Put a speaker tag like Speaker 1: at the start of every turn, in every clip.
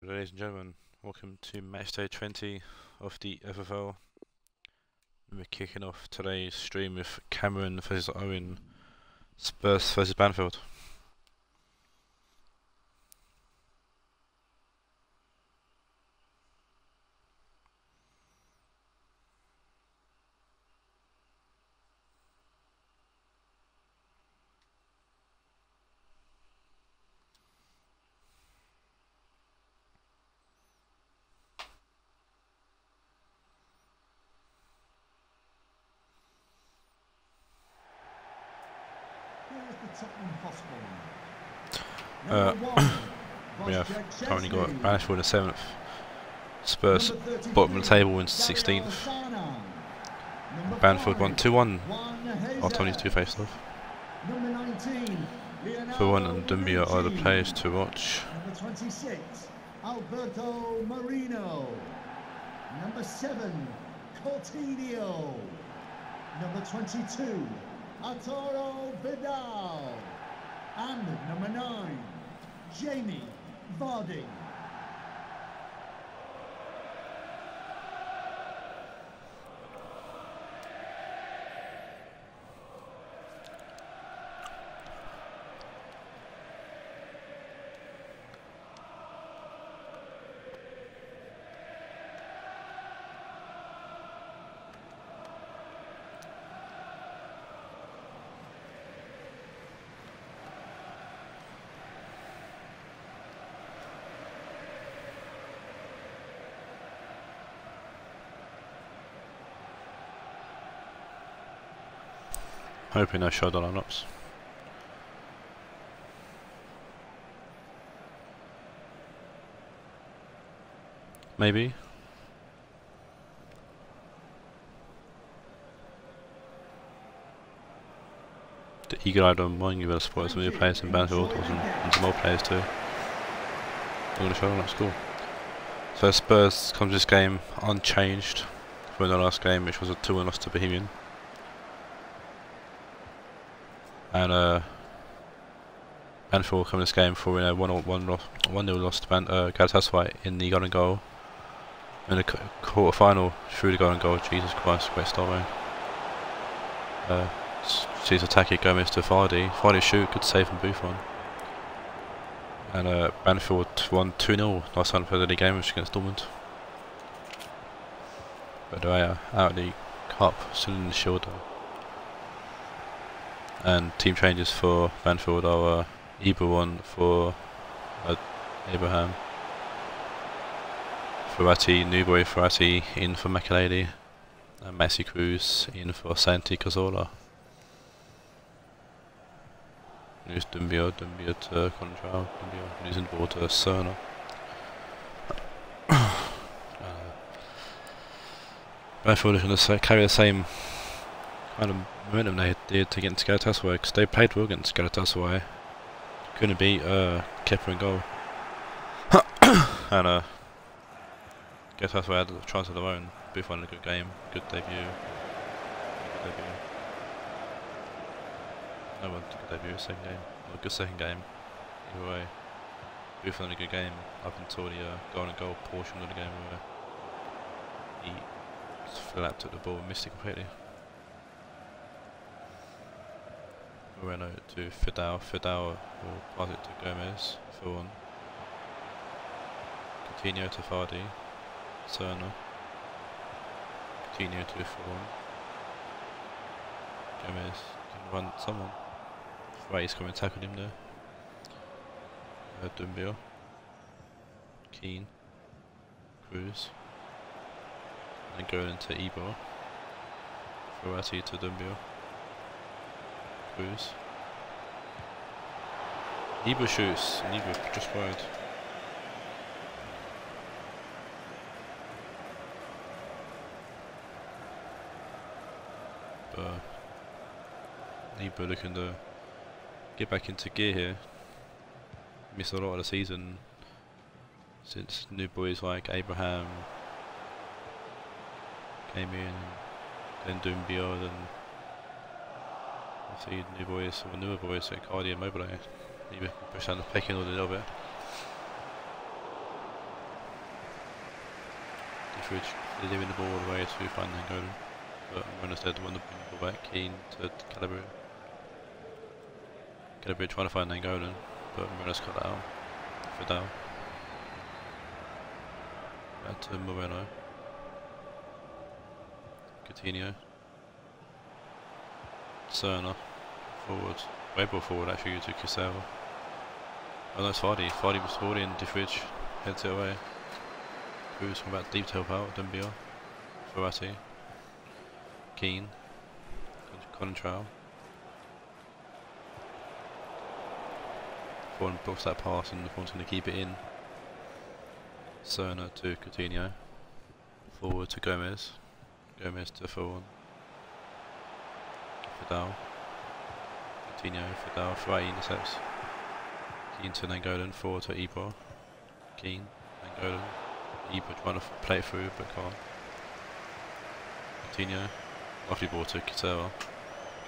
Speaker 1: Ladies and gentlemen, welcome to Matchday 20 of the FFL. We're kicking off today's stream with Cameron versus Owen, Spurs versus Banfield. We have currently got Banfield in 7th, Spurs bottom of the table in 16th. Banfield won 2-1 after only 2 faced off. Taawoun and Dumbia are the players to watch.
Speaker 2: Number 26, Alberto Marino. Number 7, Coutinho. Number 22, Arturo Vidal. And number 9, Jamie Vardy.
Speaker 1: Hoping no shadow lineups. Maybe. The eagle-eyed on mine will support some new players in Banfield and some more players too. I'm going to show them, that's cool. So Spurs comes this game unchanged from the last game, which was a 2-1 loss to Bohemian. And Banfield come this game for a 1-0 loss to Galatasaray in the golden goal. In the quarter final through the golden goal. Jesus Christ, great start, man. Sees attack it, Gomez to Vardy. Vardy shoot, good save from Buffon. And Banfield won 2-0 last time for the game, which against Dortmund. But they are out of the cup, still in the shield though. And team changes for Banfield are Ibu for Abraham, Ferrati, new boy Ferrati in for Makalady, and Messi Cruz in for Santi Cazorla. News Dumbia to Contral, Dumbia news in the ball to Cerna. Banfield are going to carry the same kind of momentum they did to get into Galatasaray, because they played well against Galatasaray. Couldn't beat Kepa in goal. And Galatasaray had a chance of their own. Buffon had a good game, good debut. No one took a debut, second game. Well, a good second game. Either way, Buffon had a good game up until the goal portion of the game where he flapped at the ball and missed it completely. Moreno to Fidal will pass it to Gomez, Taawoun. Coutinho to Vardy, Cerna. Coutinho to Taawoun. Gomez can run someone. Raed's coming to tackle him there. Dumbia. Keane. Cruz. And then going into Ebor. Ferrati to Dumbia. Cruz. Ebor shoots, and Ebor just wide. But Ebor looking to get back into gear here. Missed a lot of the season since new boys like Abraham came in, then Dumbia, then I see new boys, or newer boys like Cardi and Mobile. Maybe push down the pecking order a little bit. Diffridge delivering the ball all the way to find Nangolan, but when instead won the ball back, Keane to Calabria. Calabria trying to find Nangolan, but Moreno's cut that out. Vidal. Back to Moreno. Coutinho. Cerner. Forward. Way ball forward actually to Cassell. Oh no, it's Vardy. Vardy was forward in, Diffridge heads it away. Cruz from about deep to help out, Dumbia. Verratti. Keane. Contral. Forward blocks that pass and the forward's going to keep it in. Cerner to Coutinho. Forward to Gomez. Gomez to forward. Vidal. Coutinho, Vidal, Ferrari intercepts. Keane to Nangolan, forward to Ibra. Keane, Nangolan. Ibra trying to play it through but can't. Coutinho, lovely ball to Kitera.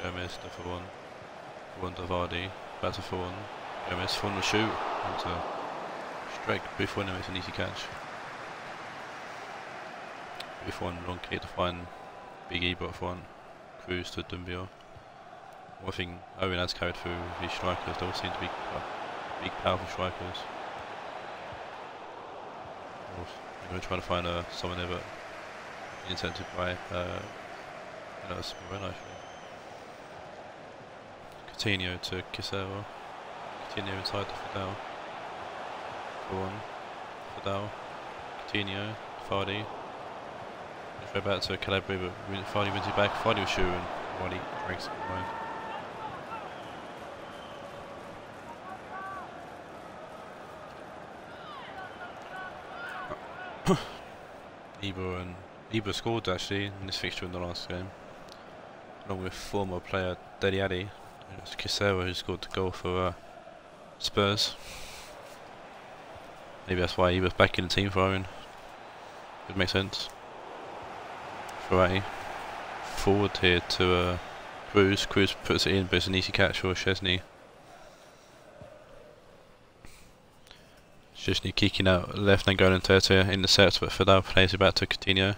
Speaker 1: Gomez to Fawon. Fawon to Vardy. Back to Fawon. Gomez, Fawon will shoot. And to strike before him, it's an easy catch. Before long kick to find Big Ibra at front. Cruz to Dumbia. I think Owen has carried through his strikers. They all seem to be big, powerful strikers. I'm going to try to find someone there, but intercepted by that's Moreno actually. Coutinho to Kisero. Coutinho inside to Vidal. Fawon. Vidal. Coutinho. Vardy. Throw back to Calabria, but Vardy wins it back. Vardy will shoot and Vardy breaks it behind. Ibra scored actually in this fixture in the last game, along with former player Deli Ali. It's Kisera who scored the goal for Spurs. Maybe that's why he was back in the team for Owen. Would make sense. Ferrari forward here to Cruz. Cruz puts it in, but it's an easy catch for Szczesny. Szczesny kicking out left and going into intercepts, but Vidal plays it back to Coutinho.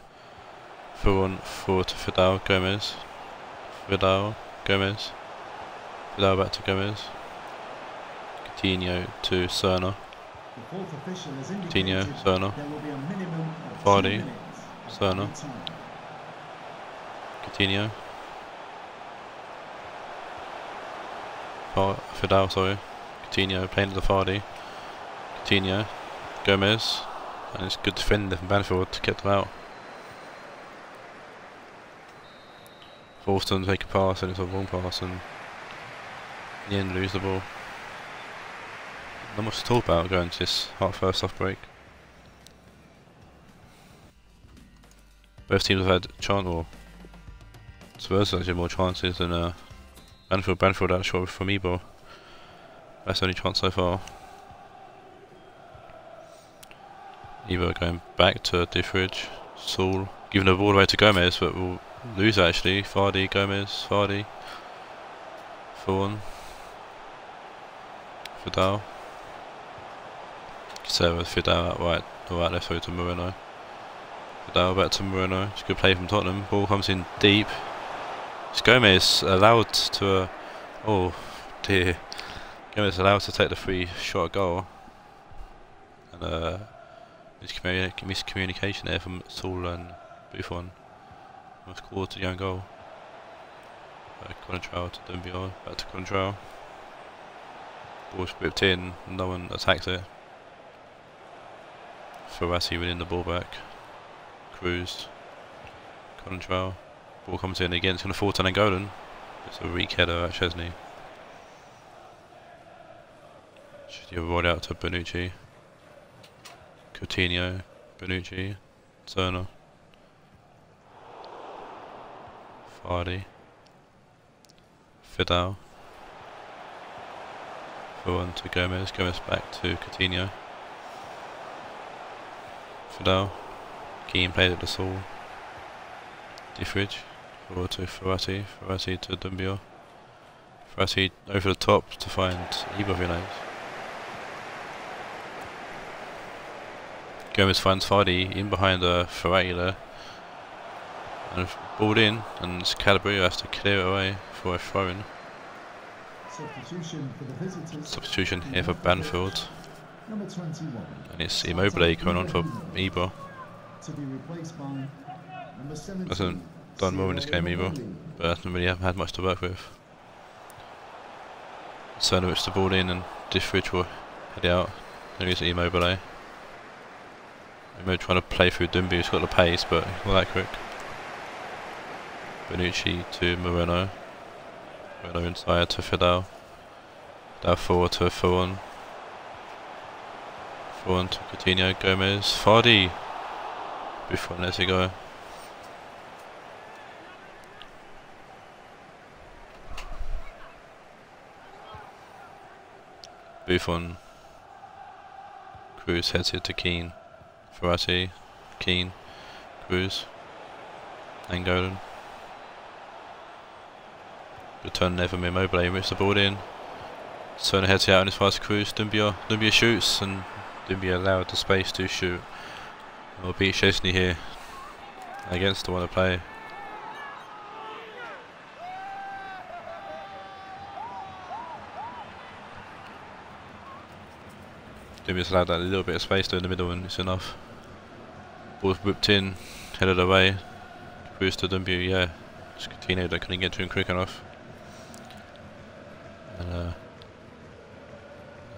Speaker 1: Forward to Vidal, Gomez. Vidal, Gomez. Vidal back to Gomez. Coutinho to Cerner. Coutinho, Cerner. Vardy, Cerner. Coutinho. Vidal, sorry. Coutinho playing to the Vardy. Coutinho, Gomez, and it's good defender from Banfield to get them out. Forced them to take a pass and it's a wrong pass and in the end lose the ball. Not much to talk about going to this first half break. Both teams have had chance, Spurs have actually more chances than Banfield. Banfield outshot from Ebor. That's the only chance so far. Ebor going back to Diffridge. Saul giving the ball away to Gomez, but will lose actually. Vardy, Gomez, Vardy. Fawon. Vidal. Sarah Vidal out right, left over to Moreno. Vidal back to Moreno. It's a good play from Tottenham. Ball comes in deep. It's Gomez allowed to. Oh dear. Gomez allowed to take the free shot goal. And miscommunication there from Saul and Buffon. Was scored to the own goal. Contral to Dumbia. Back to Contral. Ball's whipped in. No one attacks it. Ferrati winning the ball back. Cruz. Contral. Ball comes in again. It's going to fall to Nangolan. It's a weak header at Szczesny. Should you avoid out to Bonucci. Coutinho. Bonucci. Cerner. Vardy. Vidal. Fawon to Gomez. Gomez back to Coutinho. Vidal. Keane played at the Saul. Diffridge. Forward to Ferrati. Ferrati to Dumbia. Ferrati over the top to find Ibrahimovic. Gomez finds Vardy in behind Ferrari there. And balled in, and Calabria has to clear it away for a throw-in.
Speaker 2: Substitution for the visitors.
Speaker 1: Substitution here for Banfield.
Speaker 2: Number 21.
Speaker 1: And it's Immobile coming on for Ibra.
Speaker 2: To be replaced by number 17.
Speaker 1: Hasn't done well in this game either, but hasn't really had much to work with. Cernovich the ball in, and Diffridge will head it out. There is Immobile. Immobile trying to play through Dumby, who's got the pace, but not that quick. Bonucci to Moreno. Moreno inside to Fidel. Fidel forward to Taawoun. Taawoun to Coutinho. Gomez. Vardy. Buffon lets it go. Buffon. Cruz heads it to Keane. Ferrati. Keane. Cruz. Angolan. Return there from Immobile, rips the ball in. Turner heads it out on his fast Cruz. Dumbia shoots, and Dumbia allowed the space to shoot. We'll beat Chesney here against the one to play. Dumbia's allowed that little bit of space there in the middle, and it's enough. Ball's whipped in, headed away. Cruz to Dumbia, yeah. Just Coutinho that couldn't get to him quick enough. And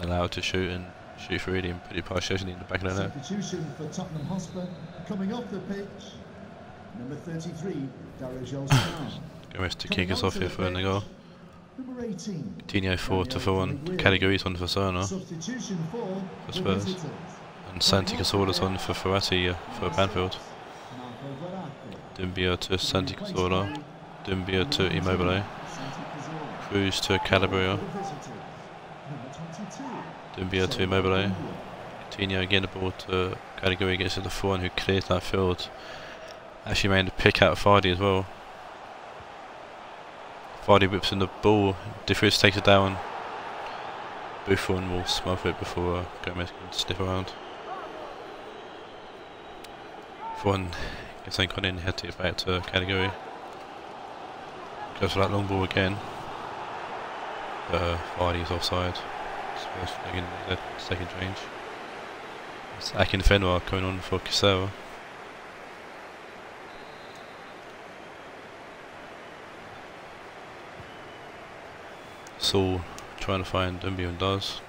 Speaker 1: allowed to shoot, and shoot for Reed and put it past Chesney in the back of the net.
Speaker 2: Substitution for Tottenham Hotspur. Coming off the pitch, number 33, Darajol.
Speaker 1: Gomez to kick us off here for the goal.
Speaker 2: Number 18.
Speaker 1: Coutinho for Taawoun. Categories on for Cerner
Speaker 2: Substitution for
Speaker 1: Spurs. And Santi Cazorla's on for Ferrati for Banfield. Dumbia to Santi Cazorla. Dumbia to Immobile. Cruz to Calabria. Dumbia to Immobile. Coutinho again, the ball to Category, gets to the Taawoun, who clears that field. Actually made a pick out of Vardy as well. Vardy whips in the ball, Diffridge takes it down. Buffon will smother it before Gomez can sniff around. Taawoun gets anchored in, heads it back to Category. Goes for that long ball again. But Vardy's offside. Spurs making the second change. It's Akin Fenwar coming on for Cassell. Saul trying to find Dumbia and does.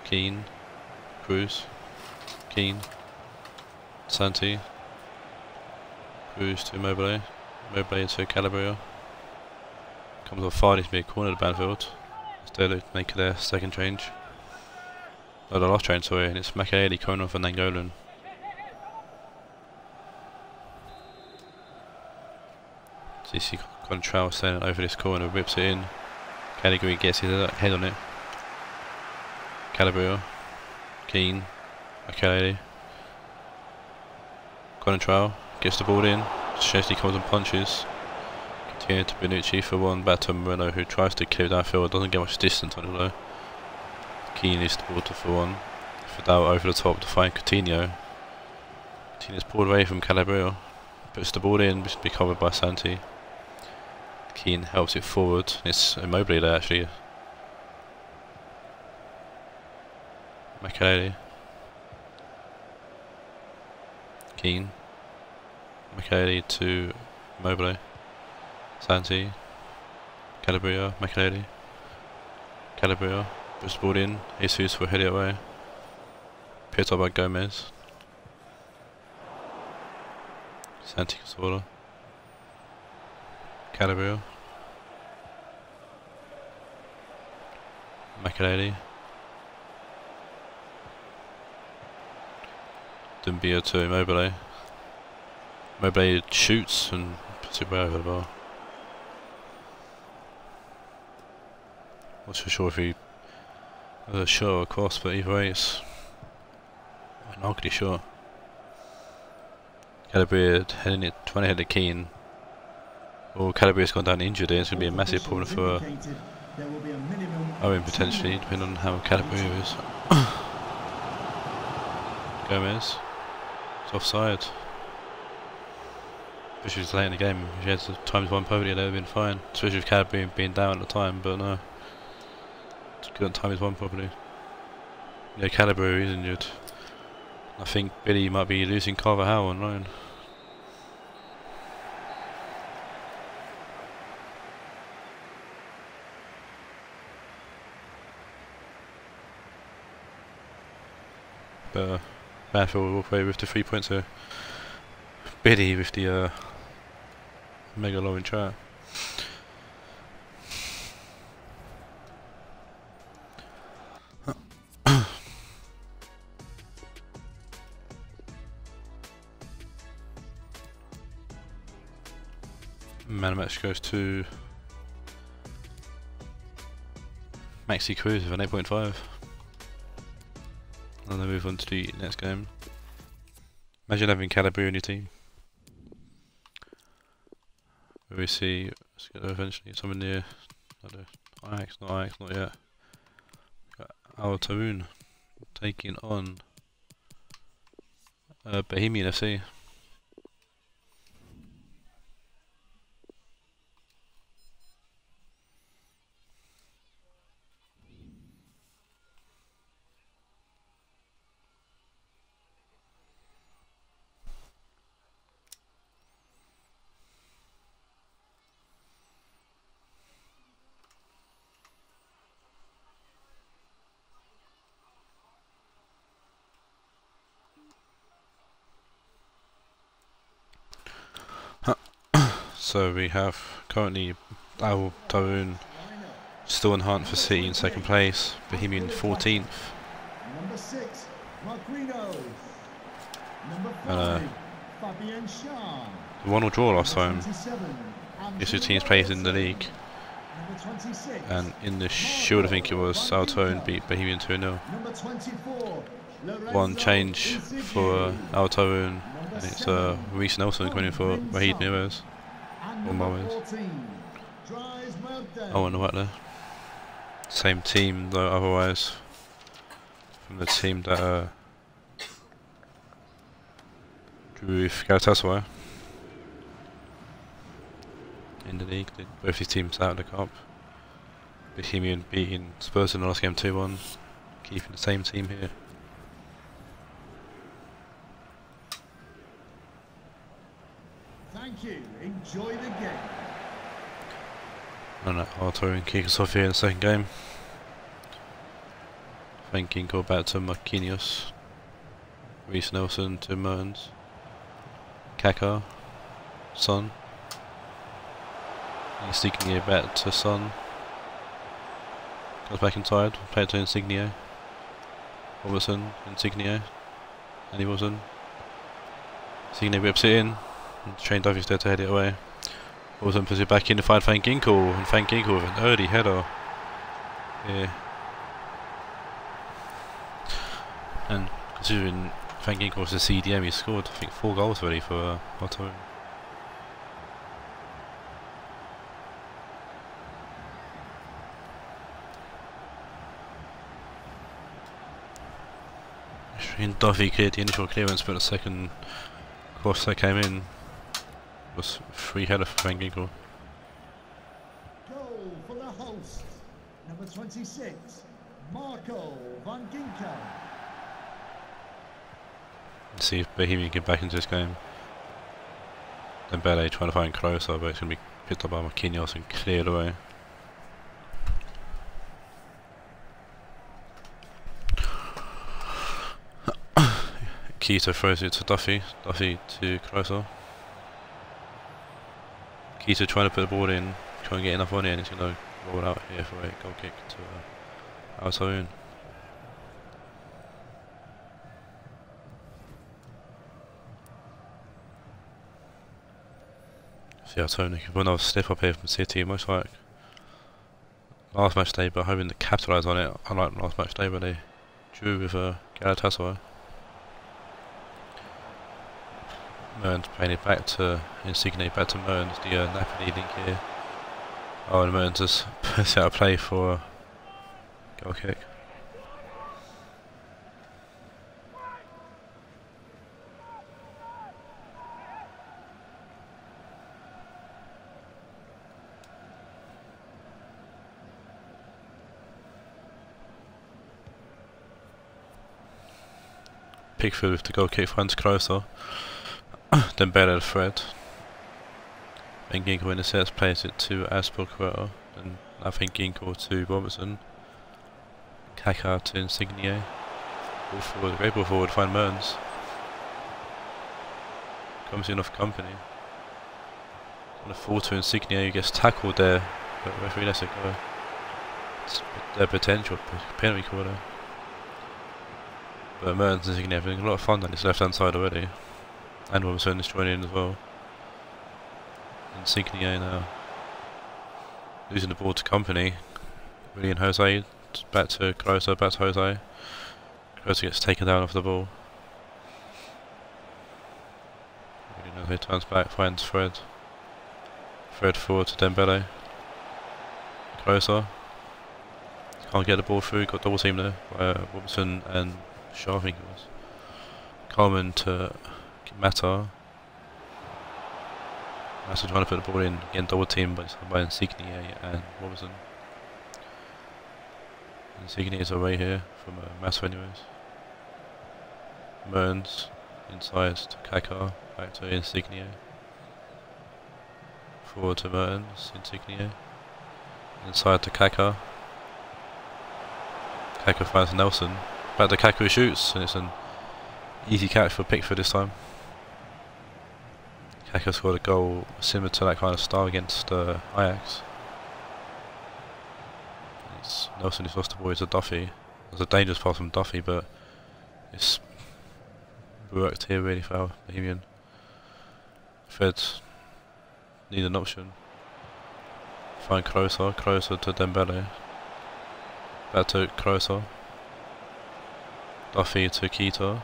Speaker 1: Keane. Cruz. Keane. Santi. Cruz to Immobile. Immobile to Calabria. Comes off Vardy to be a corner to Banfield. Instead make their second change. Oh, the last change, sorry, and it's Makaleli coming off for Nangolan. So you see Contral standing over this corner, whips it in. Category gets his head on it. Calabria. Keane. Makaleli. Contral gets the ball in. Chesney comes and punches. Continue to Bonucci for one, back to Moreno, who tries to clear downfield, doesn't get much distance on it though. Keane leaves the ball to for one. Fidel over the top to find Coutinho. Coutinho's pulled away from Calabria. Puts the ball in, which will be covered by Santi. Keane helps it forward. It's Immobile there actually. Makaleli. Keane. Makaleli to Immobile. Santi. Calabria. Makaleli. Calabria. Puts the ball in. Jesus will head it away. Picked up by Gomez. Santi Cazorla. Calabria. Makaleli. Dumbia to Immobile. Immobile shoots and puts it way over the bar. Not so sure if he was a shot or a cross, but either way it's an ugly shot. Calabria heading it, trying to head the Keane. Or Calabria's gone down injured here, it's going to be a massive problem for Owen potentially, depending on how Calabria is. Gomez. It's offside. Especially if it's late in the game. If he had the times one penalty, that would have been fine. Especially if Caleb being down at the time, but no. Couldn't time his one properly. Yeah, Calibro is injured. I think Billy might be losing Carvajal on loan. But Banfield will play with the 3 points here. Billy with the mega low in chat. Man of match goes to Maxi Cruz with an 8.5. And then move on to the next game. Imagine having Calabria in your team. Where we see, let's get there eventually, someone near, Ajax, not yet. Got Taawoun taking on Bohemian FC. So we have currently Taawoun still in hunt for City in second place, Bohemian 14th.
Speaker 2: Number 6, Marquinhos. Number 5, Fabian Schär.
Speaker 1: The 1-1 draw last time.
Speaker 2: 27,
Speaker 1: These two teams played in the league.
Speaker 2: Number 26,
Speaker 1: And in the Shield I think it was, Taawoun beat Bohemian 2-0.
Speaker 2: Number 24,
Speaker 1: One change for Taawoun, and it's Reece Nelson coming in for Raed Neves. Or Moes. Oh, and right there. Same team though, otherwise, from the team that drew with Galatasaray in the league. Both these teams out of the cup. Bohemian beating Spurs in the last game 2-1, keeping the same team here.
Speaker 2: Thank you. Enjoy the game.
Speaker 1: And Taawoun kick us off here in the second game. Thanking go back to Marquinhos. Reece Nelson to Mertens. Kaká. Son. He's sneaking it back to Son. Goes back inside. Play it to Insigne. Robertson. Insigne. Andy Wilson. Insigne whips it in. Shane Duffy's there to head it away. Wilson puts it back in to find Van Ginkel, and Van Ginkel with an early header. Yeah. And considering Van Ginkel was a CDM, he scored I think 4 goals already for Taawoun. Shane Duffy cleared the initial clearance, but the second cross that came in was free header for Van Ginkel.
Speaker 2: Goal for the hosts. Number 26, Marco Van Ginkel.
Speaker 1: Let's see if Bohemian get back into this game. Then Bele trying to find closer, but it's going to be picked up by Marquinhos and cleared away. Keita throws it to Duffy. Duffy to Kroos. Keita trying to put the ball in, trying to get enough on it, and it's going to roll out here for a goal kick to Taawoun. See Taawoun can put another slip up here from City, most like last match day, but hoping to capitalise on it, unlike last match day where they drew with Galatasaray. Mertens playing it back to Insigne, back to Mertens, the Napoli link here. Oh, and Mertens just puts out a play for a goal kick. Pickford with the goal kick finds closer. Then Bale Fred. Then Ginkel in the sets plays it to Aspilicueta. And I think Ginkel to Robertson. Kaká to Insigne. Ball forward, great ball forward, find Mertens. Comes in off company. On a fall to Insigne, who gets tackled there, but referee lets it go. It's their potential penalty call there. But Mertens and Insigne having a lot of fun on this left hand side already. And Robertson is joining in as well. Insigne now losing the ball to company. Willie and Jose back to Closer, back to Jose. Closer gets taken down off the ball. He turns back, finds Fred. Fred forward to Dembele. Closer. Can't get the ball through, got double team there by Robertson and Shaw, I think it was. Coleman to Mata. Mata trying to put the ball in, again double team by Insigne and Robertson. Insigne is away here from Mata anyways. Mertens inside to Kaká, back to Insigne. Forward to Mertens, Insigne. Inside to Kaká. Kaká finds Nelson. Back to Kaká who shoots, and it's an easy catch for Pickford this time. Kaká scored a goal similar to that kind of style against Ajax. Nelson who's lost the ball to Duffy. There's a dangerous pass from Duffy, but it's worked here really for Bohemian. Fred need an option. Find Closer to Dembele. Back to Closer. Duffy to Keita.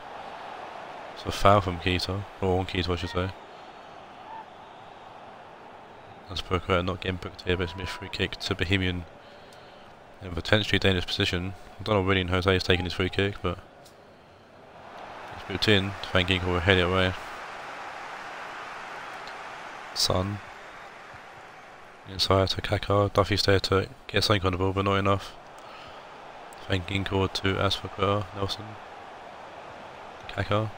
Speaker 1: It's a foul from Keita, or on Keita I should say. Aspilicueta not getting booked here, but it's going to be a free kick to Bohemian. In a potentially dangerous position. I don't know really Jose is taking his free kick, but it's booked in. Van Ginkel will head it away. Son. Inside to Kaká. Duffy's there to get something on the ball, but not enough. Van Ginkel to Aspilicueta. Nelson. Kaká.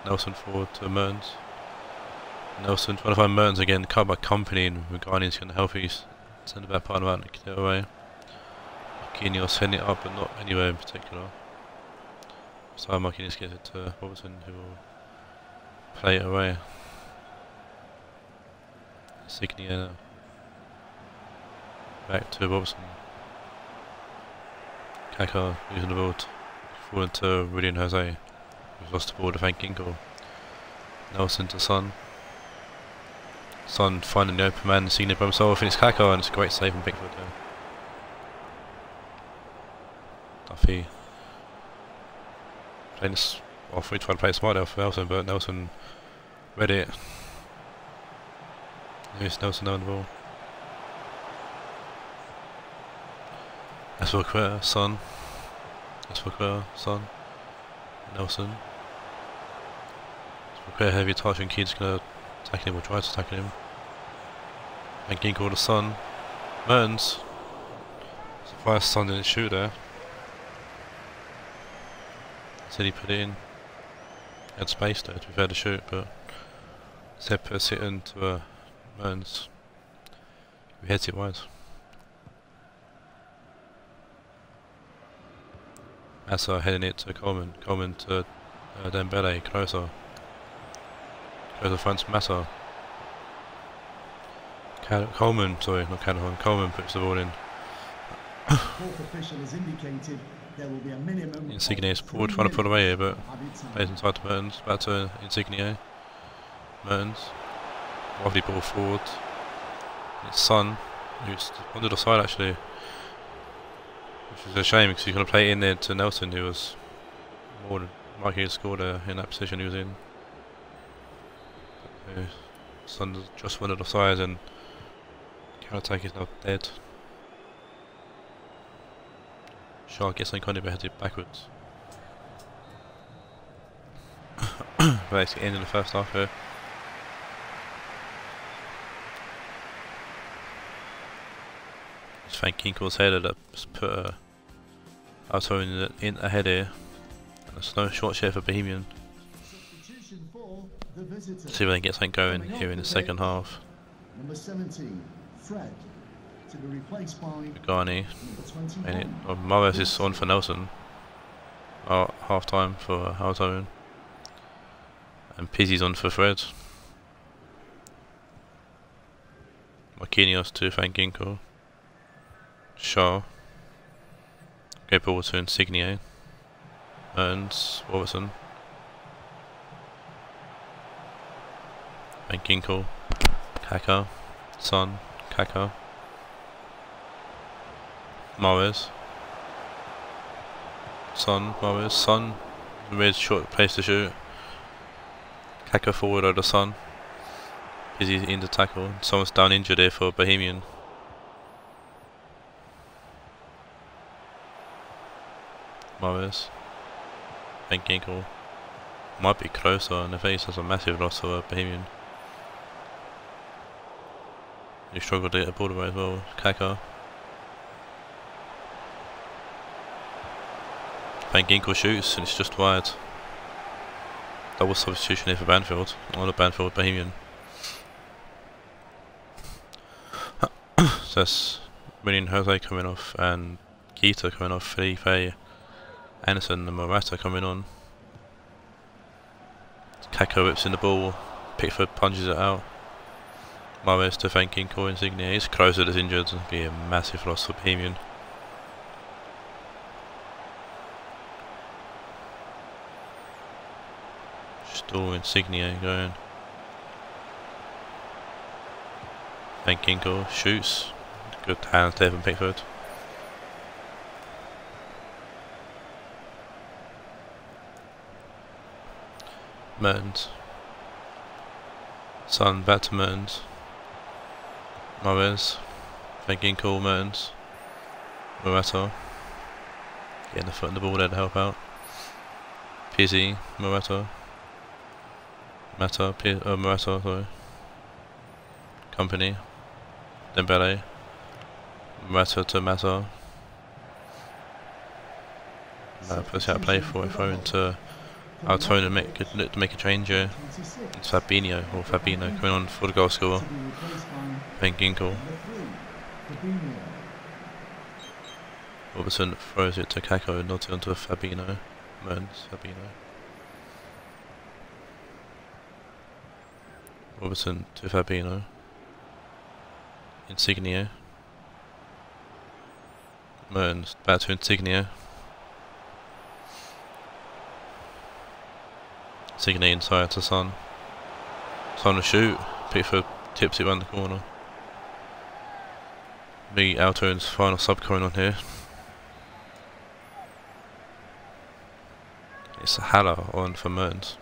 Speaker 1: Nelson forward to Mertens. Nelson trying to find Mertens again. Cut by company, and Regarding's going to help his centre back partner out and get it away. Marquinhos sending it up, but not anywhere in particular. So Marquinhos gets it to Robertson, who will play it away. Insigne back to Robertson. Kaká using the ball forward to Rudy and Jose, who's lost the ball to Van Ginkel. Nelson to Son. Son finding the open man, seeing it by himself, and it's Kaká, and it's a great save from Pickford there. Duffy playing this, well, we tried to play it smart there for Nelson, but Nelson read it. Here's Nelson down the ball. Aspilicueta, Son. Aspilicueta, Son. Nelson. Aspilicueta heavy touch, and Keith's gonna tackle him or try to tackle him. And Ginkel to Son. Mertens. Surprised Son didn't shoot there. Said he put it in. Had space there to be fair to shoot, but instead puts it into Mertens, who heads it wide. Massa heading it to Coleman. Coleman to Dembele. Closer. Closer finds Massa. Coleman, sorry, not Callaghan. Coleman puts the ball in.
Speaker 2: Fourth official has indicated there will be a minimum.
Speaker 1: Insigne is forward, trying to pull away here, but plays inside to Mertens. Back to Insigne. Mertens. Lovely ball forward. It's Son, who's on the side actually. Which is a shame because you're going to play it in there to Nelson, who was more than likely to score there in that position he was in. Son just went offside and counter attack is now dead. Shaw gets something kind of headed backwards. Basically end of the first half here. It's Van Ginkel's header that's put Taawoun in ahead here. There's no short share for Bohemian.
Speaker 2: Substitution for the visitor.
Speaker 1: See if they can get something going here in the second half.
Speaker 2: Number 17, Fred, to be replaced by
Speaker 1: Garni.
Speaker 2: number 21.
Speaker 1: Morris is on for Nelson. Half time for Taawoun. And Pizzi's on for Fred. Marquinhos to Van Ginkel. Shaw. Great ball to Insigne. Ernst, Robertson. Van Ginkel. Kaka. Son. Kaka. Morris. Son. Morris. Son. Mid short place to shoot. Kaka forward over Son. Is he in the tackle? Someone's down injured here for Bohemian. Morris. Van Ginkel. Might be closer, and the face has a massive loss for Bohemian. He struggled to get the ball away as well. Kaka. Van Ginkel shoots, and it's just wide. Double substitution here for Banfield. On the Banfield Bohemian. So that's Rinian Jose coming off, and Keita coming off, Felipe, Anderson and Morata coming on. Kaka whips in the ball, Pickford punches it out. Morris to Van Ginkel, Insigne. He's closer that's injured, it'll be a massive loss for Bohemian. Still Insigne going. Van Ginkel shoots. Good hands there from Pickford. Mertens. Son back to Mertens. Morris. Van Ginkel, Mertens. Morata. Getting the foot in the ball there to help out. Pizzi, Morata. Morata, sorry. Company. Dembele. Morata to Mata. Puts out a play for it, throw into Altona to make a change here. It's Fabinho coming on for the goal scorer. Van Ginkel. Robertson throws it to Kako, not onto Fabinho. Mertens, Fabinho. Robertson to Fabinho. Insigne. Mertens back to Insigne. Insigne inside to Son. Son to shoot. Pickford tips it around the corner. Big Altone's final sub coming on here. It's a Haller on for Mertens.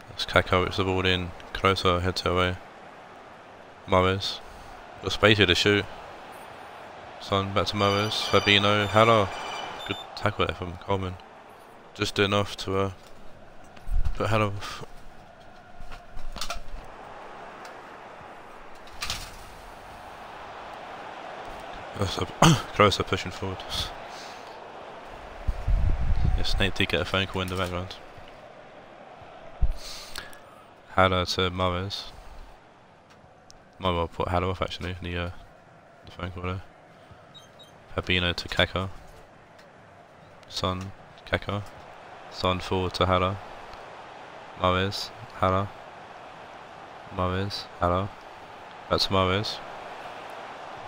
Speaker 1: That's Kako whips the ball in. Closer, heads her away. Morris. Got space here to shoot. Son back to Morris. Fabinho. Haller. Good tackle there from Coleman. Just enough to put Haller off. Closer pushing forward. Yes, Nate did get a phone call in the background. Haller to Morris. Might well put Haller off actually, the phone call there. Fabinho to Kaka. Son, Kaka. Son forward to Haller. Morris, Haller. Morris, Haller. Back to Morris.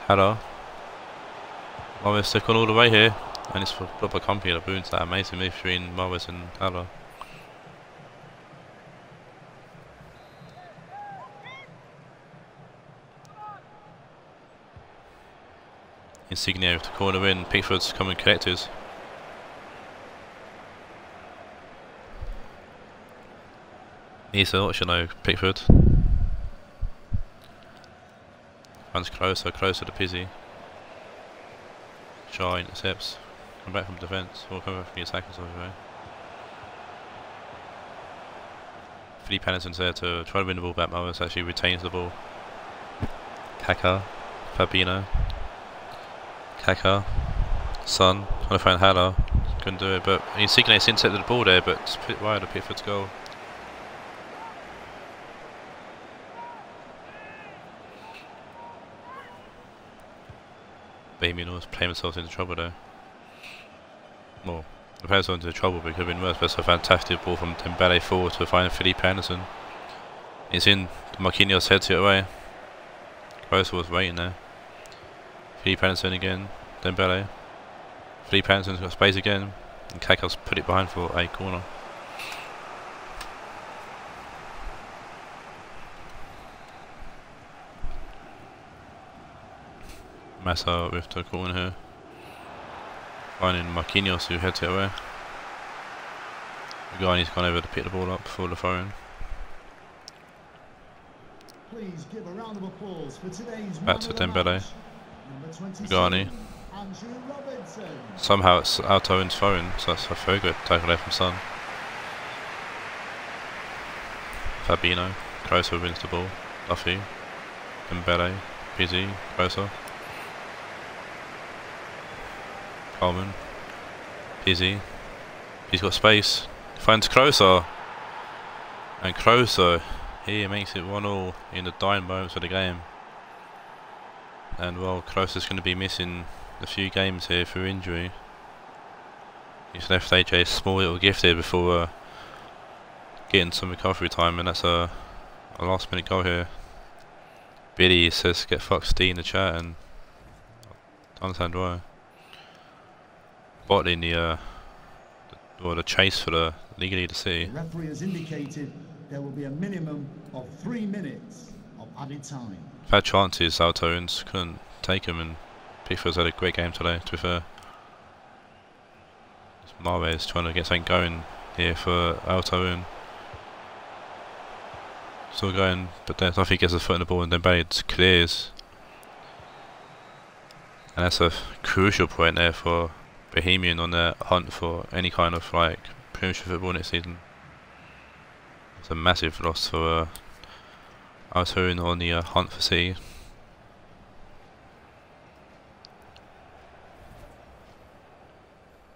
Speaker 1: Haller. Morris took on all the way here, and it's for proper company. The boons that amazing move between Morris and Haller. Insigne with the corner in, Pickford's coming collected. Needs an option though, Pickford. Runs closer to Pizzi. Shaw intercepts. Come back from defence, or come back from the attackers over. Felipe Anderson's there to try to win the ball back. Morris actually retains the ball. Kaka, Fabinho. Kaka, Son, trying to find Haller. couldn't do it. But Insigne's intercepted the ball there, but it's a bit wide of Pickford's goal. Bohemian always playing themselves into trouble there. Well, the players into trouble, but it could have been worse. But it's a fantastic ball from Dembele forward to find Felipe Anderson. It's in Marquinhos' head to it away. Kroos was waiting there. Felipe Anderson again. Dembele. Felipe Anderson's got space again. And Kaká's put it behind for a corner. Massa with the corner here. Finding Marquinhos who heads it away. Ugani's gone over to pick the ball up for the throw-in.
Speaker 2: Please give a round of applause for today's
Speaker 1: Back to Dembele. Ugani.
Speaker 2: Andrew Robertson.
Speaker 1: Somehow it's Taawoun's throw-in, so that's a very good tackle there from Son. Fabinho. Kroos wins the ball. Duffy. Dembele. Pizzi. Kroos. Coleman. Pizzi. He's got space. Finds Kroos. And Kroos, he makes it 1-1 in the dying moments of the game. And well, Kroos is going to be missing a few games here through injury. He's left AJ a small little gift here before getting some recovery time, and that's a last minute goal here. Billy says get fucked Steve in the chat, and I understand why. Bottling the chase for the league leader City.
Speaker 2: The referee has indicated there will be a minimum of 3 minutes of added time.
Speaker 1: Had chances, Taawoun's couldn't take them, and Pickford's had a great game today, to be fair. Marway's trying to get something going here for Taawoun. Still going, but then Duffy gets his foot in the ball and then Dembele clears. And that's a crucial point there for Bohemian on their hunt for any kind of like Premiership football next season. It's a massive loss for Taawoun on the hunt for City.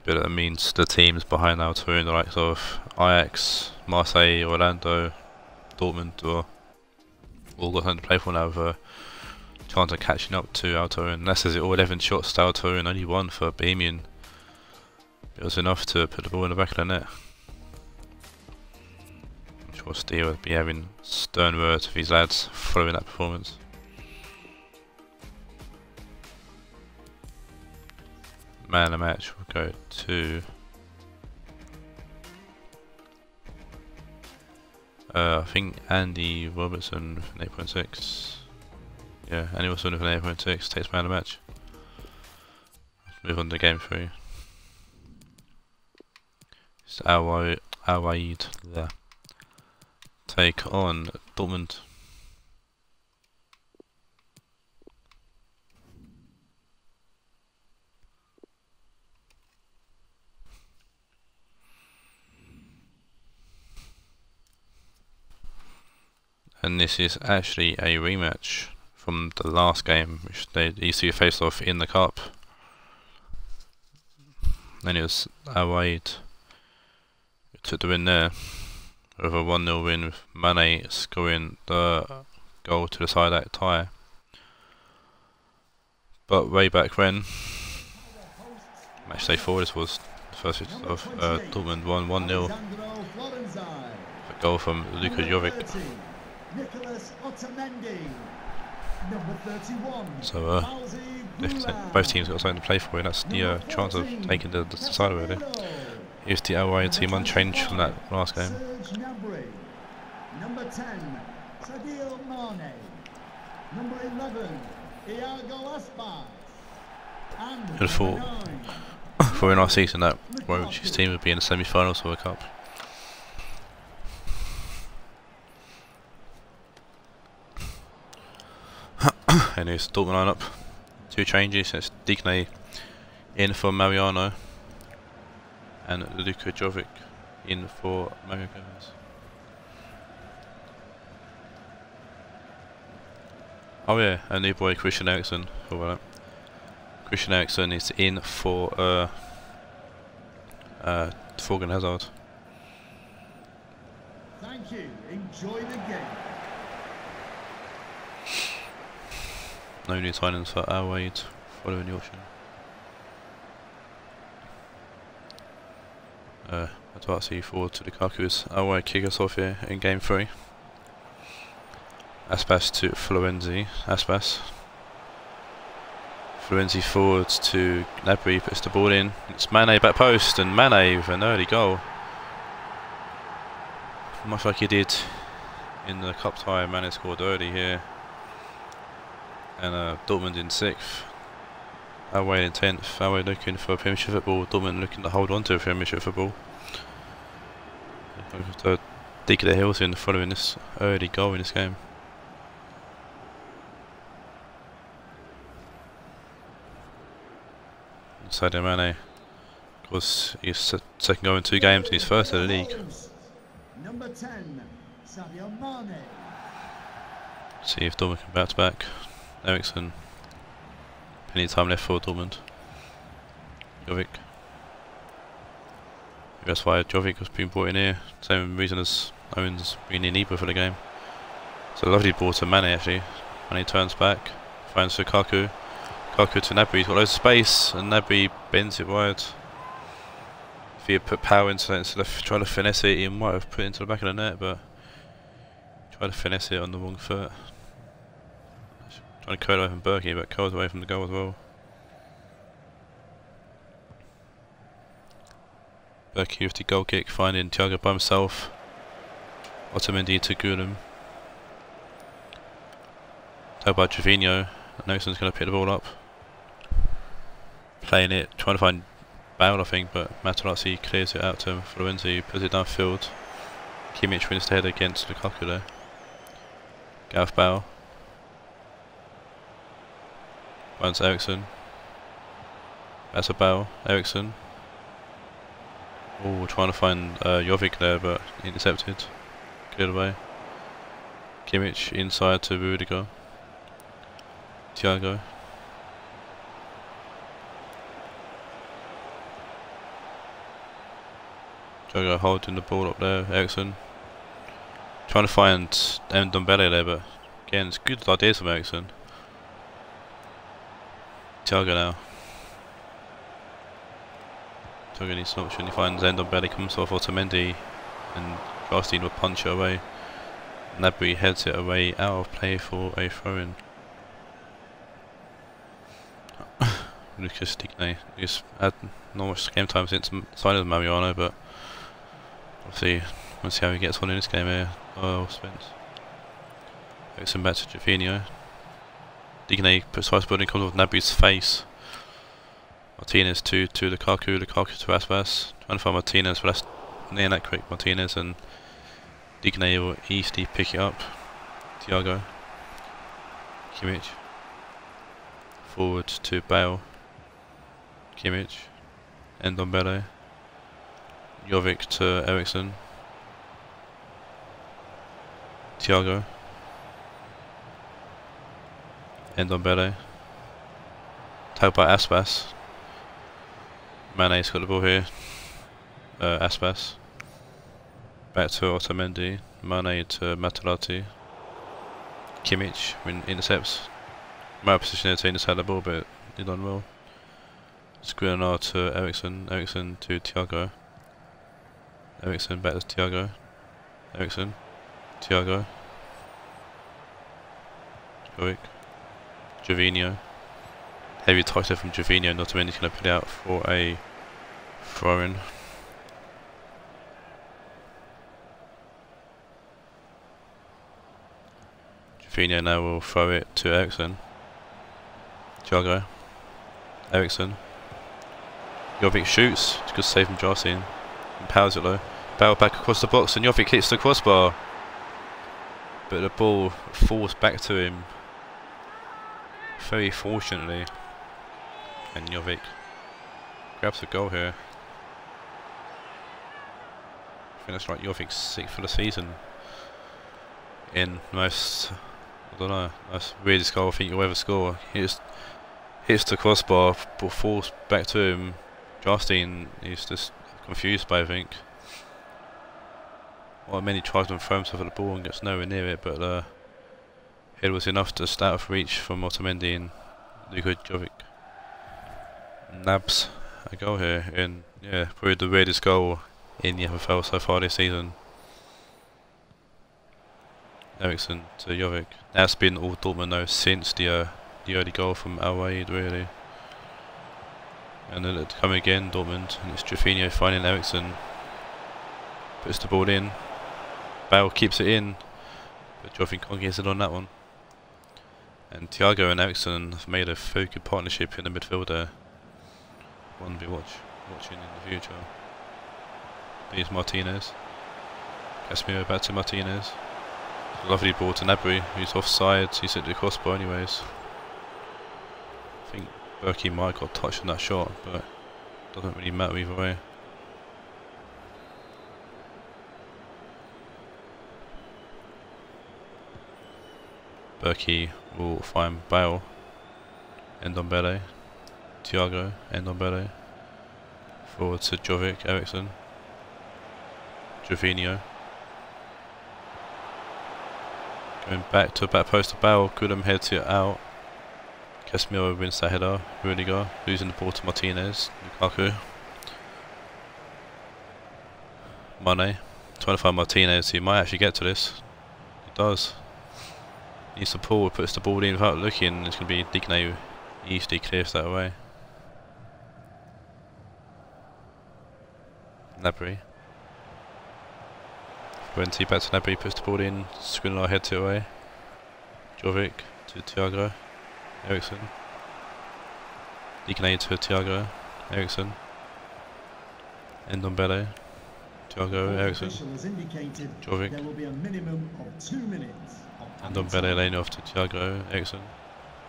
Speaker 1: But that means the teams behind Taawoun, the likes of Ajax, Marseille, Orlando, Dortmund, all got something to play for now with a chance of catching up to Taawoun. That says it all 11 shots to Taawoun, only 1 for Bohemian. It was enough to put the ball in the back of the net. I'm sure Steve will be having stern words with his lads following that performance. Man of the match will go to I think Andy Robertson with an 8.6. Yeah, Andy Robertson with an 8.6 takes man of the match. Let's move on to game 3. It's Raed there. Take on Dortmund. And this is actually a rematch from the last game, which they used to face off in the cup. And it was Raed who took the win there with a 1-0 win, with Mane scoring the goal to decide that tie. But way back when, Matchday 4, this was the first of Dortmund won 1-0. A goal from Luka Jovic. So both teams got something to play for, and that's the chance of taking the decider really. Is the Raed team unchanged from that last game?
Speaker 2: Number 10, Sadio Mane. Number 11, Iago Aspas.
Speaker 1: Who'd have thought for in our season that Roach's team would be in the semi-finals of the cup. And it's Dortmund lineup. 2 changes. It's Digne in for Mariano and Luka Jovic in for Mario Gomez. Oh yeah, a new boy Christian Eriksen. Christian Eriksen is in for Thorgan Hazard.
Speaker 2: Thank you. Enjoy the game.
Speaker 1: No new signings for Raed following the auction. I'd like to see forward to Lukaku's Raed kick us off here in game 3. Aspas to Florenzi. Aspas. Florenzi forward to Gnabry, puts the ball in. It's Mane back post, and Mane with an early goal. Much like he did in the cup tie, Mane scored early here. And Dortmund in 6th. Raed in 10th. Raed looking for Premiership football. Dortmund looking to hold on to Premiership football. We'll have to dig their heels in following this early goal in this game. Sadio Mane, of course, his second goal in 2 games and his first in the league.
Speaker 2: Number 10, Sadio Mane.
Speaker 1: See if Dortmund can bounce back. Eriksson. Plenty of time left for Dortmund. Jovic. That's why Jovic was being brought in here. Same reason as Owens being in Ibra for the game. It's a lovely ball to Mane actually. Mane turns back, finds Lukaku. Lukaku to Gnabry, he's got loads of space, and Gnabry bends it wide. If he had put power into it instead of trying to finesse it, he might have put it into the back of the net, but tried to finesse it on the wrong foot. Trying to curl away from Berkey, but curls away from the goal as well. Berkey with the goal kick, finding Thiago by himself. Otamendi to Gulam. Tagged by Trevino. Nelson's going to pick the ball up. Playing it, trying to find Bale I think, but Materazzi clears it out to him. Florenzi puts it downfield. Kimmich wins the head against Lukaku there. Gareth Bale. Finds Eriksson. That's a Bale. Eriksson. Oh, trying to find Jovic there, but intercepted. Cleared away. Kimmich inside to Rionegro. Thiago. Thiago holding the ball up there. Eriksson. Trying to find Ndombele there, but again, it's good ideas from Eriksson. Thiago now. Thiago needs an option. He finds Ndombele, comes off Otamendi, and Garstein will punch it away. Gnabry heads it away out of play for a throw-in. Lucas Digne. He's had not much game time since signing Mariano, but we'll see how he gets on in this game here. Oh, Spence. Eriksson back to Trevino. Digne puts high building, comes off Gnabry's face. Martinez to Lukaku, Lukaku to Aspas. Trying to find Martinez, but that's near that quick. Martinez and Digne will easily pick it up. Thiago. Kimmich. Forward to Bale. Kimmich. Ndombele. Jovic to Eriksson. Thiago. Ndombele. Tagged by Aspas. Mane's got the ball here. Aspas. Back to Otamendi. Mane to Materazzi. Kimmich intercepts. My position there to intercept the ball, but he done well. Skriniar to Eriksson. Eriksson to Thiago. Eriksson back to Thiago. Eriksson. Thiago. Jovic. Trevino. Heavy touch there from Trevino, not going to put it out for a throw-in. Trevino now will throw it to Eriksson. Thiago. Eriksson. Jovic shoots. It's a good save from Jarstein. Powers it low. Bale back across the box and Jovic hits the crossbar. But the ball falls back to him. Very fortunately. And Jovic grabs the goal here. I think that's like Jovic's 6th for the season. In most, I don't know, that's the weirdest goal I think you'll ever score. He just hits the crossbar, but falls back to him. Jarstein is just confused by, I think. Well, many tries to throw himself at the ball and gets nowhere near it, but it was enough to stay out of reach from Otamendi and Luka Jovic. Nabs a goal here, and yeah, probably the weirdest goal in the FFL so far this season. Eriksson to Jovic. That's been all Dortmund though since the early goal from Raed, really. And then to come again, Dortmund, and it's Juvinho finding Eriksson. Puts the ball in. Bale keeps it in, but Jovic can't get it on that one. And Thiago and Eriksson have made a very good partnership in the midfield there. One to be watching in the future. Here's Martinez. Casemiro back to Martinez. Lovely ball to Gnabry, who's offside. He's hit the crossbar anyways. I think Berkey might have got touched on that shot, but doesn't really matter either way. Berkey will find Bale. Ndombele. Thiago. Ndombele. Forward to Jovic. Eriksson. Juvinho. Going back to a back post to Bale. Goodham heads it out. Casemiro wins that header. Rionegro losing the ball to Martinez. Lukaku. Mane. Trying to find Martinez. He might actually get to this. He does. Needs to pull. Puts the ball in without looking. It's going to be Digne who easily clears that away. Gnabry. Wenty back to Gnabry, puts the ball in, Skriniar heads it away. Jovic to Thiago, Eriksson. Digne to Thiago, Eriksson. Ndombele, Thiago, Eriksson. Jovic. Ndombele laying off to Thiago, Eriksson.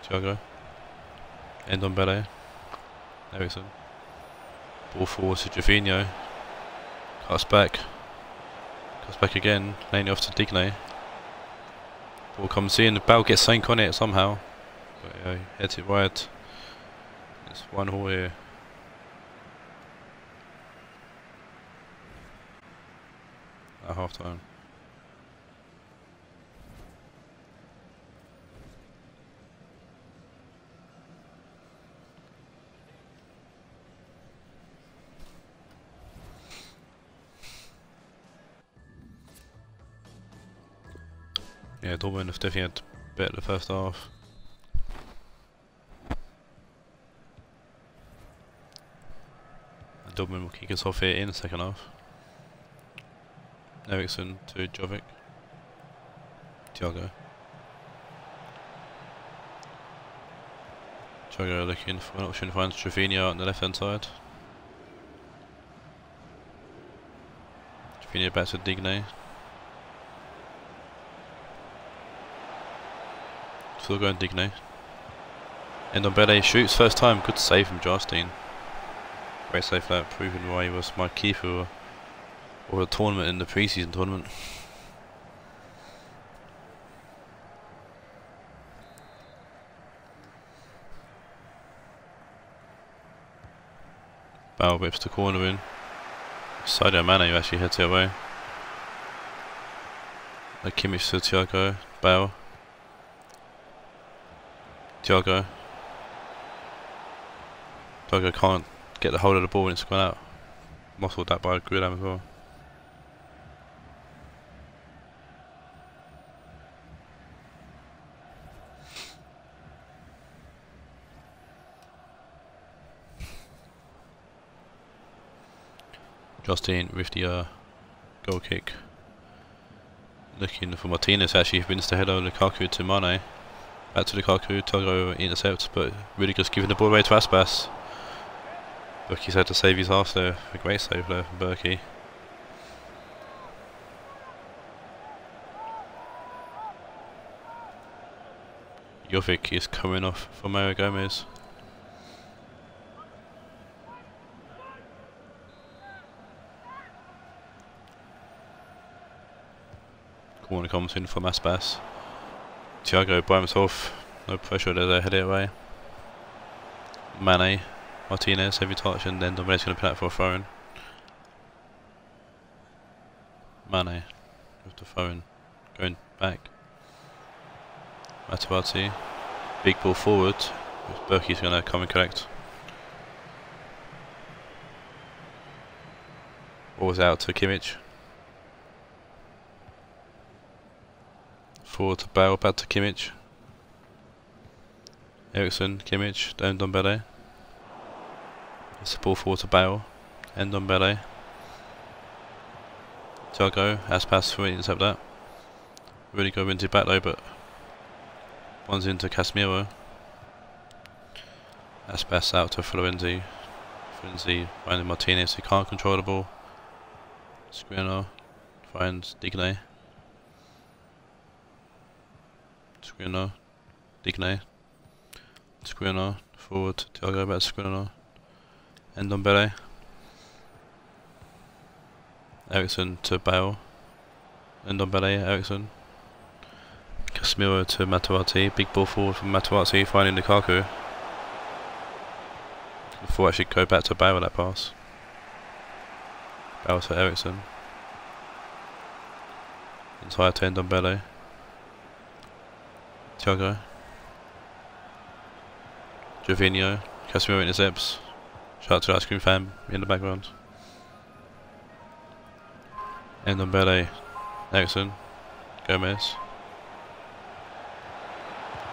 Speaker 1: Thiago. Ndombele, Eriksson. Ball forward to Juvinho. Cuts back. Cuts back again, laying it off to Digne. Ball comes in, the Bale gets sank on it somehow. But yeah, he heads it wide. It's 1-1 here. At half time. Yeah, Dortmund have definitely had better the first half. And Dortmund will kick us off here in the second half. Eriksson to Jovic. Thiago. Thiago looking for an option, finds Juvinho on the left hand side. Juvinho back to Digne. Still going Digne. Ndombele shoots first time, good save from Jarstein. Great save for that, proving why he was my keeper or a tournament in the pre-season tournament. Bale whips the corner in. Sadio Mane who actually heads it away. Like Kimmich to Thiago, Bale. Thiago. Thiago can't get the hold of the ball and it's gone out. Muscled that by Guilherme as well. Jarstein with the goal kick. Looking for Martinez, actually wins the header. Lukaku to Mane. Back to Lukaku, Thiago intercepts, but really just giving the ball away to Aspas. Berkey's had to save his half there. A great save there from Berkey. Jovic is coming off for Mario Gomez. Corner comes in from Aspas. Thiago by himself, no pressure there, they head it away. Mane, Martinez, heavy touch, and then Dombele's going to put out for a throw in. Mane with the phone going back. Matawati, big ball forward. Berkey's going to come and collect. Ball's out to Kimmich. Forward to Bale, back to Kimmich. Eriksson, Kimmich, down Ndombele. It's the ball forward to Bale. End Ndombele. Thiago, Aspas for intercept that. Really go into back though, but one's into Casemiro. Aspas out to Florenzi. Florenzi finding Martinez, who can't control the ball. Skriniar finds Digne. Skriniar, Digne. Skriniar forward to Thiago, back to Skriniar. Ndombele. Eriksson to Bale. Ndombele, Eriksson. Casemiro to Matawati. Big ball forward from Matawati, finding Lukaku. Before actually go back to Bale with that pass. Bale to Eriksson. Entire to Ndombele. Thiago. Jorginho. Casemiro intercepts. Shout out to the ice cream fan in the background. Ndombele. Eriksson. Gomez.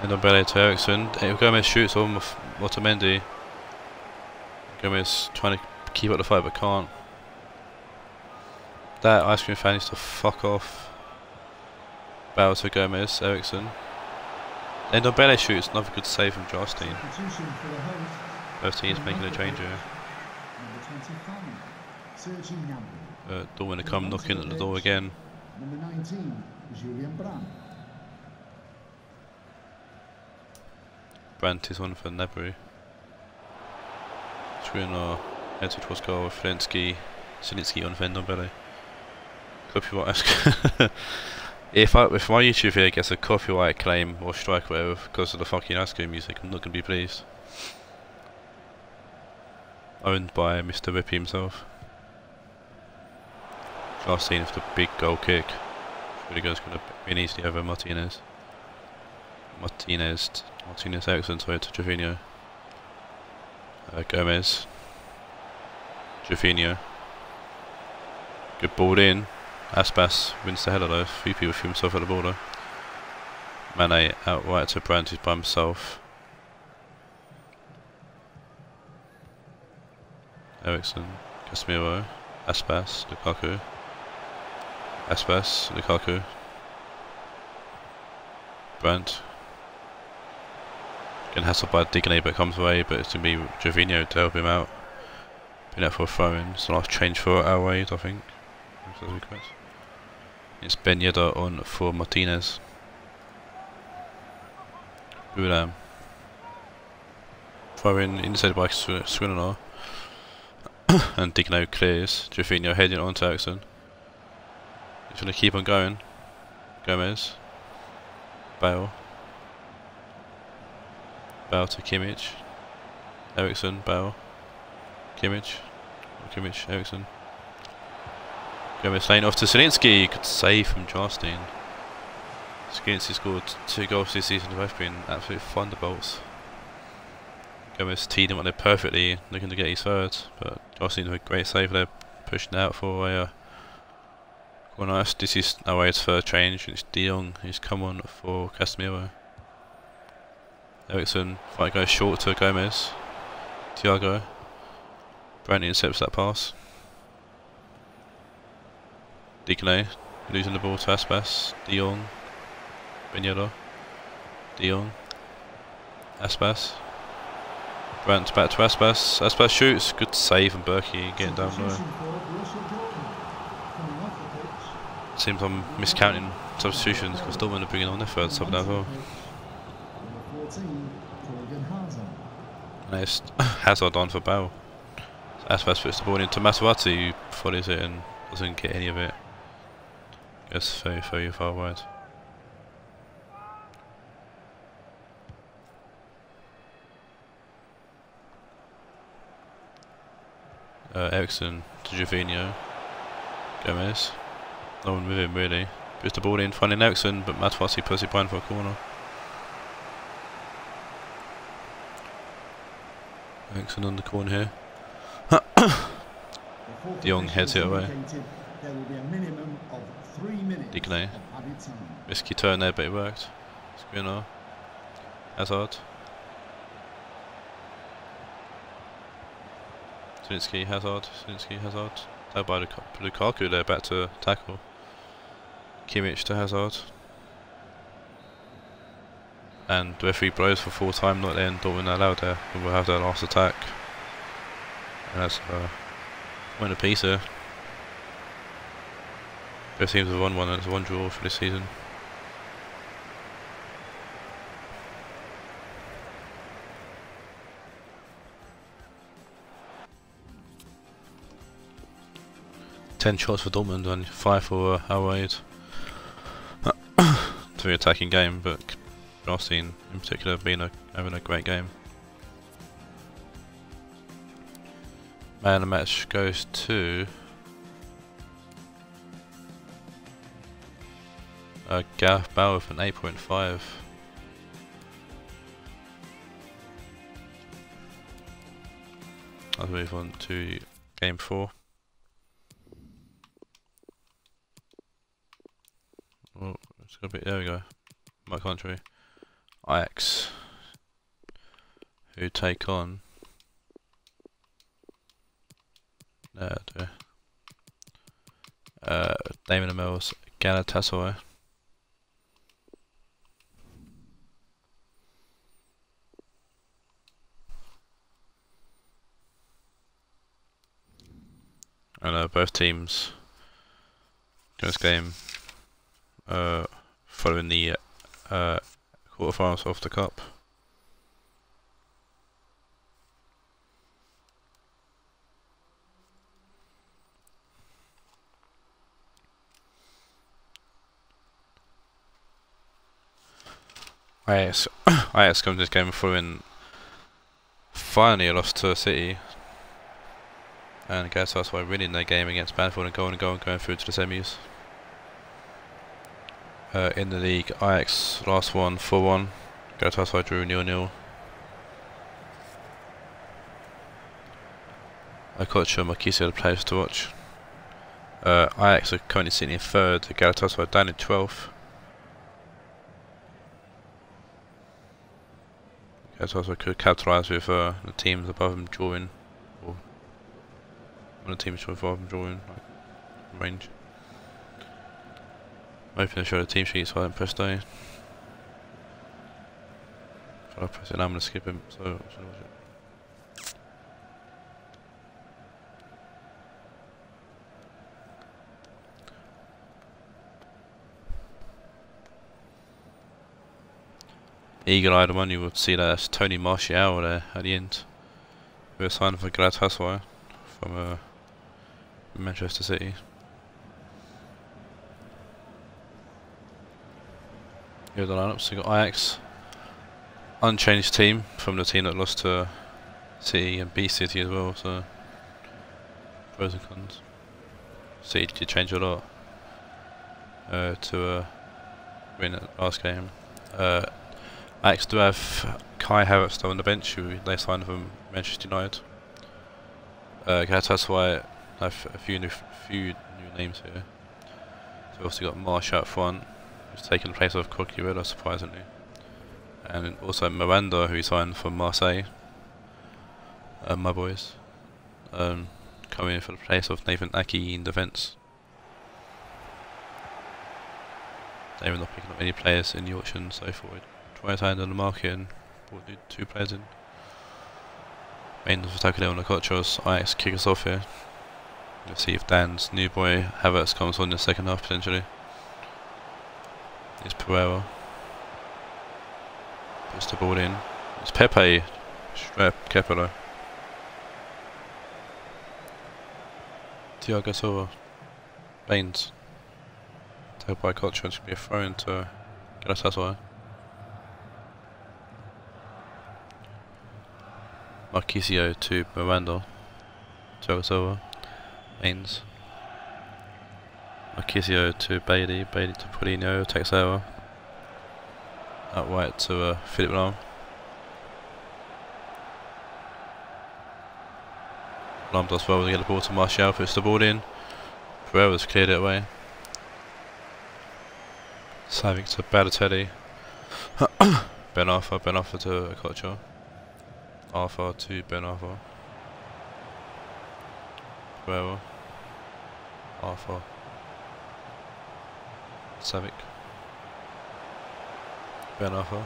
Speaker 1: Ndombele to Eriksson. Gomez shoots on Otamendi. Gomez trying to keep up the fight but can't. That ice cream fan needs to fuck off. Bale to Gomez, Eriksson. Ndombele shoots, another good save from Jarstein. Both teams making a change here. Dortmund to come knocking at the door again.
Speaker 2: Number 19, Julian Brandt.
Speaker 1: Brandt is on for Nebru. Skriniar heads towards goal. Flensky, Sinitsky on for Ndombele. Copyright. If my YouTube video gets a copyright claim or strike or whatever because of the fucking ice cream music, I'm not gonna be pleased. Owned by Mr. Rippy himself. Last scene with the big goal kick. Really goes gonna win easily over Martinez. Martinez Eriksson, sorry, to Jorginho. Gomez. Jorginho. Good ball in. Aspas wins the header though. 3 people threw himself at the border. Mane out right to Brandt, who's by himself. Eriksson, Casemiro, Aspas, Lukaku. Aspas, Lukaku. Brandt. Getting hassled by Digne but comes away, but it's going to be Jorginho to help him out. Been out for a throw in. It's the last change for Raed, I think. It's Ben Yedder on for Martinez. Bulam. Throw in inside by Skriniar. And Digne clears. Jorginho heading on to Eriksson. He's going to keep on going. Gomez. Bale. Bale to Kimmich. Eriksson, Bale. Kimmich. Eriksson. Gomez laying off to Zielinski. Good save from Jarstein. Zielinski scored 2 goals this season. They've both been absolute thunderbolts. Gomez teed him on there perfectly, looking to get his third, but Jarstein with a great save there, pushing out for a nice. This is Raed's third change. It's De Jong who's come on for Casemiro. Eriksson fight goes short to Gomez. Thiago. Brandt intercepts that pass. Digne losing the ball to Aspas. De Jong. Ben Yedder. De Jong. Aspas. Brandt back to Aspas. Aspas shoots. Good save from Berkey getting down low. Seems I'm miscounting substitutions because Dortmund are bringing on their third sub now as well. And it's Hazard on for Bale. So Aspas puts the ball into Matawati, who follows it and doesn't get any of it. Goes very far wide. Eriksson to Jorginho. Gomez. No one with him really. Puts the ball in, finding Eriksson, but Matwasi puts it behind for a corner. Eriksson on the corner here. De Jong heads it away. Digne. Risky turn there, but it worked. Skriniar. Hazard. Zielinski, Hazard. That by Lukaku there, back to tackle. Kimmich to Hazard. And the referee blows for full time, not letting Dortmund allowed there. But we'll have their last attack. And that's win a piece here. Both teams have won one, and it's 1 draw for this season. Ten shots for Dortmund and 5 for Raed. It's a very attacking game, but Marseille in particular having a great game. Man of the match goes to Gareth Bale with an 8.5. I'll move on to game 4. Oh, it's got a bit. There we go. My country, Ajax, who take on Damon Amel's Galatasaray. And both teams in this game following the quarterfinals of the cup. Ajax come to this game following finally a loss to City, and Galatasaray winning their game against Banfield and going through to the semis. In the league, Ajax last one 4-1. Galatasaray drew 0-0. Okocha and Marquise are the players to watch. Ajax are currently sitting in 3rd. Galatasaray down in 12th. Galatasaray could capitalise with the teams above them drawing, or one of the teams above them drawing, like range. I'm hoping to show the team sheet so I don't press day. If I press it now, I'm going to skip him, so I should watch it. Eagle-eyed one, you would see that that's Tony Martial there at the end. Who was signed for Galatasaray from Manchester City. Here are the lineups. So you got Ajax, unchanged team from the team that lost to City and B City as well. So pros and cons. City did change a lot to win that last game. Ajax do have Kai Havertz still on the bench, who they signed from Manchester United. Galatasaray have a few new names here. So we've also got Martial up front, who's taken the place of Coquerella surprisingly, and also Miranda, who signed from Marseille. My boys coming in for the place of Nathan Aki in defence. They've not picking up any players in the auction so forward. Try to hand on the market and brought 2 players in. Main for tackling on the Cochos. Ajax kick us off here. Let's see if Dan's new boy Havertz comes on in the second half potentially. It's Pereira. Puts the ball in. It's Pepe. Straight up Kepler. Thiago Silva. Baines. Taken by Cocho. It's going to be a throw into Galatasaray. Marquisio to Miranda. Thiago Silva. Baines. Marquisio to Bailey, Bailey to Paulinho, takes over. Out wide to Philip Lahm. Lahm does well to get the ball to Martial, puts the ball in. Pereira's cleared it away. Savic to Balotelli. Ben Arthur to Okocha. Arthur to Ben Arthur. Pereira. Arthur. Savic. Ben Arthur.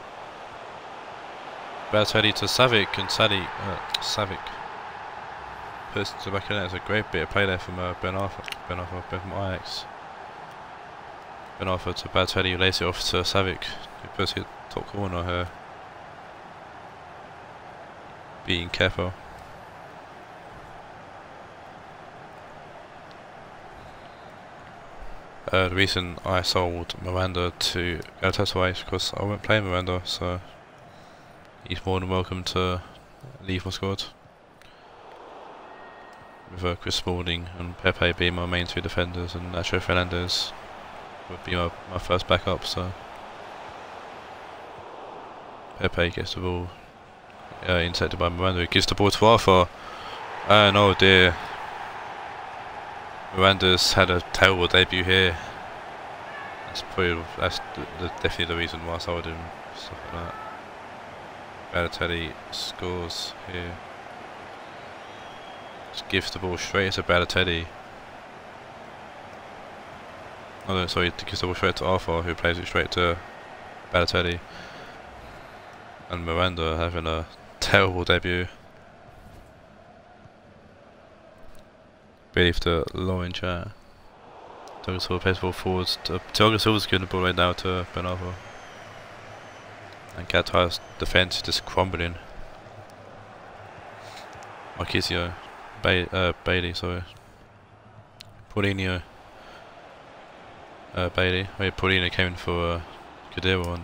Speaker 1: Balotelli to Savic, and Savic puts to the back of the net. It's a great bit of play there from Ben Arthur. Ben from Ajax. Ben Arthur to Balotelli, who lays it off to Savic, who puts it top corner here. Being careful. The reason I sold Miranda to Galatasaray is because I won't play Miranda, so he's more than welcome to leave my squad. With Chris Smalling and Pepe being my main two defenders, and Nacho Fernandez would be my first backup, so Pepe gets the ball intercepted by Miranda, who gives the ball to Arthur, and oh dear, Miranda's had a terrible debut here. That's definitely the reason why I sold him. Stuff like that. Balotelli scores here. Just gives the ball straight to Balotelli. Oh no, sorry, he gives the ball straight to Arthur, who plays it straight to Balotelli. And Miranda having a terrible debut. Believe the low in chat. Thiago Silva plays the ball forwards. Thiago Silva's giving the ball right now to Ben Arthur. And Qatar's defence is just crumbling. Marquisio. Bailey, sorry. Paulinho. Bailey. Wait, Paulinho came in for Cadero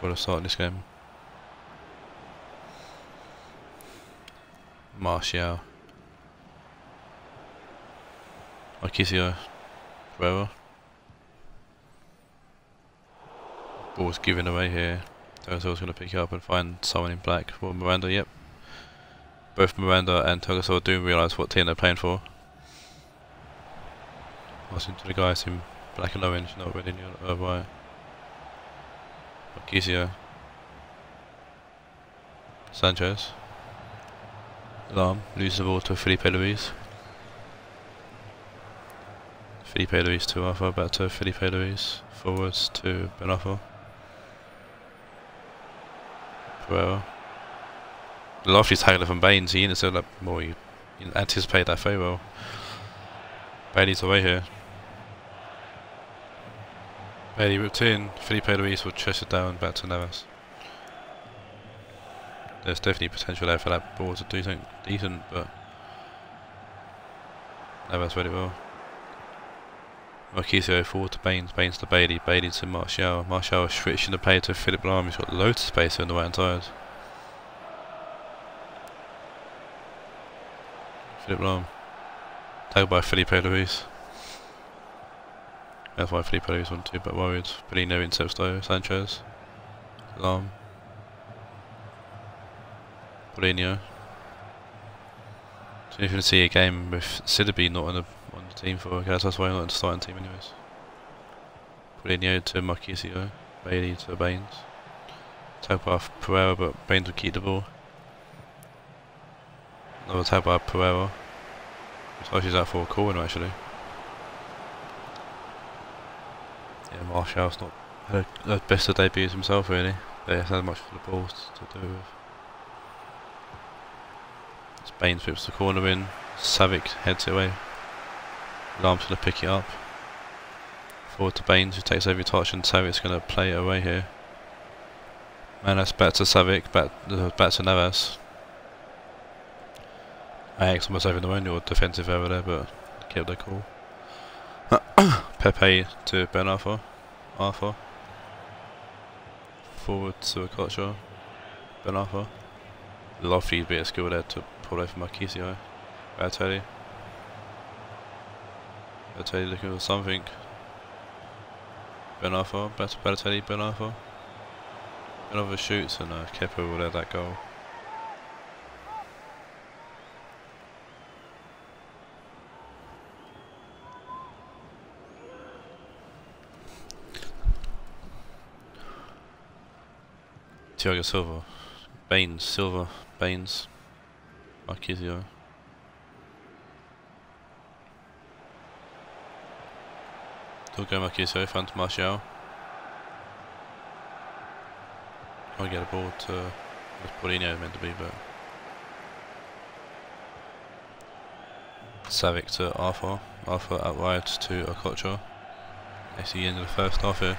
Speaker 1: for the start of this game. Martial. Marquisio. Pereira. Ball's given away here. Tagaso's going to pick it up and find someone in black for Miranda. Yep. Both Miranda and Tagaso do realise what team they're playing for. Passing to the guys in black and orange, not red and white. Marquisio. Sanchez. Lahm loses the ball to Felipe Luis. Felipe Luis to Arthur, back to Felipe Luis. Forwards to Ben Arthur. Pereira. Lovely tackle from Baines. He intercepted that more. He anticipated that very well. Bailey's away here. Bailey ripped in. Felipe Luis will chest it down back to Navas. There's definitely potential there for that ball to do something decent, but Navas read it well. Marquisio forward to Baines, Baines to Bailey, Bailey to Martial. Martial switching the play to Philip Lahm, he's got loads of space on the right hand side. Philip Lahm. Tagged by Felipe Luis. That's why Felipe Luis wasn't too bit worried. Paulinho intercepts though, Sanchez. Lahm. Paulinho. So you can see a game with Sidibe not on the team for Galatasaray, not in the starting team anyways. Paulinho to Marquisio, Bailey to Baines. Tag by Pereira, but Baines will keep the ball. Another tag by Pereira. Looks like she's out for a corner actually. Yeah, Martial's not had the best of debuts himself really. But he hasn't had much for the balls to do with. Baines whips the corner in, Savic heads it away. Lahm's going to pick it up. Forward to Baines, who takes every touch, and Savic's going to play it away here. Manas back to Savic, back to Navas. Ajax almost having their own little defensive error there, but kept their cool. Pepe to Ben Arthur. Forward to Okocha. Ben Arthur. Lovely bit of skill there to pull away from Marquisio. Balotelli. Balotelli looking for something. Ben Arthur, Balotelli, Ben Arthur. Ben Arthur shoots and Kepa will let that go. Thiago Silva, Baines, Silva, Baines, Marquisio. Still go Marquisio, front to Martial. Can't get a ball to what Paulinho meant to be, but Savic to Arthur, Arthur out wide to Okocha. That's the end of the first half here.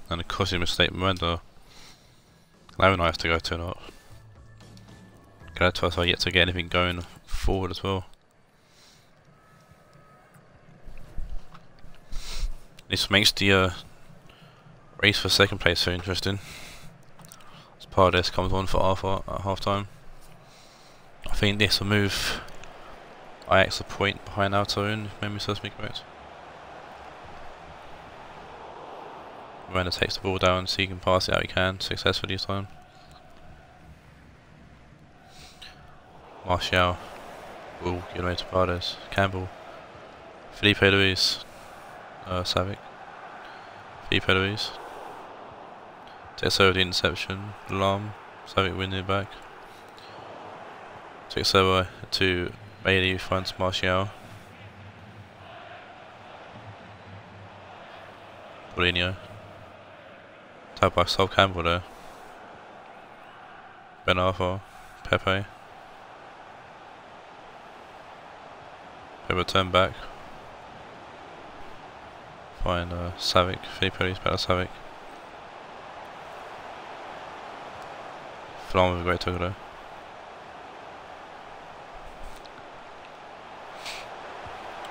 Speaker 1: And a costly mistake, Miranda allowing us to go 2-0. Galatasaray yet to get anything going forward as well. This makes the race for second place so interesting. As part of this comes on for Arthur at half time. I think this will move Ajax a point behind Taawoun, if memory serves me correct. Miranda takes the ball down so he can pass it out he can successfully this time. Martial will get away to Pardes. Campbell. Felipe Luis. Savic. Felipe Luis. Takes over the interception. Lam. Savic winning it back. Takes over to Bailey who finds Martial. Paulinho. Tapped by Sol Campbell there. Ben Arthur. Pepe. Pepe turn back. Find Savic. Felipe Luis back to Savic. Flan with a great tackle there.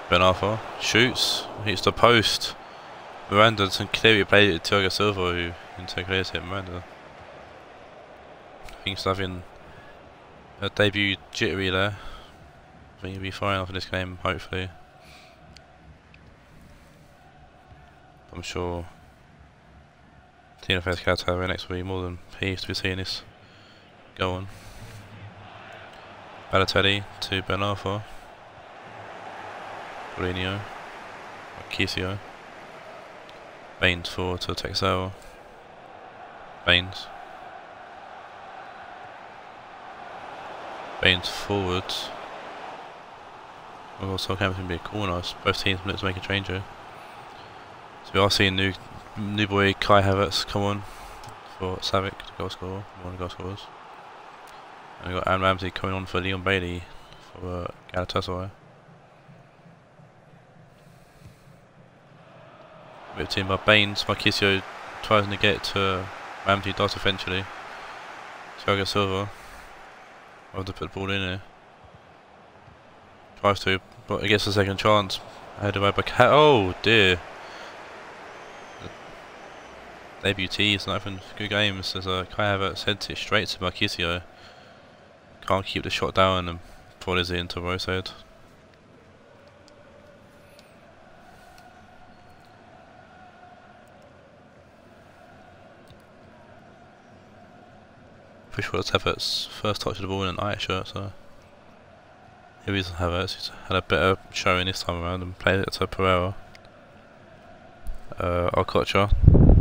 Speaker 1: Ben Arthur shoots. Hits the post. Miranda clearly played it to Thiago Silva who integrated hit Miranda. I think he's having a debut jittery there. I think he'll be fine after this game, hopefully. I'm sure Team FFL Galatasaray next will be more than pleased to be seeing this go on. Balotelli to Ben Arthur. Paulinho. Marquisio. Baines forward to Texel. Baines. Baines forward. We've got Southampton to be a corner. Both teams look to make a change here. So we are seeing new boy Kai Havertz come on for Savic, the goal scorer, one of the goal scorers. And we've got Aaron Ramsey coming on for Leon Bailey for Galatasaray. Bit of team by Baines. Marquisio tries to get to Ramsey, does eventually. Thiago Silva. I'll have to put the ball in here. Tries to, but he gets a second chance. Headed away by oh dear. The debutee is not having good games as Kai Havertz heads it straight to Marquisio. Can't keep the shot down and follows it into Raed. Pretty sure it's Havertz's first touch of the ball in an Ajax shirt, so here is Havertz. He's had a better showing this time around and played it to Pereira. Okocha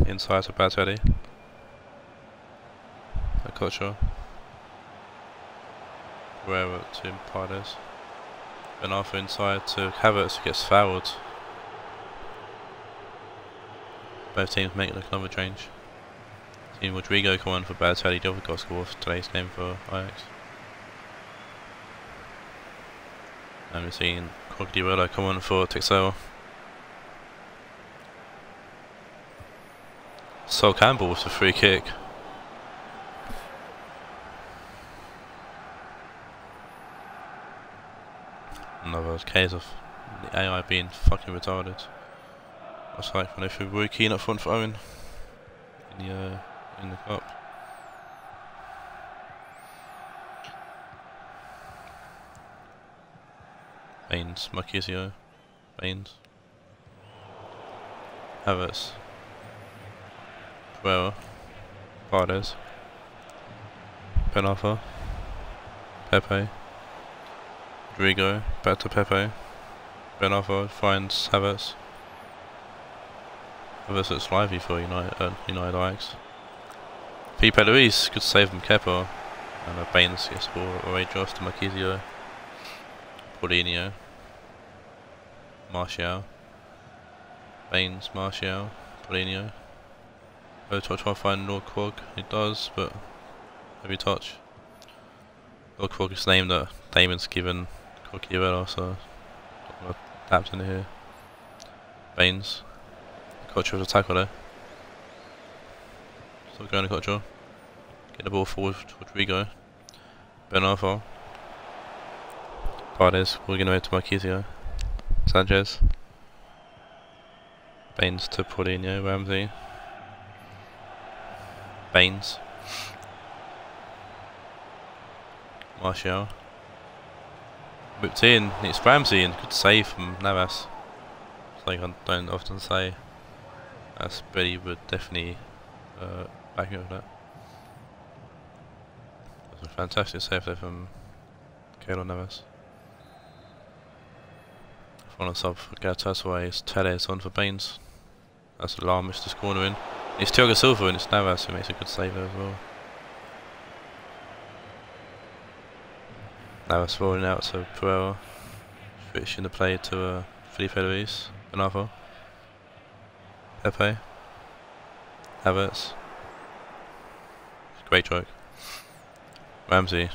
Speaker 1: inside to Balotelli. Okocha. Pereira to Pardes. Ben Arthur inside to Havertz who gets fouled. Both teams make another change. Team Rodrigo come on for Balotelli, the other goal scorer for today's game for Ajax. And we're seeing Quagliarella come on for Texel. Sol Campbell with a free kick. Another case of the AI being fucking retarded. That's like when they threw Roy Keane up front for Owen in the cup. Baines, Marquisio, Baines, Havertz, Pereira, Paredes, Ben Arfa, Pepe, Rodrigo, back to Pepe, Ben Arfa finds Havertz. Havertz looks lively for United Ajax. Felipe Luis could save from Kepa, and Baines gets the ball away draws to Marquisio, Paulinho, Martial, Baines, Martial, Paulinho. Try to find Lord Quag. He does, but heavy touch. Lord Quag is named that Damon's given Coquillera, so I'm tapped into here. Baines. Cocho with a tackle there. Still going to Cocho. Get the ball forward to Rodrigo. Ben Arfa. Paredes, working away to Marquisio. Sanchez. Baines to Paulinho, Ramsey. Baines. Martial. Whipped in, it's Ramsey, and good save from Navas. Something I don't often say. That's Billy would definitely back me up with that. That's a fantastic save there from Keylor Navas. On a sub for Galatasaray is Teles on for Baines. That's alarm, missed his corner in. It's Thiago Silva and it's Navas who makes a good save there as well. Navas rolling out to Pereira. Switching the play to Felipe Luis. Another. Pepe. Havertz. Great joke. Ramsey.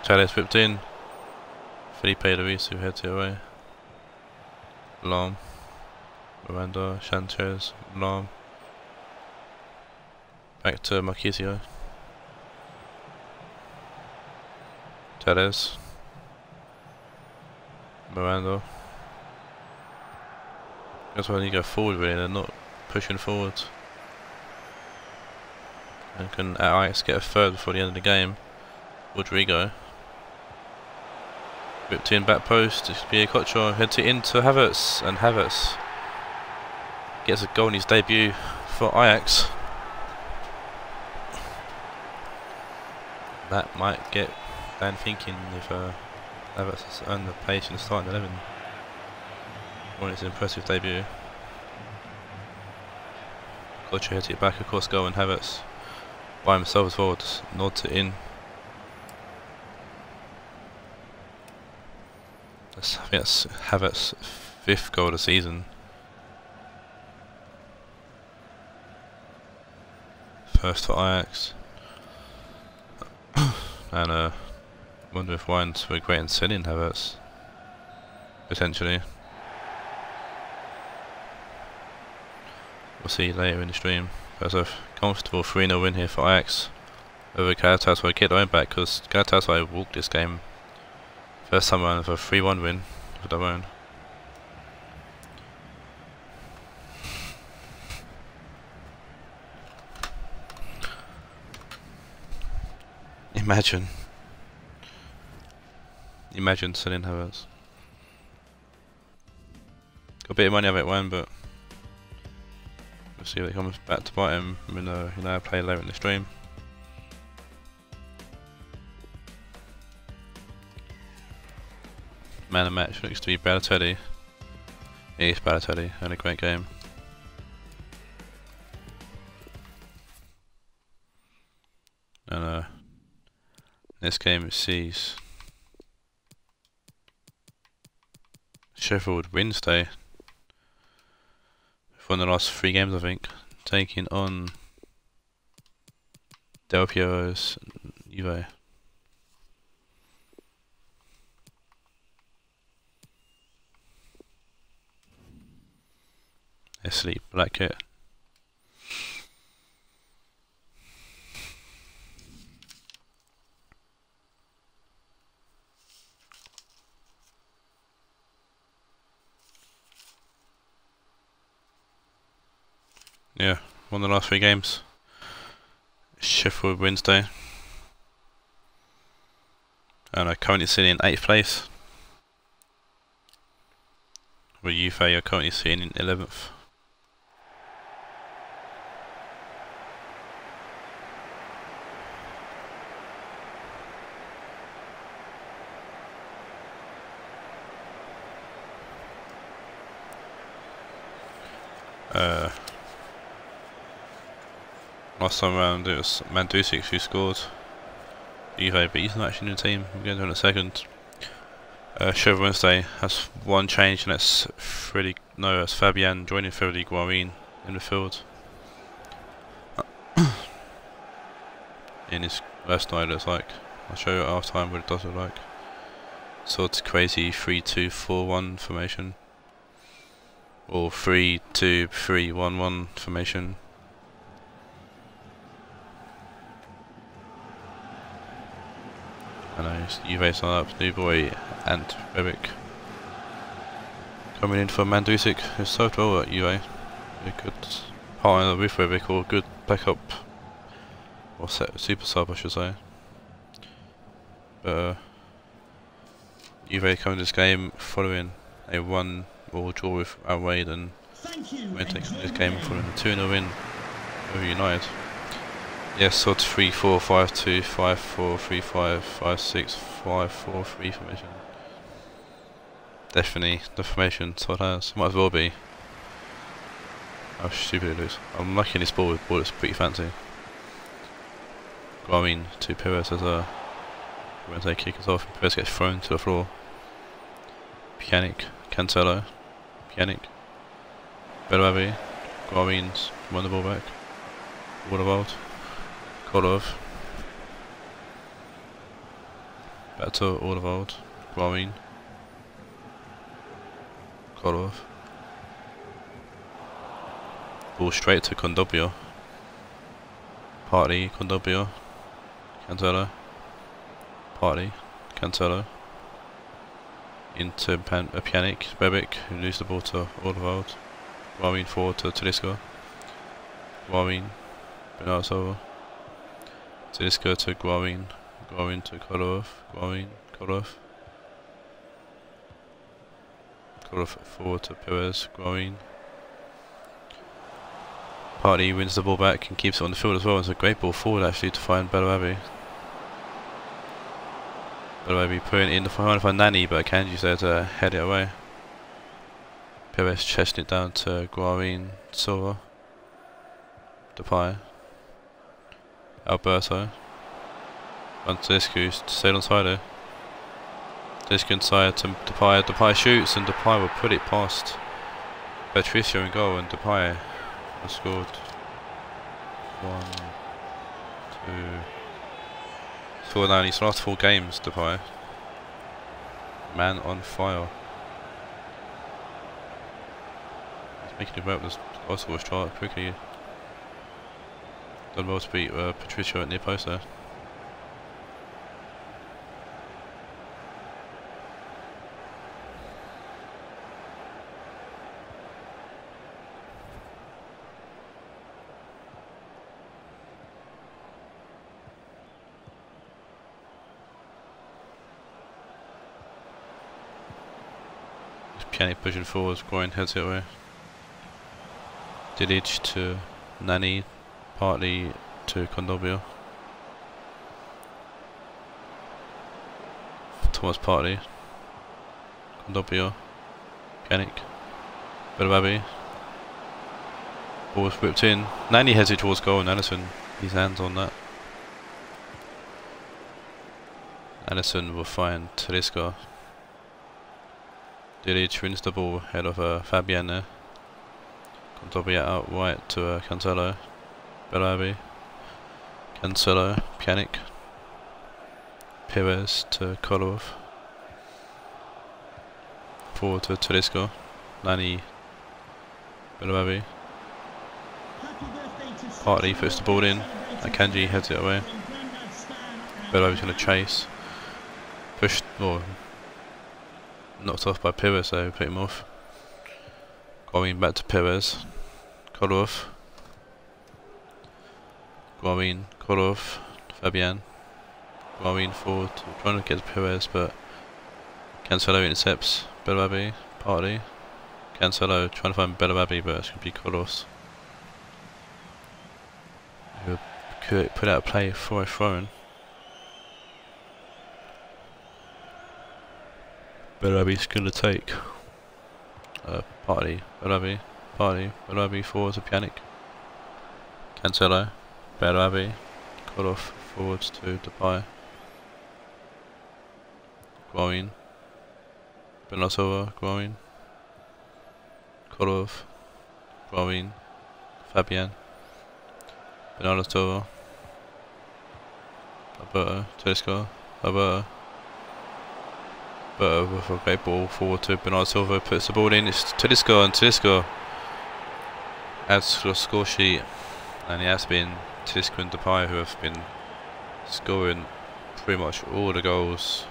Speaker 1: Teles whipped in. Felipe Luis who heads it away. Lam. Miranda, Sanchez, Lam. Back to Marquisio. Teles. Miranda. That's why you go forward really, they're not pushing forward. And can Ajax get a third before the end of the game? Rodrigo. Whipped in back post, it's Pierre Cocho, heads it into Havertz, and Havertz gets a goal in his debut for Ajax. That might get Dan thinking if Havertz has earned the place in the starting 11. Well, it's an impressive debut. Cocho heads it back, of course, goal, and Havertz by himself as well, just nods it in. I think that's Havertz's 5th goal of the season. First for Ajax. And I wonder if Wines were great in selling Havertz. Potentially. We'll see later in the stream. There's a comfortable 3-0 win here for Ajax over Galatasaray. Get their own back because Galatasaray walked this game. First time around with a 3-1 win for their own. Imagine selling Havertz. Got a bit of money of it one, but we'll see if it comes back to bite him when I play later in the stream. Man of the match looks to be Balotelli. It is Balotelli, and a great game. And this game sees Sheffield Wednesday for the last 3 games, I think, taking on Del Piero's Juve. Asleep, black kit. Yeah, won the last 3 games. Sheffield Wednesday. And are currently sitting in 8th place. With Juve are currently sitting in 11th. Last time around it was Mandzukic who scored Juve, but he's not actually in the team. We'll get to him in a second. Sheffield Wednesday has one change, and that's that's Fabian joining Freddy Guarin in the field. In his last night, it looks like. I'll show you at half time what it does look like. Sort of crazy 3-2-4-1 formation, or 3-2-3-1-1 formation. I know, Juve sign up, new boy, and Rebic. Coming in for Mandzukic, who's served well at Juve. A good partner with Rebic, or a good backup, or super sub I should say. But Juve coming to this game following a 1-1 draw with Raed, and we're taking this game following a 2-0 win over United. Yes, sort of 3-4-5-2, 5-4-3-5, 5-6-5-4-3 formation. Definitely the formation Todd has. Might as well be. How stupid it looks. I'm liking this ball. The ball is pretty fancy. Guarin to Perez as a Wednesday kick us off, and Perez gets thrown to the floor. Pjanic, Cancelo, Pjanic, Belavi, Guarin's won the ball back. Waterwald. Kolov. Back to Ordevold. Guarin. Kolov. Ball straight to Condobio. Party, Condobio. Cancelo. Party, Cancelo. Into Pjanic, Rebic, who loses the ball to Ordevold. Guarin forward to Tedesco. Guarin. Bernardo. Tedesco to Guarin, Guarin to Kolov, Guarin, Kolov. Kolov forward to Perez, Guarin. Party wins the ball back and keeps it on the field as well. It's a great ball forward actually to find Belavi. Belavi putting it in the front for Nani, but Kanji's there to head it away. Perez chesting it down to Guarin, Silva. Depay. Alberto. And Tedesco stayed on side here. Tedesco inside to Depay. Depay shoots, and Depay will put it past Patricio in goal, and Depay has scored 1, 2. Scored now in his last 4 games, Depay. Man on fire. He's making it work with this goal scorer chart quickly. Done well to beat Patricio at near post there. Pjanic pushing forwards, Guarin heads it away. Dilic to Nani. Partly to Condobio. Thomas Partey. Condobio. Pjanic. Belavi. Ball was whipped in. Nani heads it towards goal, and Allison, his hands on that. Allison will find Tedesco. Dilic wins the ball ahead of Fabian there. Condobio out wide to Cancelo. Belavi, Cancelo, Pjanic, Perez to Kolov, forward to Tedesco, Nani, Belavi, Partey puts the ball in, Akanji heads it away, Belavi's going to chase, pushed, or knocked off by Perez, so put him off, going back to Perez, Kolov, Guarin, Korov, Fabian. Guarin forward, trying to get to Perez, but Cancelo intercepts Bellarabi, partly. Cancelo trying to find Bellarabi, but it's going to be Kolos. Who could put out a play for a throw-in. Bellarabi's going to take partly Bellarabi forward to Pjanic. Cancelo, Bellarabi, Korov forwards to Depay. Guarin, Bernardo Silva, Guarin, Korov, Guarin, Fabian, Bernardo Silva, Alberto, Tedesco, Alberto with a great ball forward to Bernardo Silva, puts the ball in, it's Tedesco, and Tedesco adds to the score sheet, and it has been Tedesco and Depay who have been scoring pretty much all the goals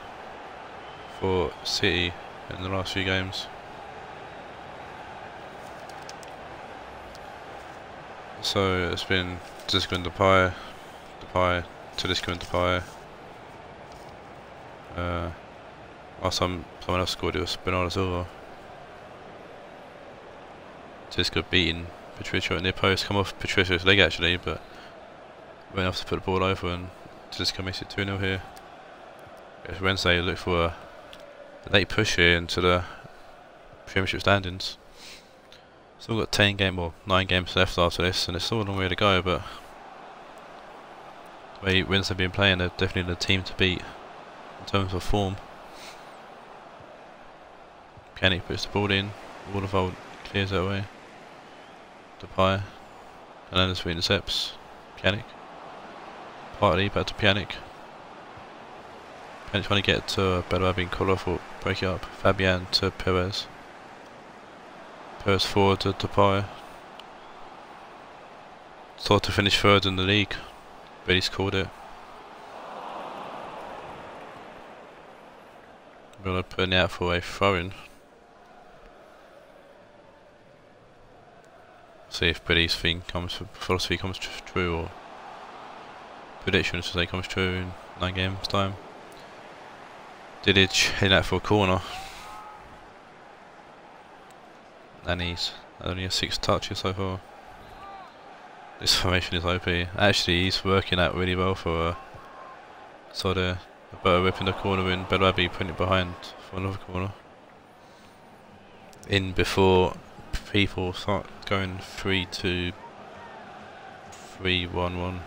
Speaker 1: for City in the last few games. So it's been Tedesco and Depay, Tedesco and Depay. Last time someone else scored it was Bernardo Silva. Tedesco beating Patricio at near post, come off Patricio's leg actually, but went off to put the ball over, and Tedesco makes it 2-0 here. It's Wednesday, look for a late push here into the Premiership standings. Still got 9 games left after this, and it's still a long way to go, but the way Wednesday have been playing, they're definitely the team to beat in terms of form. Pjanic puts the ball in, Waterfold clears that away. Depay, Hernandez intercepts Pjanic. Partly back to Pjanic. Pjanic trying to get to Bellarabi and Korov or break it up. Fabian to Perez. Perez forward to Depay. Thought to finish third in the league, but he's called it. We're putting it out for a throw-in. See if Billy's philosophy comes true, or prediction should say comes true in 9 games time. Didic heading out for a corner, and he's only has 6 touches so far. This formation is OP. Actually, he's working out really well for so the Alberto whipping the corner in, Bellarabi putting it behind for another corner. In before people start going 3-2, 3-1-1.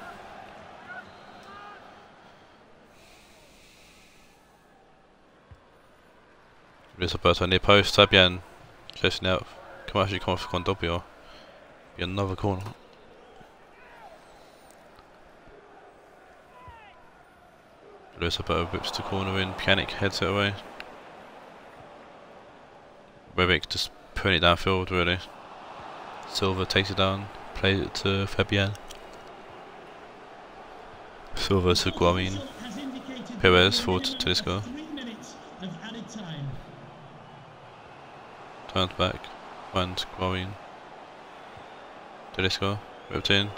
Speaker 1: There's Alberto near post, Fabian chasing out, come off Condopio. Be another corner. Luis Alberto whips the corner in, Pjanic heads it away. Rebic just putting it downfield really. Silva takes it down, plays it to Fabian. Silva to Guarin. Perez forward to Tedesco. Turns back, finds Guarin. Tedesco, whipped in.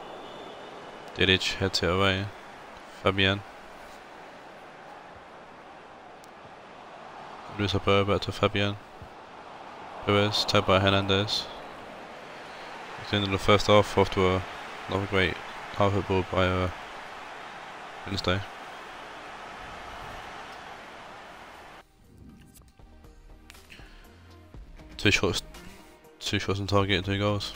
Speaker 1: Didic heads it away. Fabian. Luis Alberto back to Fabian. Perez, tagged by Hernandez. At the end of the first half, after another great half hit ball by Wednesday. Two shots on target and 2 goals.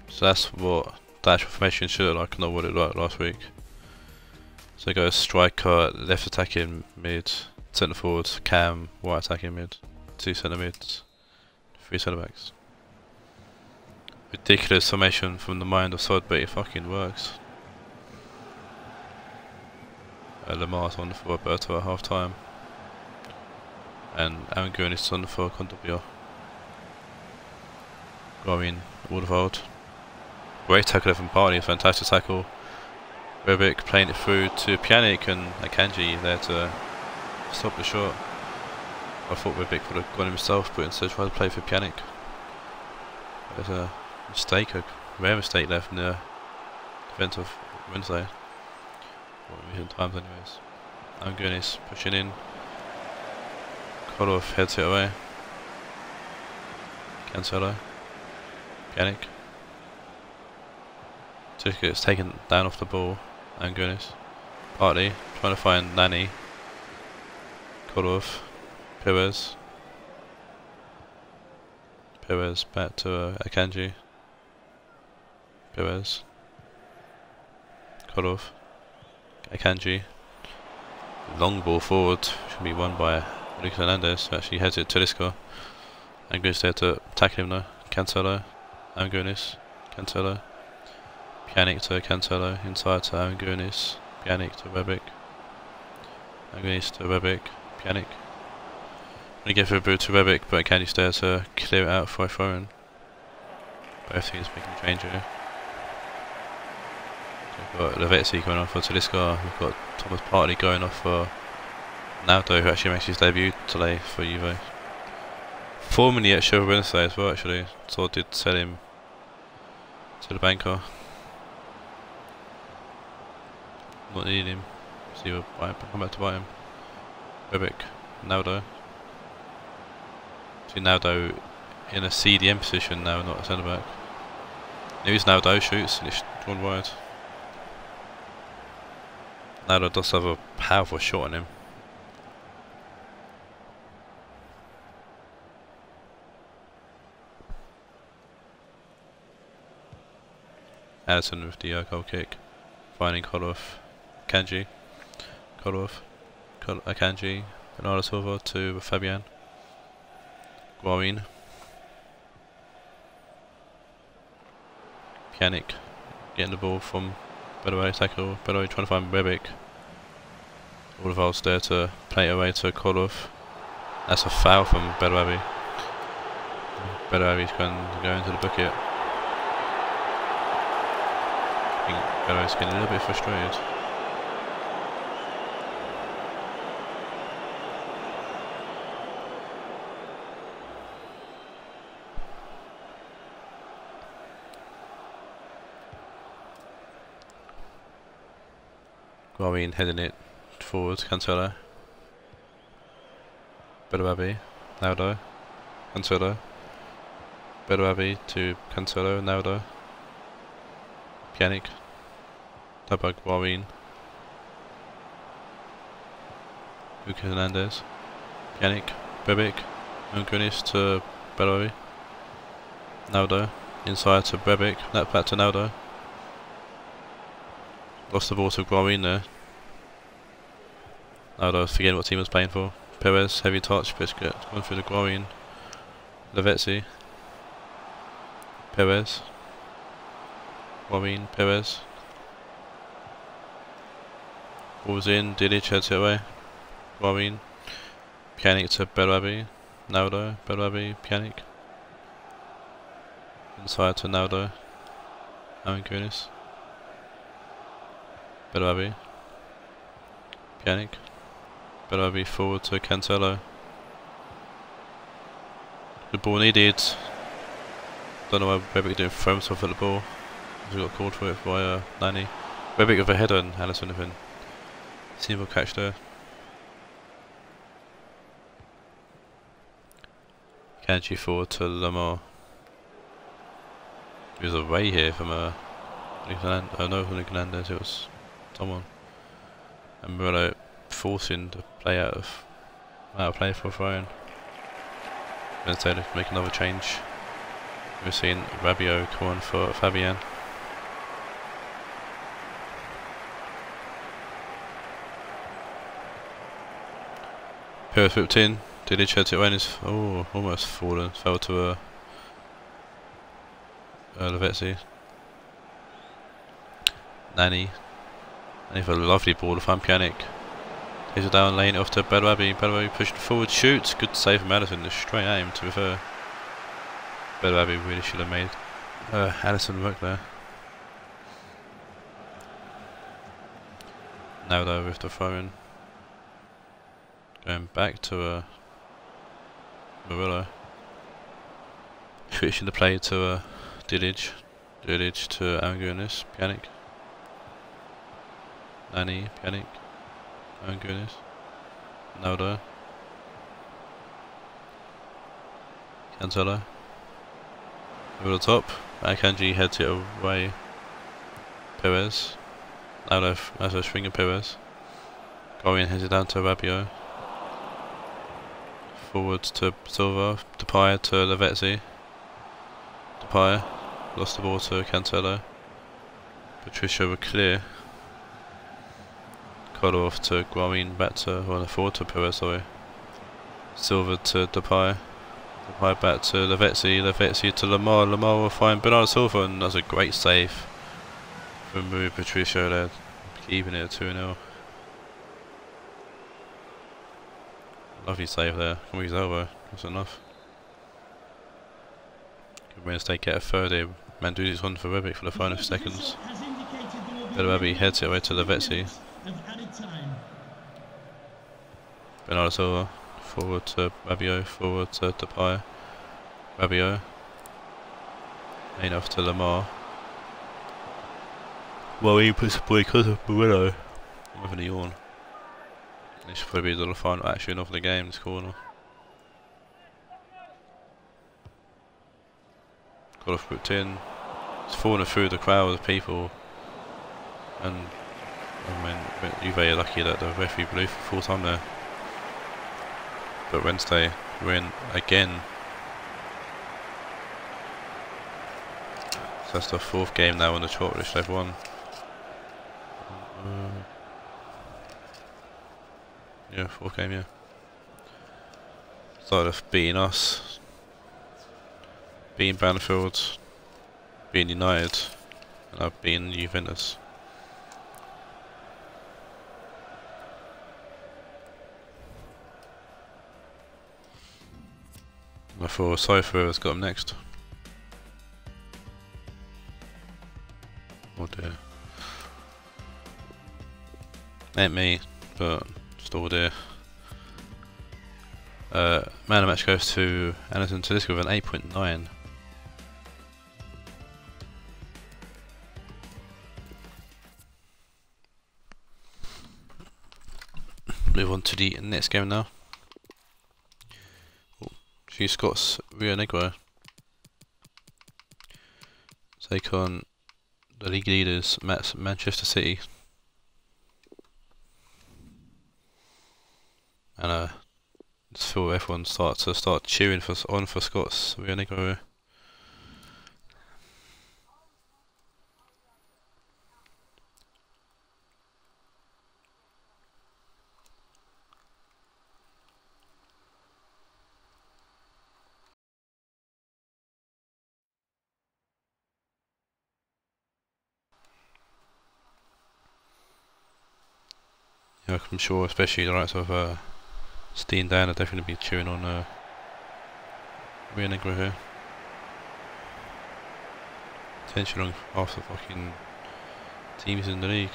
Speaker 1: So that's what the actual formation should look like, not what it looked like last week. So it goes striker, left attacking mid, centre forwards, cam, right attacking mid, 2 centre mids, 3 centre backs. Ridiculous formation from the mind of Sod, but it fucking works. Lamar's on for Alberto at half time, and Angun is on for Condopio. Guarin, Waterfold. Great tackle from Barney, fantastic tackle. Rebic playing it through to Pjanic, and Akanji there to stop the shot. I thought Rebic would have gone himself, but instead tried to play for Pjanic. There's a mistake, a rare mistake there from the event of Wednesday. Recent times anyways. Angunis pushing in. Kodov heads it away. Cancelo. Pjanic. Just gets taken down off the ball. Angunis. Partly trying to find Nani. Kodov. Perez. Perez back to Akanji. Perez. Kodov. Akanji. Long ball forward. Should be won by Lucas Hernandez. Actually heads it to Talisca. Angunis there to tackle him now. Cancelo. Angunis. Cancelo. Pjanic to Cancelo. Inside to Angunis. Pjanic to Rebic. Angunis to Rebic. Pjanic. Gonna give it a boot to Rebic, but Akanji's there to clear it out for a throw in. Both teams making a change here. We've got Lavezzi going on for Talisca. We've got Thomas Partey going off for Naldo, who actually makes his debut today for Juve. Formerly at Sheffield Wednesday as well, actually. So I did sell him to the banker. Not needing him. See, we'll come back to buy him. Rebic, Naldo. See Naldo in a CDM position now, not a centre back. Here's Naldo, shoots and it's drawn wide. Naldo does have a powerful shot on him. Addison with the goal kick, finding Kodov, Akanji, Kodov, Akanji, Bernardo Silva to Fabian, Guarin, Pjanic, getting the ball from Bedaway, tackle, Bedaway trying to find Rebic. All of us there to play it away to Kodov. That's a foul from Bedaway. Bedaway's going to go into the bucket. I think Bedaway's getting a little bit frustrated. Guarin heading it forward, Cancelo. Bedaway, Naldo, Cancelo. Bedaway to Cancelo, Naldo. Pjanic. Double Guarin. Lucas Hernandez. Pjanic. Rebic. Angunis to Bedaway. Naldo. Inside to Rebic. Back to Naldo. Lost the ball to Guarin there. Naldo forgetting what team was playing for. Perez, heavy touch, Biscuit, going through the Guarin. Lavezzi. Perez. Guarin, Perez. Ball's in, Dilic heads it away. Guarin. Pjanic to Bedaway. Naldo, Bedaway, Pjanic. Inside to Naldo. Angunis. Bedaway. Pjanic. Bedaway forward to Cancelo. Good ball needed. Don't know why Rebic didn't throw himself at the ball. He got called for it by Nani. Rebic with a header and Alisson with a single catch there. Kanji forward to Lamar. He was away here from no, from Hernandez, it was someone. And Morello forcing the play out of play for a throw-in. Then say to make another change. We're seeing Rabiot come on for Fabian. Perez whipped in. Dilic heads it away and is almost fallen. Fell to Lavezzi. Nani. And for a lovely ball to find Pjanic. Takes it down, laying it off to Bedaway. Bedaway pushing forward, shoots. Good save from Alisson. Just straight at him, to be fair. Bedaway really should have made Alisson work there. Now though with the throw in. Going back to Murillo. Switching the play to Dilic. Dilic to Angunis. Pjanic. Nani, Pjanic, Angunis, Naldo, Cancelo. Over the top, Akanji heads it away. Perez, Naldo as a string of Perez. Gorian heads it down to Rabiot. Forward to Silva, Depay to Lavezzi. Depay lost the ball to Cancelo. Patricio were clear. Cut off to Guarin, back to, well, forward to Perez, sorry. Silva to Depay. Depay back to Lavezzi, Lavezzi to Lamar. Lamar will find Bernardo Silva, and that's a great save from Rui Patricio there, keeping it at 2-0. Lovely save there. Come with his elbow. That's enough. Good Wednesday get a third here. Mandouzi's on for Rebic for the final seconds. Rebic heads it away to Lavezzi. Bernardo Silva. Forward to Rabiot. Forward to Depay. Rabiot. Enough to Lamar. Well, he puts the boy because of Murillo. I'm having a yawn. This should probably be the final action of the game, this corner. Got off booked in. It's falling through the crowd of people. And I mean, Juve are lucky that the referee blew for full time there. But Wednesday, we're in again. So that's the fourth game now on the trot, which they've won. Yeah, fourth game, yeah. Started off beating us, beating Banfield, beating United, and now beating Juventus. I thought sorry for whoever's got them next. Oh dear. Ain't me, but still dear. Man of the match goes to Anderson Tedesco with an 8.9. Move on to the next game now. Few Scots, Rionegro take on the league leaders, Manchester City. And I just feel everyone start cheering for Scots, Rionegro. Yeah, I'm sure, especially the likes of Steen Dan are definitely be cheering on Rionegro here. Tension on half the fucking teams in the league.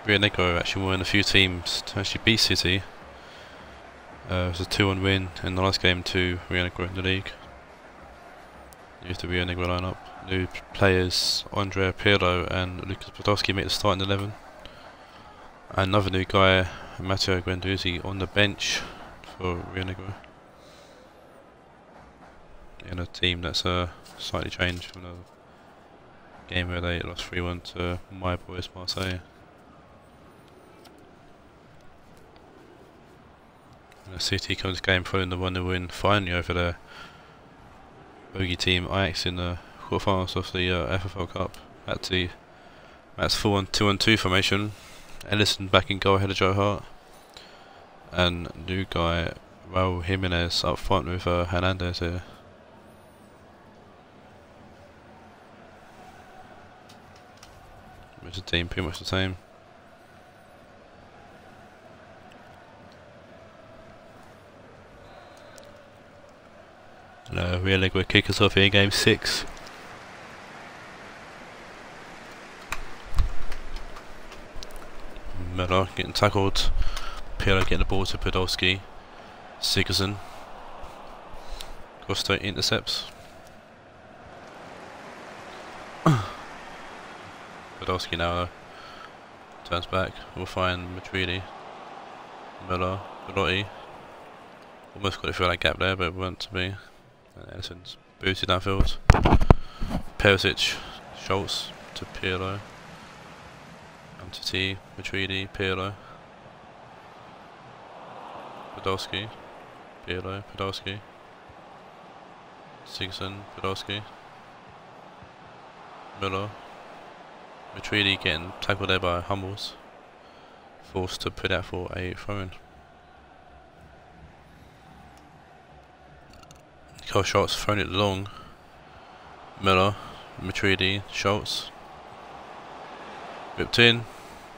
Speaker 1: Rionegro are actually one of the few teams to actually beat City. It was a 2-1 win in the last game to Rionegro in the league. Used the Rionegro lineup. New players Andrea Pirlo and Lucas Podolski make the starting 11. Another new guy, Matteo Guendouzi, on the bench for Rionegro. In a team that's slightly changed from the game where they lost 3-1 to my boys Marseille. And the City comes game following the 1-0 win finally over their bogey team Ajax in the quarterfinals of the FFL Cup. That's 4-1-2-1-2 formation. Ellison back in goal ahead of Joe Hart, and new guy Raul Jimenez up front with Hernandez here. It's a team pretty much the same. Rionegro kick us off here in game 6. Miller getting tackled, Pirlo getting the ball to Podolski, Sigurdsson, Costa intercepts. Podolski now turns back. We'll find Matridi, Miller, Belotti. Almost got to fill that gap there, but it wasn't to be. Edison's boosted downfield. Perisic, Schultz to Pirlo. Umtiti, Matridi, Pirlo. Podolski, Pirlo, Podolski. Sigurdsson, Podolski. Miller. Matridi getting tackled there by Hummels. Forced to put out for a throw-in. Carl Schultz thrown it long. Miller, Matridi, Schultz. Whipped in.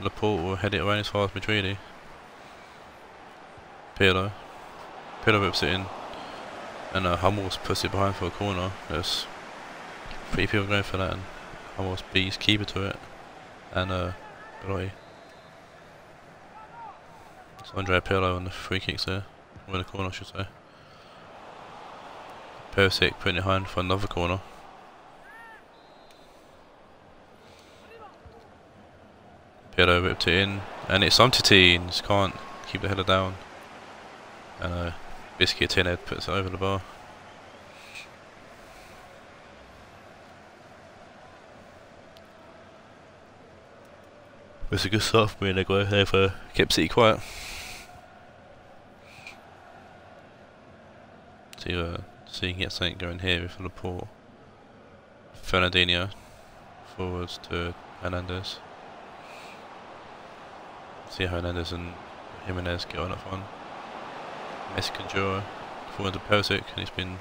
Speaker 1: Laporte will head it around as far as Matridi. Pirlo. Pirlo whips it in. And Hummels puts it behind for a corner. There's 3 people going for that, and Hummels beats keeper to it. And Belotti. It's Andrea Pirlo on the free kicks there. Or in the corner, I should say. Perisic putting it behind for another corner. Pirlo whipped it in, and it's Umtiti, and just can't keep the header down. And Biscuit Tin Head puts it over the bar. It's a good start for Rionegro. They've kept City quiet. See if you can get something going here with Laporte. Fernandinho forwards to Hernandez. See how Hernandez and Jimenez get on at one. Messi Conjura forward to Perisic, and he's been.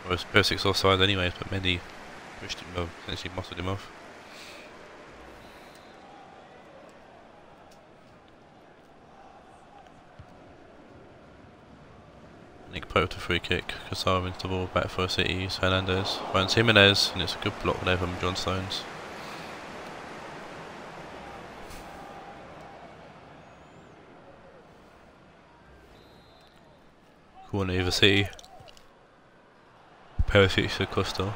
Speaker 1: Well, Persic's offside anyways, but Mendy pushed him up, essentially muscled him off. Nick Pope to free kick. Casar wins the ball back for City. Hernandez finds Jimenez, and it's a good block there from John Stones. Corner either City. Perisic to Costa.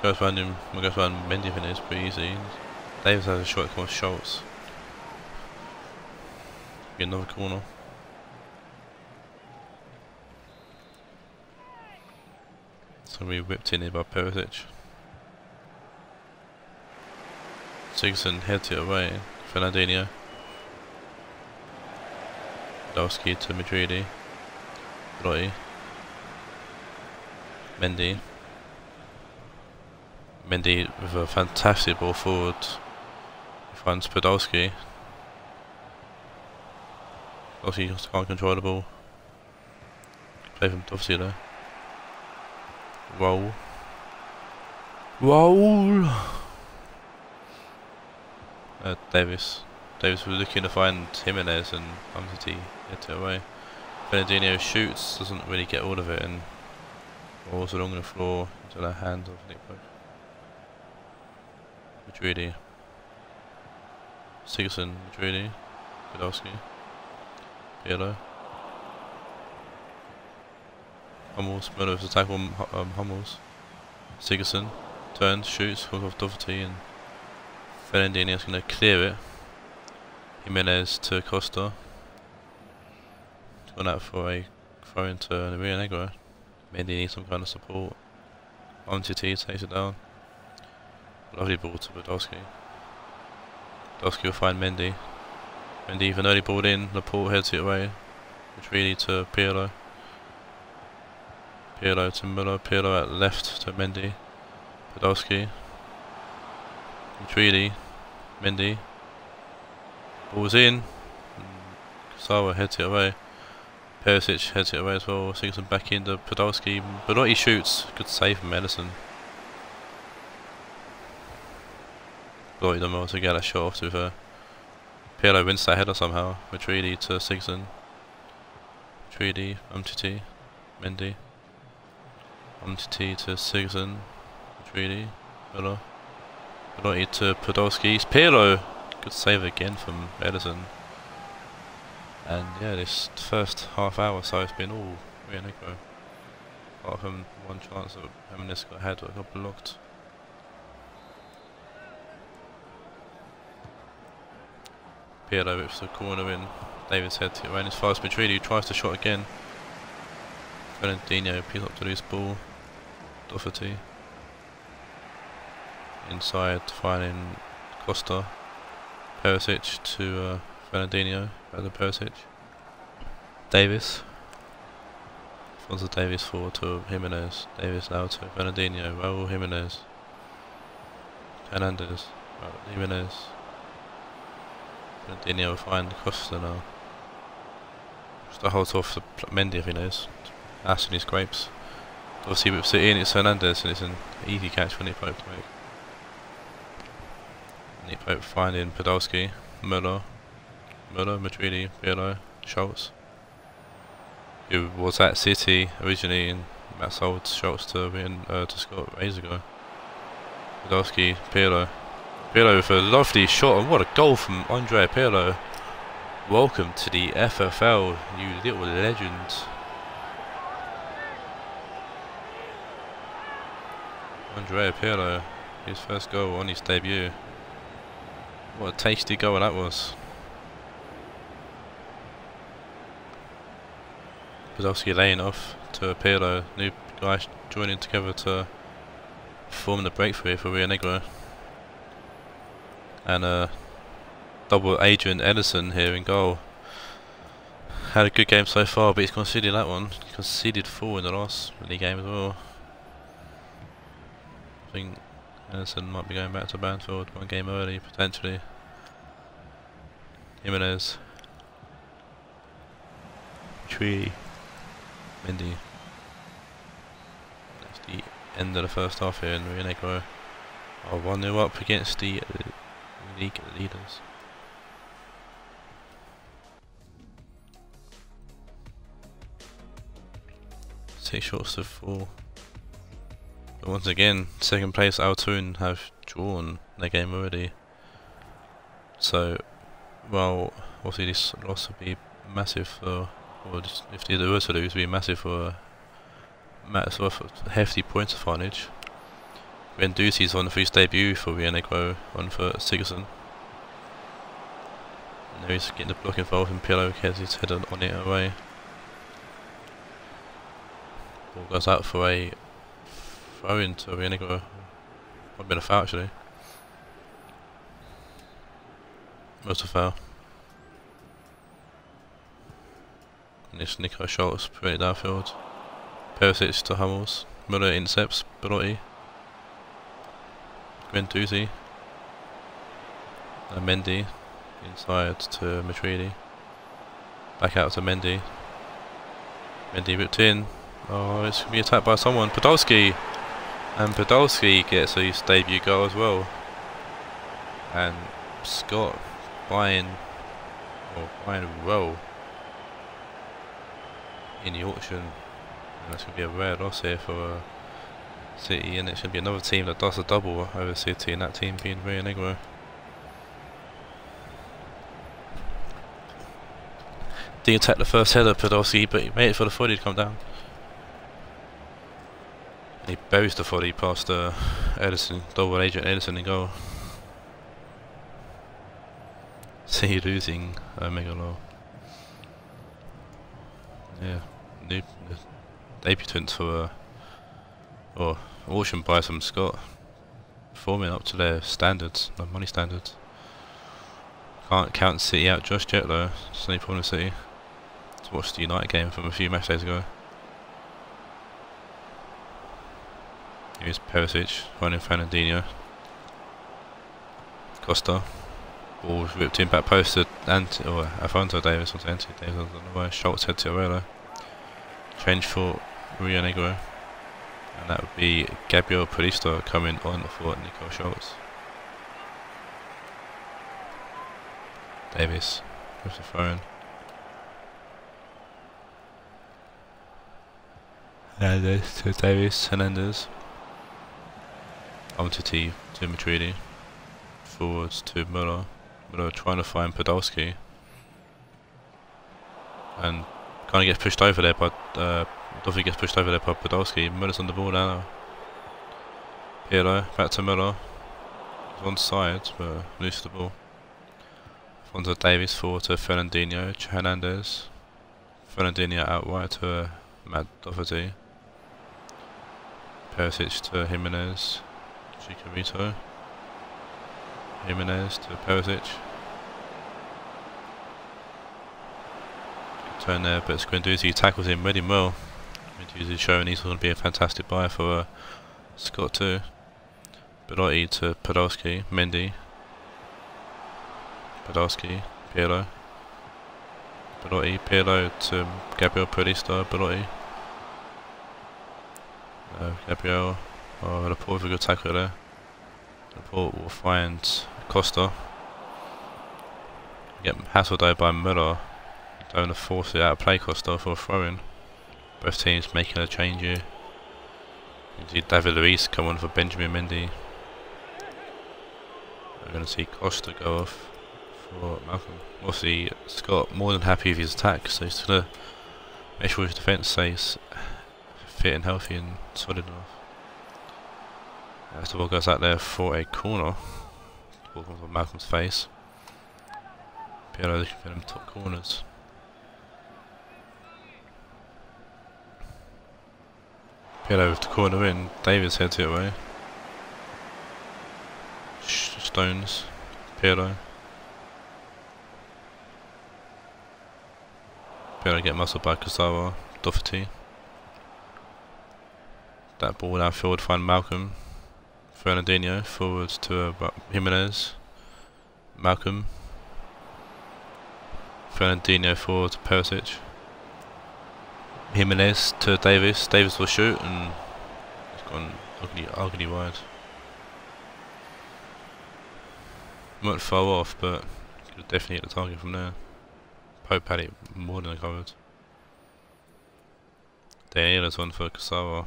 Speaker 1: Goes round him. Goes round Mendy. I think it's pretty easy. Davis has a shot across Schultz. Get another corner. So we whipped in here by Perisic. Sigurdsson heads it away. Fernandinho. Podolski to Matridi. Belotti. Mendy. Mendy with a fantastic ball forward. He finds Podolski. Podolski just can't control the ball. Play from Dovcy there. Roll. Davis. Davis was looking to find Jimenez, and Umtiti gets it away. Fernandinho shoots, doesn't really get all of it, and rolls along the floor into the hands of Nick Pope. Matridi. Sigurdsson, Matridi. Podolski. Pirlo. Hummels, Miller with the tackle Hummels. Sigurdsson turns, shoots, falls off Doherty, and Fernandinho's going to clear it. Jimenez to Costa. He's gone out for a throw into the Rionegro. Mendy needs some kind of support. Umtiti takes it down. Lovely ball to Podolski. Podolski will find Mendy. Mendy even early balled in, Laporte heads it away. Matridi to Pirlo. Pirlo to Miller, Pirlo at left to Mendy. Podolski. Matridi. Mendy. Ball's in. Sawa heads it away. Perisic heads it away as well. Sigurdsson back into Podolski. Belotti shoots. Good save from Edison. Belotti done well to get a shot off to her. Pirlo wins that header somehow. Matridi to Sigurdsson. Matridi, Umtiti, Mendy. Umtiti to Sigurdsson. Matridi, Miller. Belotti to Podolski. Pirlo. Good save again from Edison. And yeah, this first half hour or so it's been all Rionegro. Apart from one chance that Jimenez got had, but got blocked. Pirlo whips the corner in. Davis head to around his fast. Madrid who tries to shot again. Fernandinho picks up the loose ball. Doherty. Inside finding Costa. Perisic to Fernandinho. Back to Perisic. Davis. Alfonso Davis forward to Jimenez. Davis now to Fernandinho. Raul Jimenez. Hernandez. Raul Jimenez. Fernandinho will find Costa now. Just a hold off the Mendy if he knows. Aston his grapes. Obviously with City and it's Hernandez and it's an easy catch for Nick Pope to make. Nick Pope finding Podolski. Müller, Madrid, Pirlo, Schultz. Who was at City originally and Matt sold Schultz to Scott ages ago. Podolski, Pirlo. Pirlo with a lovely shot and what a goal from Andrea Pirlo. Welcome to the FFL, you little legend. Andrea Pirlo, his first goal on his debut. What a tasty goal that was. Podolski laying off to Pirlo, new guys joining together to form the breakthrough for Rionegro. And double Adrian Ederson here in goal. Had a good game so far, but he's conceded that one. He conceded 4 in the last league game as well. I think Ederson might be going back to Banfield 1 game early, potentially. Jimenez. Tree. Mendy. That's the end of the first half here in Rionegro. Are 1-0 up against the league leaders. Six shots to 4. But once again, second place Taawoun have drawn their game already. So, well, obviously this loss would be massive for, or just if they were to lose, it would be massive for a hefty points advantage. Guendouzi's on for his debut for Rionegro, on for Sigurdsson. Now he's getting the block involved and Pirlo gets his head on it away. Ball goes out for a throw into Rionegro. Might have been a foul actually. Most a foul. And it's Nico Schultz putting it downfield. Perisic to Hummels. Müller intercepts Belotti. Guendouzi. Mendy inside to Madrid. Back out to Mendy. Mendy ripped in. Oh, it's going to be attacked by someone. Podolski! And Podolski gets his debut goal as well. And Scott buying well in the auction. And that's going to be a rare loss here for City, and it's going to be another team that does a double over City, and that team being Rionegro. Didn't attack the first header, Podolski, but he made it for the volley to come down. And he buries the volley past Ederson, double agent Ederson in goal. City losing mega low. Yeah, new debutant for or auction buys from Scott, performing up to their standards, their money standards. Can't count City out just yet though. It's only problem with City. To watch the United game from a few match days ago. Here's Perisic running Fernandinho. Costa. Ball ripped in back post to Alfonso Davis, or to Anthony Davis, I don't know why. Schultz head to Aurelio. Change for Rionegro. And that would be Gabriel Paulista coming on for Nico Schultz. Davis with the phone. Hernandez to Davis. Hernandez. Umtiti to Madrid. Forwards to Müller. Müller trying to find Podolski. And kind of gets pushed over there by Duffy gets pushed over there by Podolski. Müller's on the ball now. Pirlo back to Müller. He's on side but loses the ball. Alphonso Davies forward to Fernandinho, Hernandez. Fernandinho out wide to Matt Doherty. Perisic to Jimenez. Chicharito. Jimenez to Perisic. Good turn there, but Guendouzi tackles him really well. Guendouzi showing he's going to be a fantastic buy for Scott too. Belotti to Podolski, Mendy. Podolski, Pirlo. Belotti, Pirlo to Gabriel Paulista, Belotti. Gabriel, Laporte with a good tackle there. Laporte will find Costa. Get hassled though by Müller. Don't want to force it out of play Costa for a throw-in. Both teams making a change here. You can see David Luiz come on for Benjamin Mendy. We're going to see Costa go off for Malcolm. Obviously, Scott more than happy with his attack, so he's going to make sure his defence stays fit and healthy and solid enough. As the ball goes out there for a corner, the ball comes on Malcolm's face. Pirlo looking for them top corners. Pirlo with the corner in, Davis heads it away. Stones, Pirlo. Pirlo get muscled by Kazawa, Doherty. That ball downfield, find Malcolm. Fernandinho forward to Jimenez. Malcolm. Fernandinho forward to Perisic. Jimenez to Davis. Davis will shoot and it's gone ugly wide. Went far off, but could definitely hit the target from there. Pope had it more than covered. Daniela's one for Kasawa.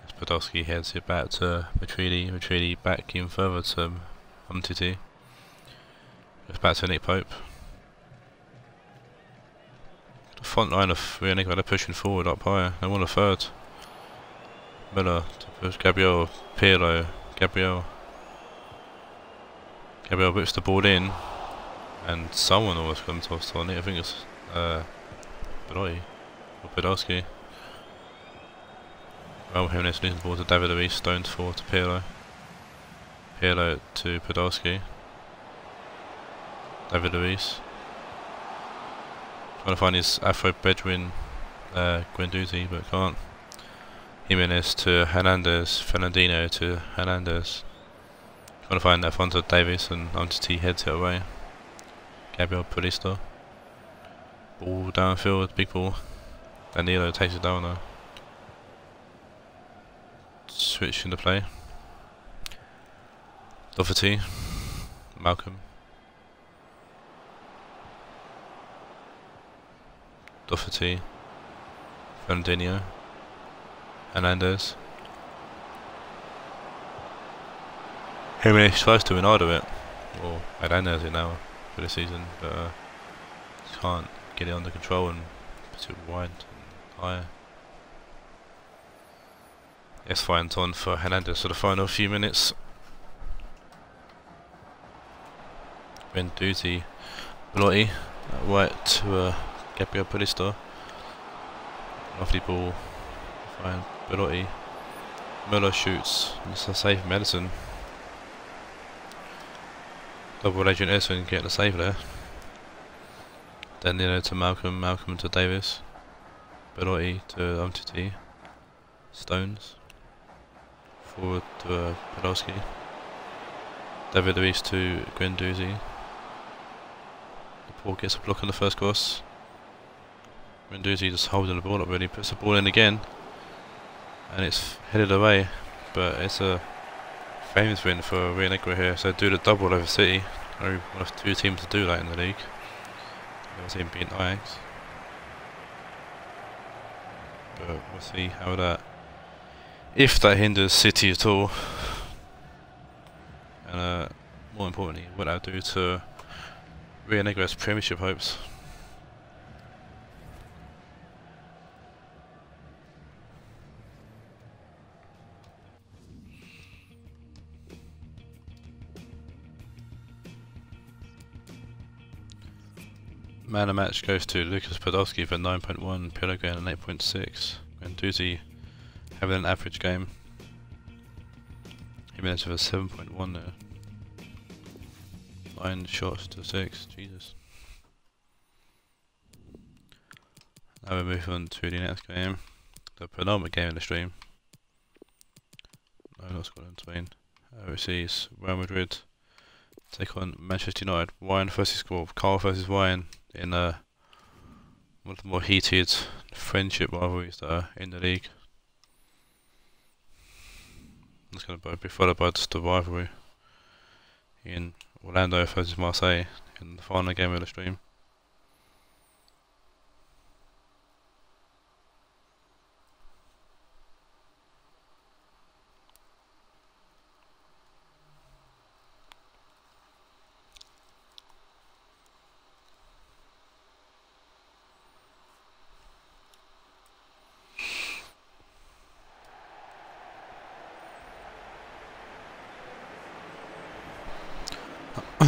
Speaker 1: As Podolski heads it back to Matridi. Matridi back in further to Umtiti. Goes back to Nick Pope. The front line of Rionegro, they're pushing forward up higher. They want a third. Müller to push Gabriel, Pirlo, Gabriel whips the ball in, and someone almost comes off on it. I think it's Belotti or Podolski. Well, Jimenez losing the ball to David Luiz, Stones forward to Pirlo. Pirlo to Podolski. David Luiz. Trying to find his Afro-Bedouin Guendouzi, but can't. Jimenez to Hernandez, Fernandinho to Hernandez. Trying to find Alphonso Davies and Umtiti heads it away. Gabriel Paulista. Ball downfield, big ball. Danilo takes it down now. Switch into play. Doherty. Malcolm. Doherty. Fernandinho. Hernandez. Jimenez tries to Ronaldo it, or Hernandez it now for the season, but just can't get it under control and put it wide and higher. Yes, finds on for Hernandez for the final few minutes. Guendouzi, Belotti, right to Gabriel Paulista. Lovely ball. Fine. Belotti. Müller shoots. It's a save from Edison. Double agent Edison getting a save there. Danilo to Malcolm. Malcolm to Davis. Belotti to Umtiti. Stones. Forward to Podolski. David Luiz to Guendouzi. Laporte gets a block on the first cross. Guendouzi just holding the ball up really, puts the ball in again. And it's headed away, but it's a famous win for Rionegro here. So do the double over City. Only one of two teams to do that in the league. The other team being Ajax. But we'll see how that, if that hinders City at all, and more importantly, what that'll do to Rionegro's Premiership hopes. Man of match goes to Lucas Podolski for 9.1, Pilogren an 8.6, and Duzi having an average game. He managed with a 7.1 there. 9 shots to 6, Jesus. Now we move on to the next game, the penultimate game in the stream. No, not Scotland, Spain. Overseas, Real Madrid take on Manchester United. Ryan versus Carl versus Ryan in one of the more heated friendship rivalries that are in the league. It's going to be followed by just the rivalry in Orlando versus Marseille in the final game of the stream.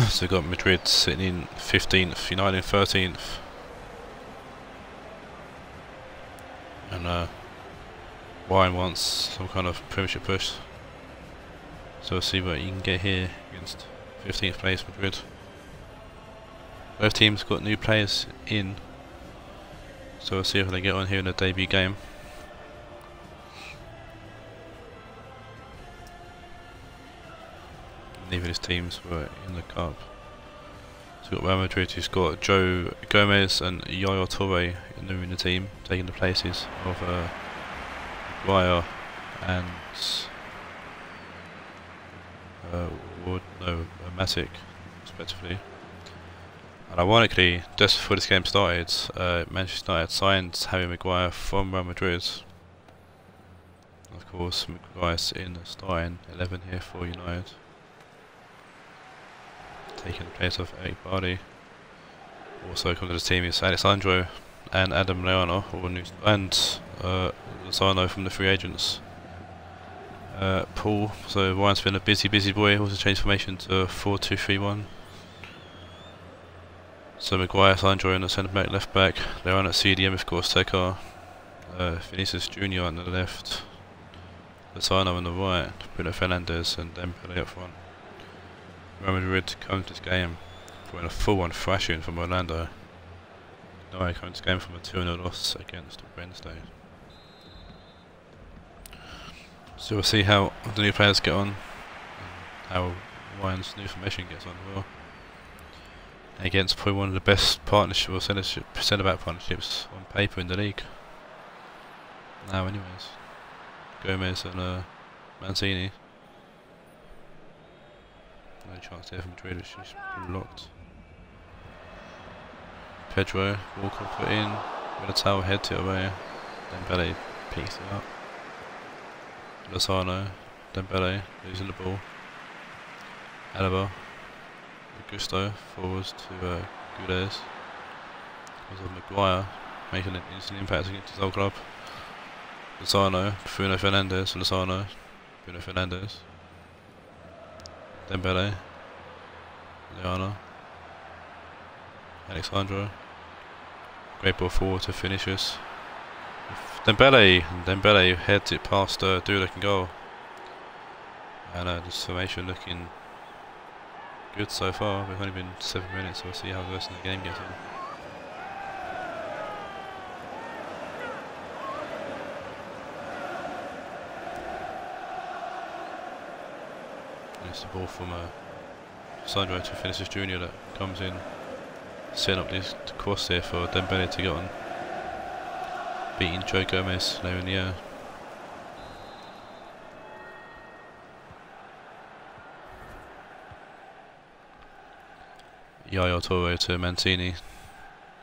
Speaker 1: So we've got Madrid sitting in 15th, United in 13th. And Ryan wants some kind of premiership push. So we'll see what you can get here against 15th place Madrid. Both teams got new players in. So we'll see if they get on here in the debut game. Neither of his teams were in the cup. So we've got Real Madrid, who's got Joe Gomez and Yaya Toure in the team, taking the places of Maguire and Matic, respectively. And ironically, just before this game started, Manchester United signed Harry Maguire from Real Madrid. Of course, Maguire's in the starting 11 here for United, taking the place of Eric Bardi. Also coming to the team is Alessandro and Adam Leano, and Lozano from the free agents. Paul, so Ryan's been a busy boy, also changed formation to 4-2-3-1. So Maguire, Alessandro in the centre back, left back, Leano at CDM of course, Tekar, Vinicius Junior on the left, Lozano on the right, Bruno Fernandes and Dembele up front. Real Madrid come to this game for a full-on thrashing from Orlando. No, I come to this game from a 2-0 loss against Wednesday. So we'll see how the new players get on, and how Ryan's new formation gets on as well. Against probably one of the best partnership or centre-back partnerships on paper in the league. Now, anyways, Gomez and Mancini. No chance there for Madrid, which is blocked. Pedro, Walker put in, with a towel head to it away. Dembele picks it up. Lozano, Dembele losing the ball. Alaba, Gusto forwards to Gudez. Because of Maguire making an instant impact against his old club. Lozano, Bruno Fernandes, Lozano, Bruno Fernandes. Dembele, Leano, Alexandro, great ball forward to Vinicius. Dembele heads it past Dudek and goal. And this formation looking good so far. We've only been 7 minutes, so we'll see how the rest of the game gets on. It's the ball from Sandro to Vinicius Junior that comes in, setting up this cross here for Dembele to get on, beating Joe Gomez there in the air. Yaya Toure to Mancini,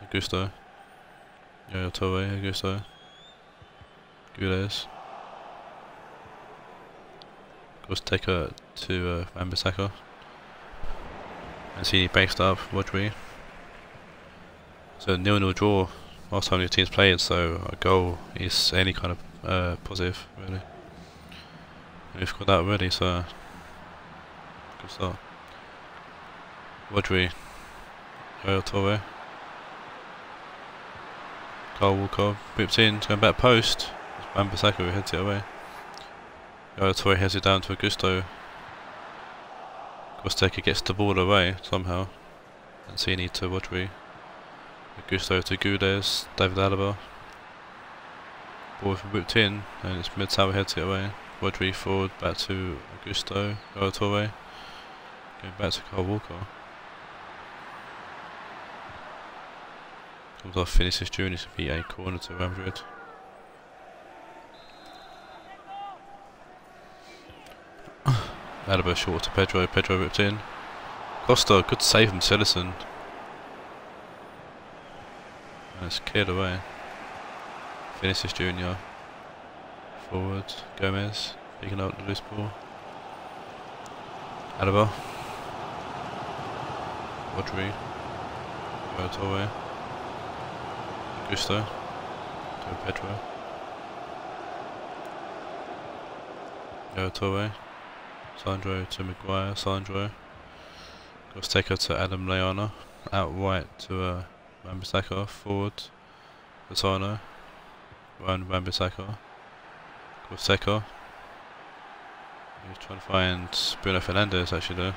Speaker 1: Augusto, Yaya Toure, Augusto, Gudez. Take to Wan-Bissaka. Mancini breaks up, Rodri. So 0-0 draw last time the teams played, so a goal is any kind of positive, really. And we've got that already, so good start. Rodri, Yaya Toure, Kyle Walker whipped in, going back post. Wan-Bissaka who heads it away. Galatasaray heads it down to Augusto. Kosteka gets the ball away somehow. Mancini to Rodri. Augusto to Gudes. David Alaba. Ball whipped in, and it's Mid-Tower heads it away. Rodri forward, back to Augusto. Galatasaray going back to Kyle Walker. Comes off Vinicius Junior to be a corner to Madrid. Alaba short to Pedro. Pedro ripped in. Costa, good save from Citizen. And it's cleared away. Vinicius Junior. Forward. Gomez picking up the loose ball. Alaba. Rodri. Torre. Augusto. To Pedro. Torre. Sandro to Maguire. Sandro. Kosteka to Adam Lallana. Out wide to Wan-Bissaka. Forward. Lozano. Round Wan-Bissaka. Kosteka. He's trying to find Bruno Fernandes actually there.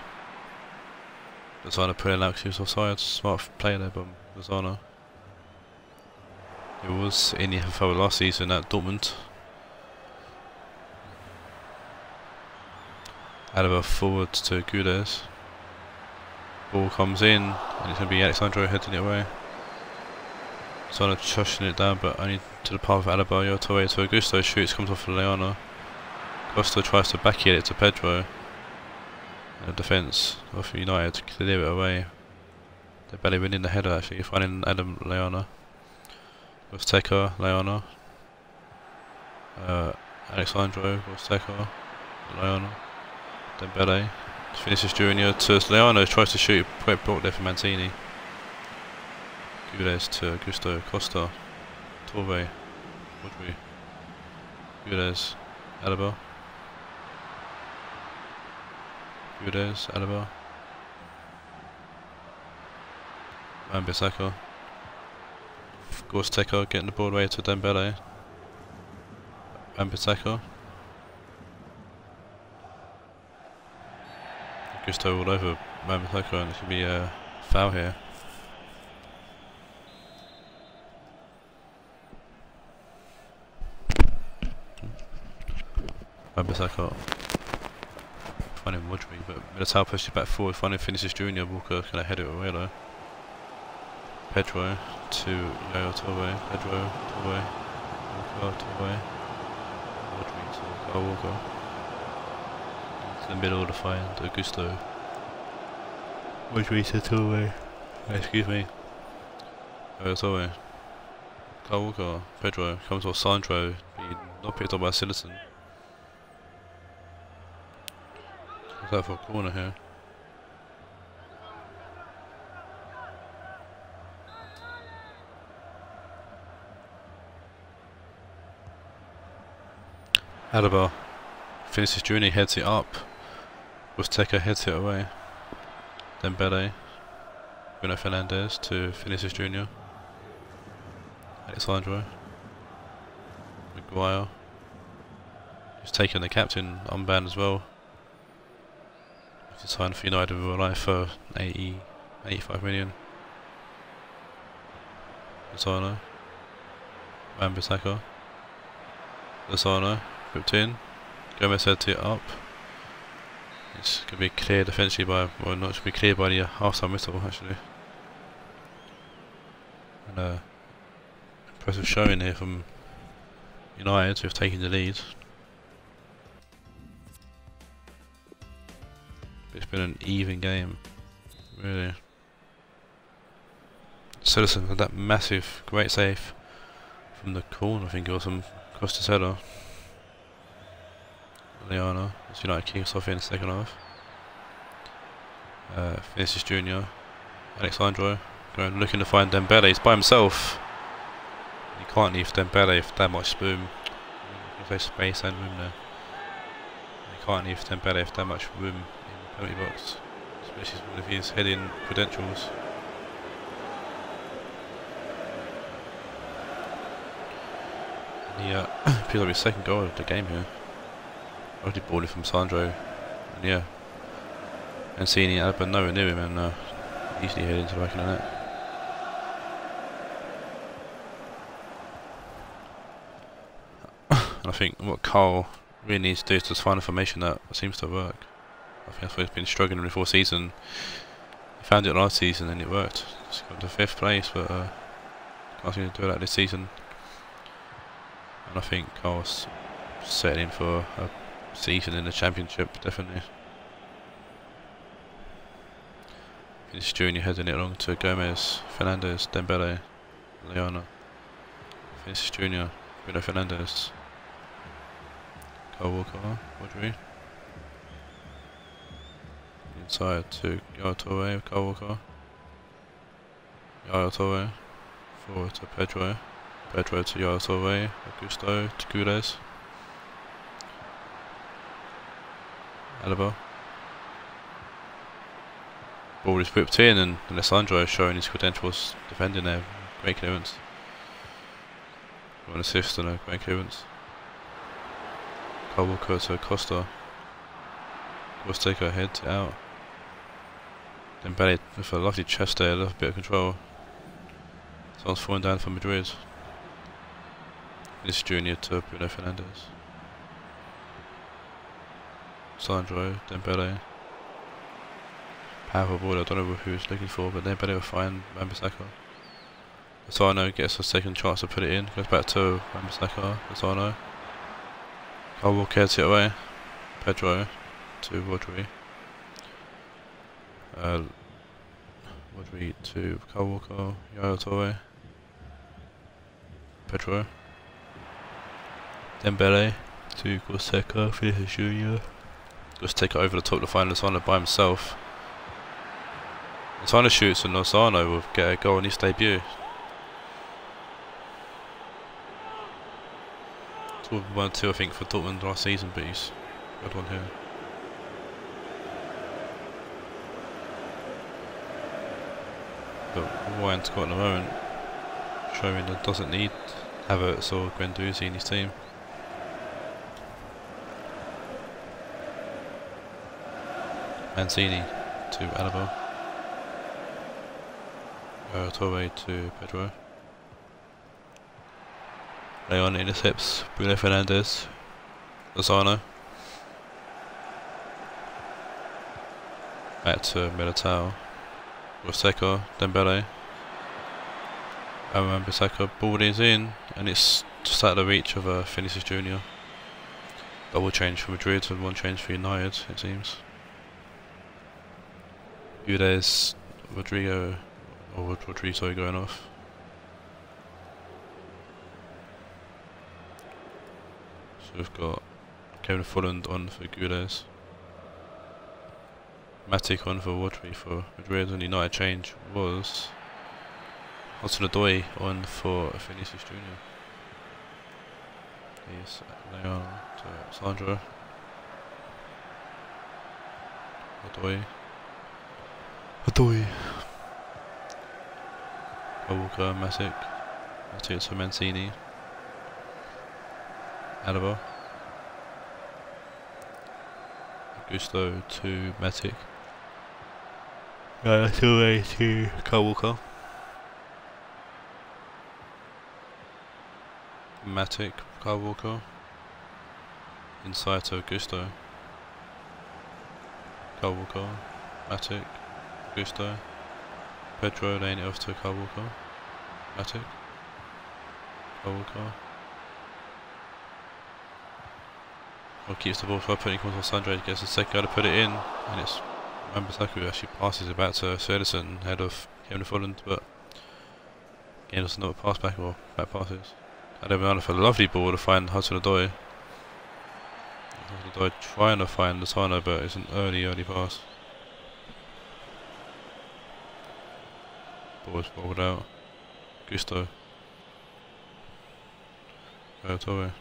Speaker 1: Lozano pulling out because he was offside. Smart play there by Lozano. He was in the FFL last season at Dortmund. Alaba forward to Gudes. Ball comes in, and it's going to be Alexandro heading it away. Lozano chushing it down, but only to the path of Alaba. Torre to Augusto, shoots, comes off of Lallana. Costa tries to backheel it to Pedro. And the defence of United to clear it away. They're barely winning the header actually, finding Adam Lallana. Kosteka, Lallana. Alexandro, Kosteka, Lallana. Dembele. Vinicius Junior to Lallana, tries to shoot, quite blocked there for Mancini. Gudes to Augusto, Costa, Torre, Rodri, Gudes, Alaba. Gudes, Alaba. Wan-Bissaka. Kosteka getting the ball away to Dembele. Wan-Bissaka. Augusto all over Wan-Bissaka, and it should be a foul here. Wan-Bissaka finding Rodri, but Militao pushed it back forward, finding Vinicius Junior. Walker kind of head it away though. Pedro to Yaya Torre. Pedro, Torre, Walker, Torre. Rodri to Kyle Walker. The middle to find Augusto. Rodri to Torre. Excuse me. Torre. Kyle Walker. Pedro comes off Sandro, being not picked up by Citizen. What's that for a corner here? Alaba. Vinicius Junior heads it up. Kosteka heads it away. Dembele. Bruno Fernandes to Vinicius Junior. Alexandro. Maguire. He's taken the captain unbanned as well. He's signed for United in real life for 85 million. Lozano. Wan-Bissaka. Lozano. Whipped in. Gomez heads it up. It's going to be cleared eventually by, well, not to be cleared by the half-time whistle actually. And impressive showing here from United, who've taken the lead. It's been an even game, really. Citizen had that massive, great save from the corner, I think it was from Costa's header. Lallana, as United kicks off in the second half. Vinicius Junior, Alexandro, going looking to find Dembele. He's by himself. You can't leave Dembele with that much room. There's space and room there. You can't leave Dembele with that much room in the penalty box, especially with his heading credentials. Yeah, feels like his second goal of the game here. Already balled it from Sandro, and yeah, and seeing Alba nowhere near him, and easily head into the back of the net. And I think what Carl really needs to do is just find a formation that seems to work. I think that's what he's been struggling with all season. He found it last season and it worked. He's got to 5th place, but can't seem to do that this season. And I think Carl's setting him for a season in the Championship, definitely. Vinicius Junior heading it along to Gomez, Fernandes, Dembele, Leona. Vinicius Junior, Bruno Fernandes, Kyle Walker, Rodri. Inside to Yaya Touré, Kyle Walker. Yaya Touré, forward to Pedro. Pedro to Yaya Touré, Augusto to Gures. Alaba. Ball is whipped in, and Alessandro is showing his credentials defending there. Great clearance. Got an assist and a great clearance. Kyle Walker to Costa. Let's take our head out. Then Belly with a lovely chest there, a little bit of control. Someone's falling down for Madrid. This Junior to Bruno Fernandes. Sandro, Dembele. Powerful ball, I don't know who he's looking for, but Dembele will find Wan-Bissaka. Lozano gets a second chance to put it in, goes back to Wan-Bissaka, Lozano. Kyle Walker heads it away. Pedro to Rodri. Rodri to Kyle Walker, Yaya Touré. Pedro. Dembele to Corseca, Vinicius Junior. Just take it over the top to find Lozano by himself. Lozano shoots and Lozano will get a goal in his debut. It's all 1-2 I think for Dortmund last season, but he's got one here. But Ryan's got at the moment, showing that doesn't need Havertz or Guendouzi in his team. Mancini to Alaba. Torre to Pedro. Leon intercepts Bruno Fernandes. Lozano. Back to Militao. Corseca, Dembele. Wan-Bissaka, ball is in, and it's just out of the reach of Vinicius Junior. Double change for Madrid and one change for United, it seems. There's Rodrigo, or Rodrigo going off. So we've got Kevin Folland on for Gudez. Matic on for Rodri for Madrid, and United change was Hudson-Odoi on for Vinicius Junior. He's Leon to Sandro. Odoi. Walker, Matic. Matic to Mancini. Alaba. Augusto to Matic. Touré to Kyle Walker. Matic, Kyle Walker. Inside to Augusto. Kyle Walker. Matic. Augusto. Pedro laying it off to Kyle Walker. Matic. Kyle Walker. Well, keeps the ball for putting it on Sandro, gets a second guy to put it in, and it's Wan-Bissaka who actually passes it back to Söderson ahead of Kevin Folland, but again doesn't know what pass back or back passes. Adebayor for a lovely ball to find Hudson-Odoi. Hudson-Odoi trying to find Lozano, but it's an early pass. Ball was bowled out. Gusto. Torre.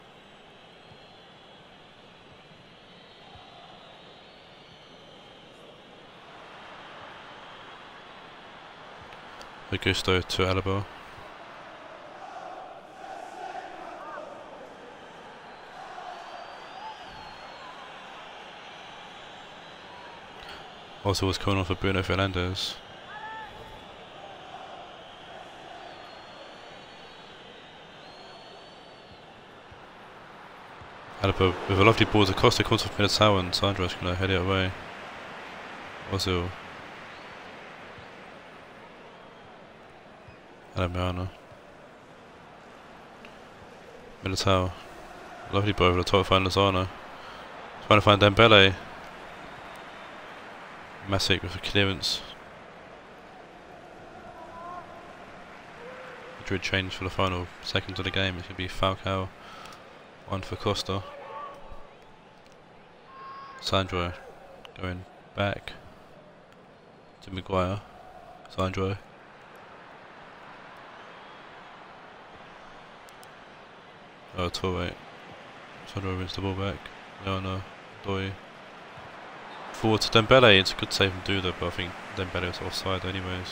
Speaker 1: Augusto to Alaba. Also was coming off of Bruno Fernandes. Alaba with a lovely ball to Costa, comes off Taawoun. Sandra's going to head it away. Ozil. Alamiano. Militao. Lovely ball over the top, find Lozano. Trying to find Dembele. Masic with a clearance. Madrid change for the final seconds of the game. It could be Falcao, one for Costa. Sandro going back to Maguire. Sandro. Oh, Torre. Sandro wins the ball back. Leona, Doi. Forward to Dembele. It's a good save from Duda, but I think Dembele was offside anyways.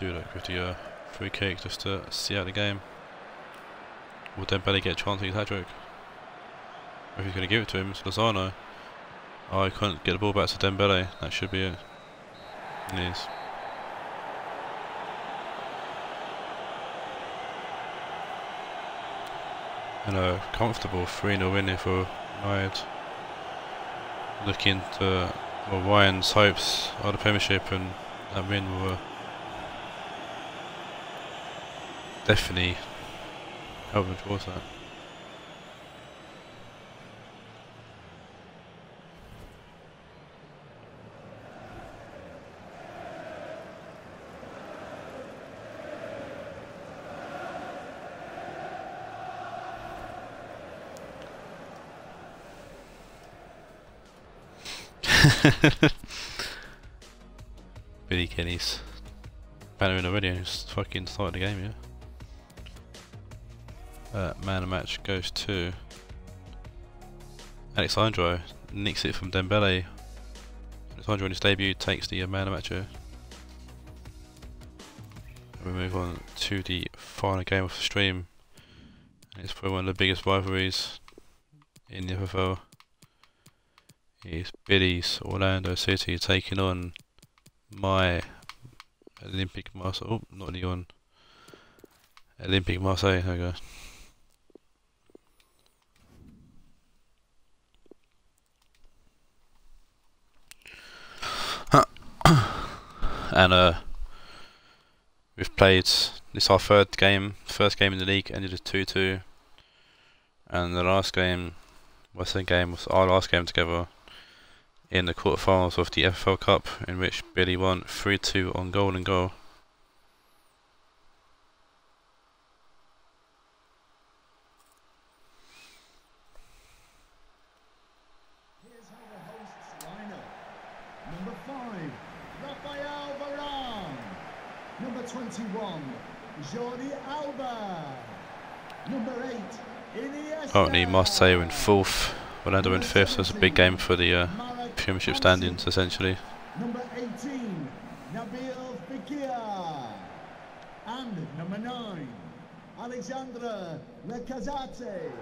Speaker 1: Duda with the free kick just to see out the game. Will Dembele get a chance at his hat-trick? If he's going to give it to him, it's Lozano. Oh, he couldn't get the ball back to Dembele. That should be it. It is. And a comfortable 3-0 win here for Raed. Looking to Ryan's hopes of the Premiership, and that win will definitely help them towards that. Billy Kenny's bannering already and just fucking started the game, yeah. Man of the match goes to Alexandro, nicks it from Dembele. Alexandro in his debut takes the man of the match here. And we move on to the final game of the stream. It's probably one of the biggest rivalries in the FFL. It's Billy's Orlando City taking on my Olympic Marseille. Oh, not Lyon. Olympic Marseille, there we go. And we've played, this is our third game, first game in the league, ended as 2-2. And the last game, Western game, was our last game together in the quarterfinals of the FFL Cup, in which Billy won 3-2 on goal and goal.
Speaker 2: Here's how the hosts line up. Number 5, Rafael Varane. Number 21, Jordi Alba. Number 8, Iniesta.
Speaker 1: Currently Marseille in 4th, Orlando in 5th, so it's a big game for the Premiership standings essentially.
Speaker 2: Number 18, Nabil Fekir. And number 9, Alexandre Lacazette.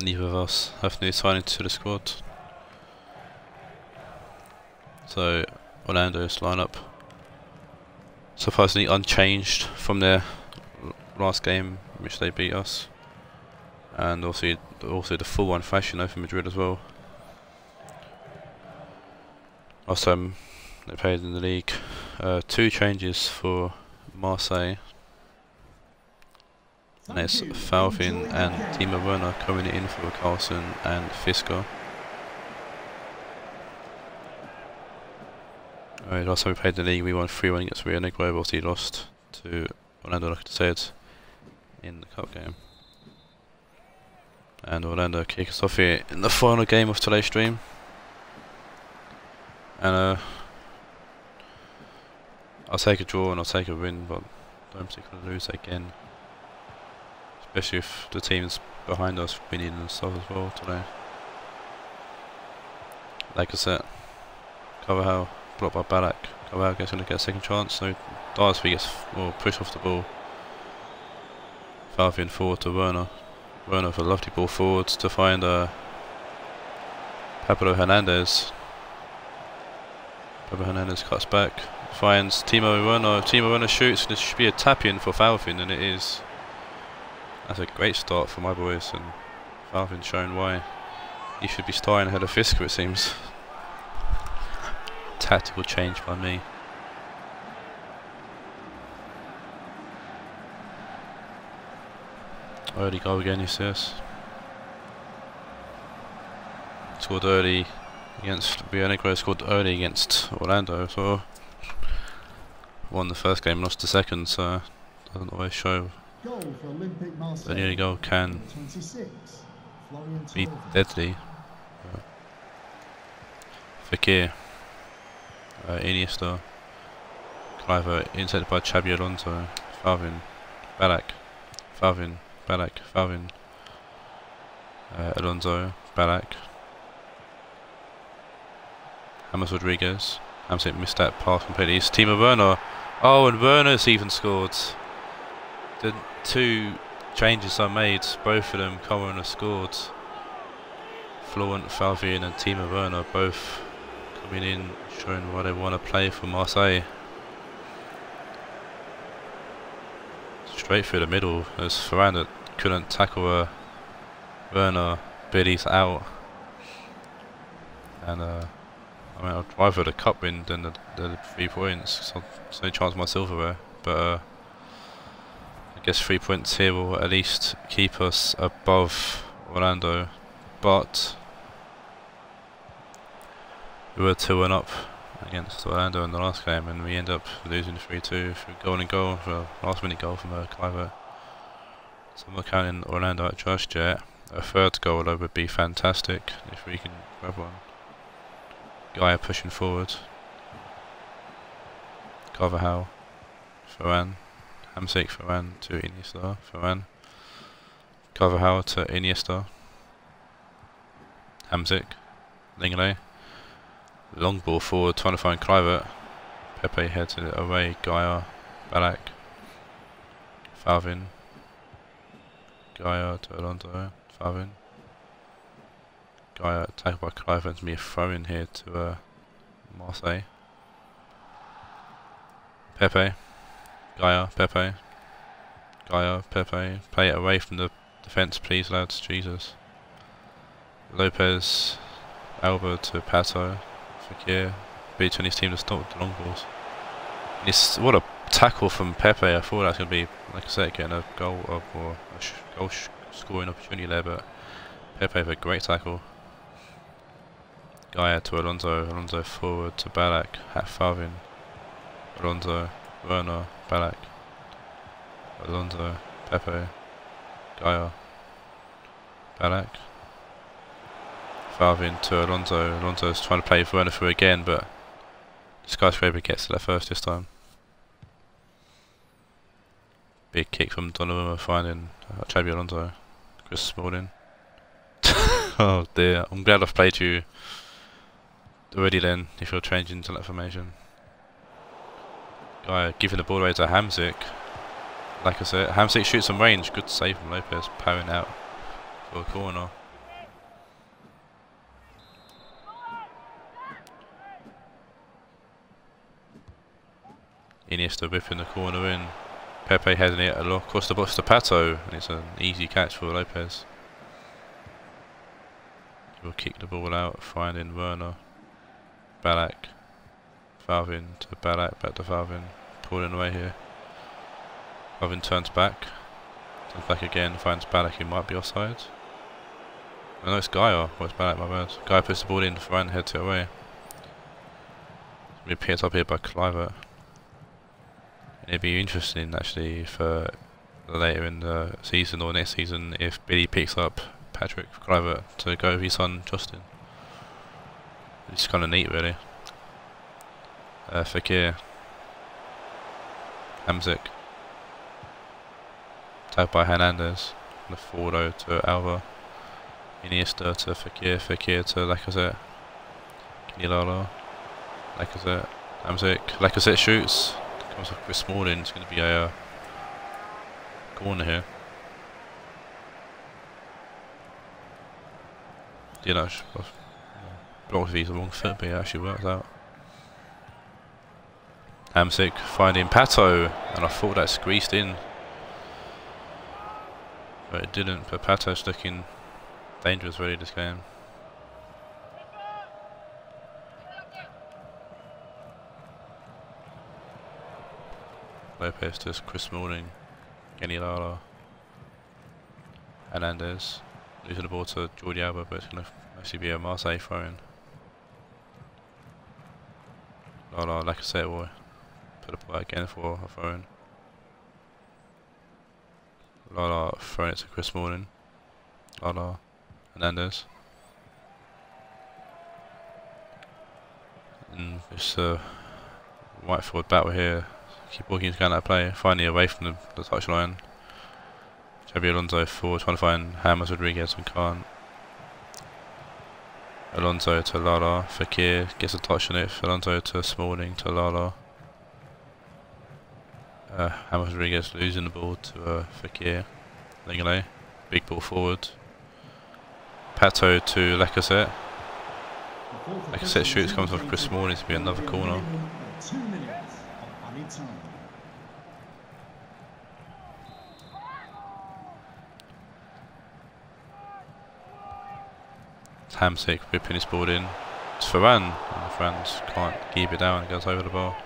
Speaker 1: Neither of us have new signing to the squad. So Orlando's lineup surprisingly unchanged from their last game, in which they beat us, and also the full one fashion over Madrid as well. Last time they played in the league, 2 changes for Marseille. And it's Falvin and Timo Werner coming in for Carlson and Fischer. Last time we played in the league, we won 3-1 against Rionegro, obviously lost to Orlando, like I said, in the cup game. And Orlando kick us off here in the final game of today's stream. And I'll take a draw and I'll take a win, but don't particularly lose again. Especially if the teams behind us winning and stuff as well today. Like I said, Carvajal blocked by Ballack. Carvajal gets going to get a second chance, so Darsby gets push off the ball. Falvin forward to Werner. Werner with a lovely ball forward to find Pablo Hernandez. Pablo Hernandez cuts back, finds Timo Werner. Timo Werner shoots, and it should be a tap-in for Falvin, and it is. That's a great start for my boys, and Falvin's shown why he should be starting ahead of Fisker, it seems. Tactical change by me. Early goal again, he says. Scored early against Rionegro, scored early against Orlando, so won the first game, lost the second, so doesn't always show. The early goal can be deadly. Fekir, Iniesta, Cliver, intercepted by Xabi Alonso, Falvin, Ballack, Falvin, Ballack, Falvin, Alonso, Ballack, James Rodriguez. Hamsik missed that pass completely. It's Timo Werner. Oh, and Werner's even scored. The two changes I made, both of them, Cohen has scored. Florent, Falvin and Timo Werner both coming in, showing why they want to play for Marseille. Straight through the middle, as Ferran that couldn't tackle Werner, Billy's out. And I mean, I'd rather the cup win than the 3 points, so there's no chance of my silverware. But I guess 3 points here will at least keep us above Orlando. But we were 2-1 up against Orlando in the last game, and we end up losing 3-2 through goal for a last minute goal from Cliver. So I'm not counting Orlando out just yet. A third goal though would be fantastic if we can grab one. Gaia pushing forward. Carvajal, Ferran, Hamsik, Ferran to Iniesta, Ferran, Carvajal to Iniesta, Hamsik, Lenglet, long ball forward trying to find Kluivert, Pepe heads it away, Gaia, Ballack, Falvin, Gaia to Alonso, Falvin, Gaia tackled by Kluivert, to be a throw in here to Marseille. Pepe, Gaia, Pepe, Gaia, Pepe, play it away from the defence please lads, Jesus. Lopez, Alba to Pato, Fekir, between his team to stop the long balls. What a tackle from Pepe. I thought that was going to be, like I said, getting a goal or a goal scoring opportunity there, but Pepe with a great tackle. Gaia to Alonso, Alonso forward to Ballack, Falvin, Alonso, Werner, Ballack, Alonso, Pepe, Gaia, Ballack, Falvin to Alonso. Alonso's trying to play for Werner through again, but Skyscraper gets to that first this time. Big kick from Donnarumma finding Xabi Alonso. Chris Smalling. Oh dear, I'm glad I've played you already then, if you're changing to that formation. Guy giving the ball away to Hamsik. Like I said, Hamsik shoots some range, good save from Lopez, powering out for a corner. Iniesta whipping the corner in. Pepe heading it across the box to Pato, and it's an easy catch for Lopez. He'll kick the ball out, finding Werner. Ballack. Falvin to Ballack, back to Falvin. Pulling away here. Falvin turns back again, finds Ballack, he might be offside. Oh no, it's Gaia. Oh, it's Ballack, my bad. Gaia puts the ball in, Ferran heads it away. We're picked up here by Kluivert. It'd be interesting actually for later in the season or next season if Billy picks up Patrick Kluivert to go with his son Justin. It's kind of neat really. Fekir. Hamzik. Tagged by Hernandez. The forward over to Alba. Iniesta to Fekir. Fekir to Lacazette. Kenilala. Lacazette. Hamzik. Lacazette shoots. Comes off Chris Smalling. It's going to be a corner here. You know, blocked with the wrong foot, but it actually worked out. Hamzik finding Pato, and I thought that squeezed in, but it didn't. But Pato's looking dangerous really this game. Lopez to Chris Smalling, Kenilala, Hernandez. Losing the ball to Jordi Alba, but it's going to actually be a Marseille throw-in. Lala, Lacazette will put the ball out again for a throw-in. Lala throwing it to Chris Smalling. Lala, Hernandez. And this right forward battle here. Keep walking going that play, finally away from the touchline. Xabi Alonso forward, trying to find James Rodriguez and can't. Alonso to Lala, Fekir gets a touch on it, Alonso to Smalling to Lala. James Rodriguez losing the ball to Fekir. Lenglet, big ball forward. Pato to Lacazette. Lacazette shoots, comes off Chris Smalling to be another corner.
Speaker 2: 2 minutes of added time.
Speaker 1: Hamzik whipping his ball in. It's Varane, and Varane can't keep it down, it goes over the bar.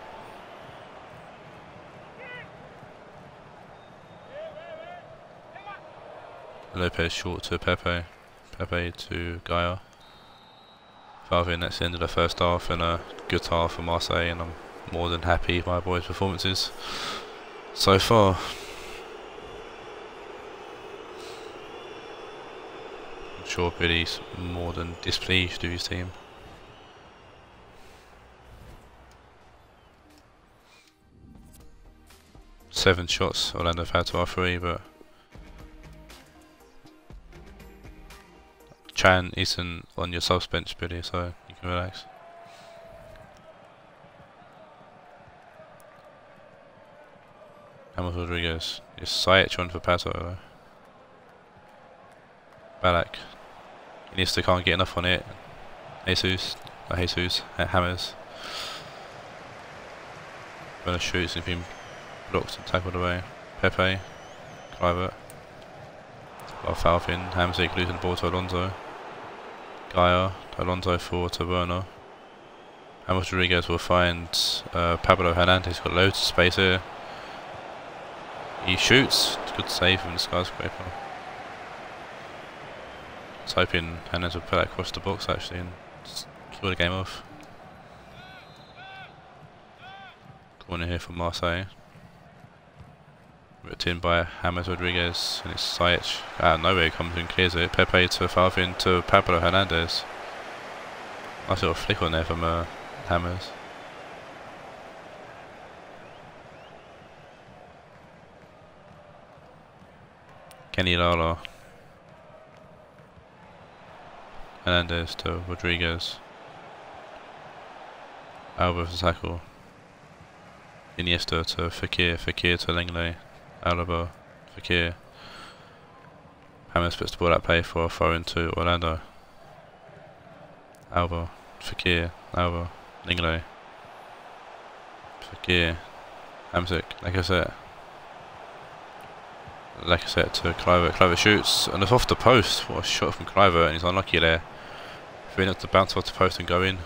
Speaker 1: Lopez short to Pepe. Pepe to Gaia. Valvin, that's the end of the first half, and a good half for Marseille, and I'm more than happy with my boys' performances so far. I'm sure Billy's more than displeased with his team. Seven shots Orlando have had to our 3, but Chan isn't on your subs bench, Billy, so you can relax. James Rodriguez. Is Sajic on for Pato though. Balak. Iniesta can't get enough on it. Jesus. Hammers. Werner shoots and been blocked and tackled away. Pepe. Kluivert. Falfin. Hamzik losing the ball to Alonso. Gaia. Alonso forward to Werner. James Rodriguez will find Pablo Hernandez. Got loads of space here. He shoots. It's a good save from the skyscraper. I was hoping Hernandez would put that across the box actually and just kill the game off. Corner here from Marseille. Ripped in by James Rodriguez, and it's Sajic. Out of nowhere comes and clears it. Pepe to Falvin to Pablo Hernandez. Nice little flick on there from James. Kenny Lala. Hernandez to Rodriguez. Alba for tackle. Iniesta to Fekir. Fekir to Lenglet. Alaba. Fekir. James puts the ball out play for a throw into Orlando. Alba. Fekir. Alba. Lenglet. Fekir. Hamzik. Lacazette to Kluivert. Kluivert shoots and it's off the post. What a shot from Kluivert, and he's unlucky there. Free enough to bounce off the post and go in.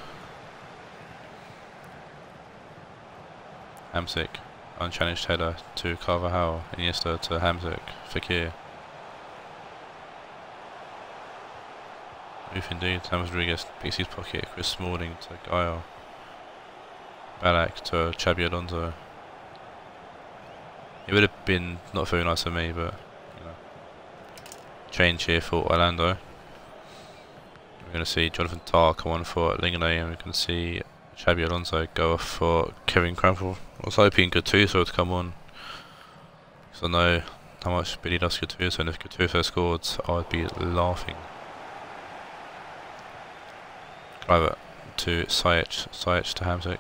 Speaker 1: Hamzik. Unchallenged header to Carvajal. Iniesta to Hamzik. Fekir. Move indeed. James Rodriguez picks his pocket. Chris Smalling to Gaia. Balak to Xabi Alonso. It would have been not very nice of me, but you know, change here for Orlando. We're going to see Jonathan Tah come on for Linglet, and we're going to see Xabi Xabi Alonso go off for Kevin Crampel. I was hoping Gattuso would come on, because I know how much Billy loves Gattuso, and if Gattuso scored, I'd be laughing. Private to Sajic to Hamsik.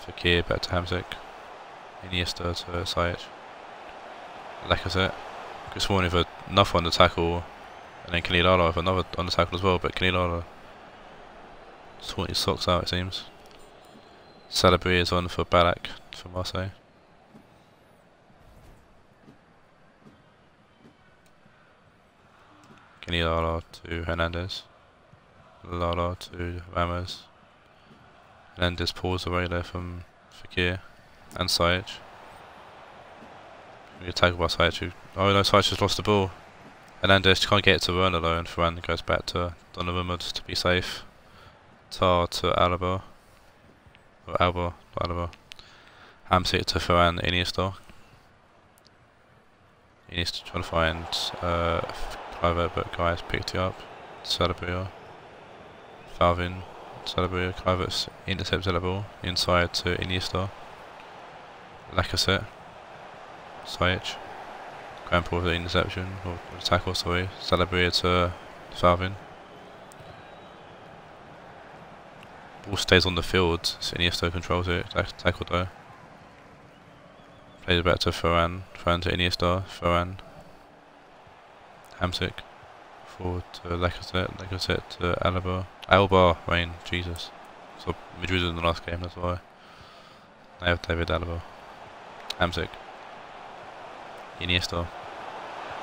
Speaker 1: Fekir back to Hamsik. Iniesta to Sajic. Lacazette. Chris Smalling with another on the tackle, and then Kanilala with another on the tackle as well, but Kanilala sorting his socks out, it seems. Salabri is on for Ballack for Marseille. Kanilala to Hernandez. Lala to Ramos. Hernandez pulls away there from Fekir and Sajic. We get tackled by Sajic. Oh no, Sajic has lost the ball. Hernandez can't get it to Werner though, and Ferran goes back to Donnarumma to be safe. Tar to Alaba. Or Alba, not Alaba. Hamsik to Ferran, Iniesta. Iniesta trying to find Cliver, but guys picked it up. Salabria. Falvin. Salabria. Cliver's intercepts the ball inside to Iniesta. Lacazette. Sajic. Crampel with the interception, or the tackle, sorry. Salabria to Falvin. Ball stays on the field, so Iniesta controls it. Tackled though. Plays it back to Ferran. Ferran to Iniesta. Ferran. Hamsik. Forward to Lacazette. Lacazette to Alaba. Alba, Rain, Jesus. So Madrid in the last game, that's why. They have David Alaba. Hamsik. Iniesta.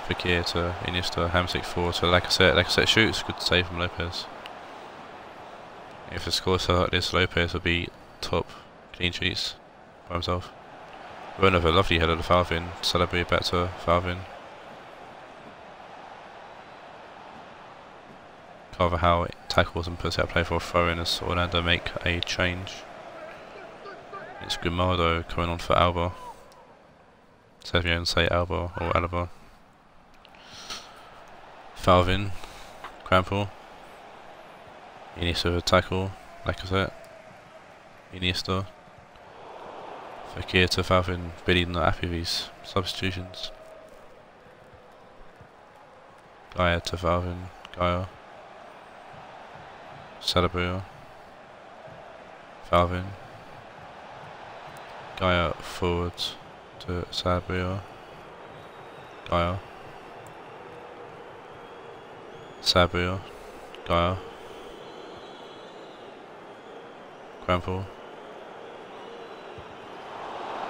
Speaker 1: Fekir to Iniesta. Hamsik forward to Lacazette. Lacazette shoots. Good save from Lopez. If the score so like this, Lopez will be top clean sheets by himself. Werner with a lovely header to Falvin. Salabri back to Falvin. Carvajal tackles and puts out play for a throw-in as Orlando make a change. It's Grimaldo coming on for Alba. Savio and say Alba or Alaba. Falvin. Crampel. Iniesta with a tackle. Lacazette. Iniesta. Fekir to Falvin. Billy not happy with these substitutions. Gaia to Falvin. Gaia. Salabria. Falvin. Gaia forward to Salabria. Gaia. Sabria. Gaia. Crampel.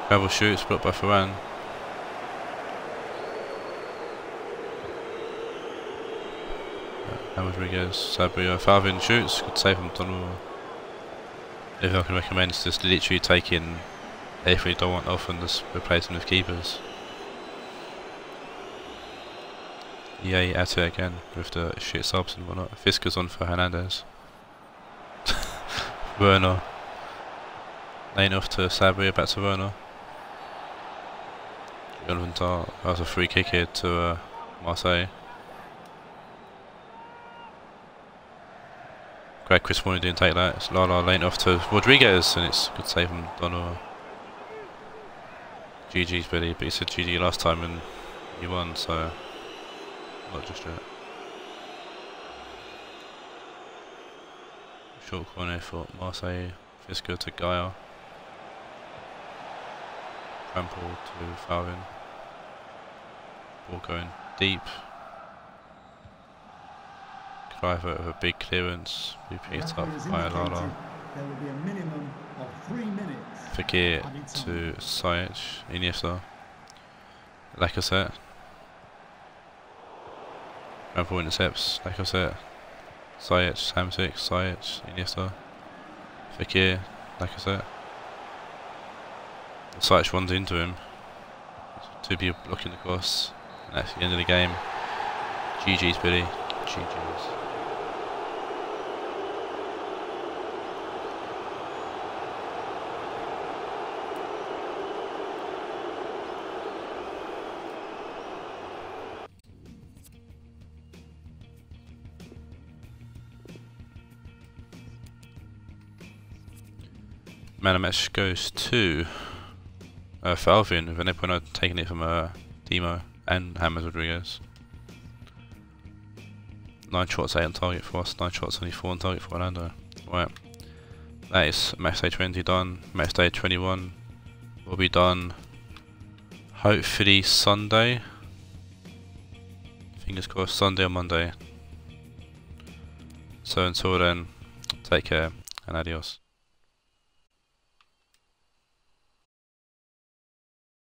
Speaker 1: Crampel shoots, blocked by Ferran. Rodriguez, Sabria, Falvin shoots, good save from Donnarumma. If I can recommend, it's just literally taking everything you don't want off and just replacing with keepers. EA at it again with the shit subs and whatnot. Fisker's on for Hernandez. Werner. Lane off to Sabria, back to Werner. Jonathan Tah, that was a free kick here to Marseille. Great, Chris Smalling didn't take that. It's Lala lane off to Rodriguez, and it's a good save from Donnarumma. GG's Billy, but he said GG last time and you won, so not just yet. Short corner for Marseille. Fisker to Gaia. Crampel to Falvin. Ball going deep. Cliver with a big clearance. We picked up by Lala.
Speaker 2: There will be a minimum of 3 minutes.
Speaker 1: Fekir to Sajic. Iniesta. Lacazette. Crampel intercepts. Lacazette. Sajic. Hamsik. Sajic. Iniesta. Fekir. Lacazette. Sajic runs into him. Two people blocking the cross. And that's the end of the game. GG's Billy. GG's. Man of match goes to Falvin, with an point taking it from Demo and James Rodriguez. 9 shots, 8 on target for us, 9 shots, only 4 on target for Orlando. Right, that is Matchday 20 done. Matchday 21 will be done hopefully Sunday. Fingers crossed, Sunday or Monday. So until then, take care and adios.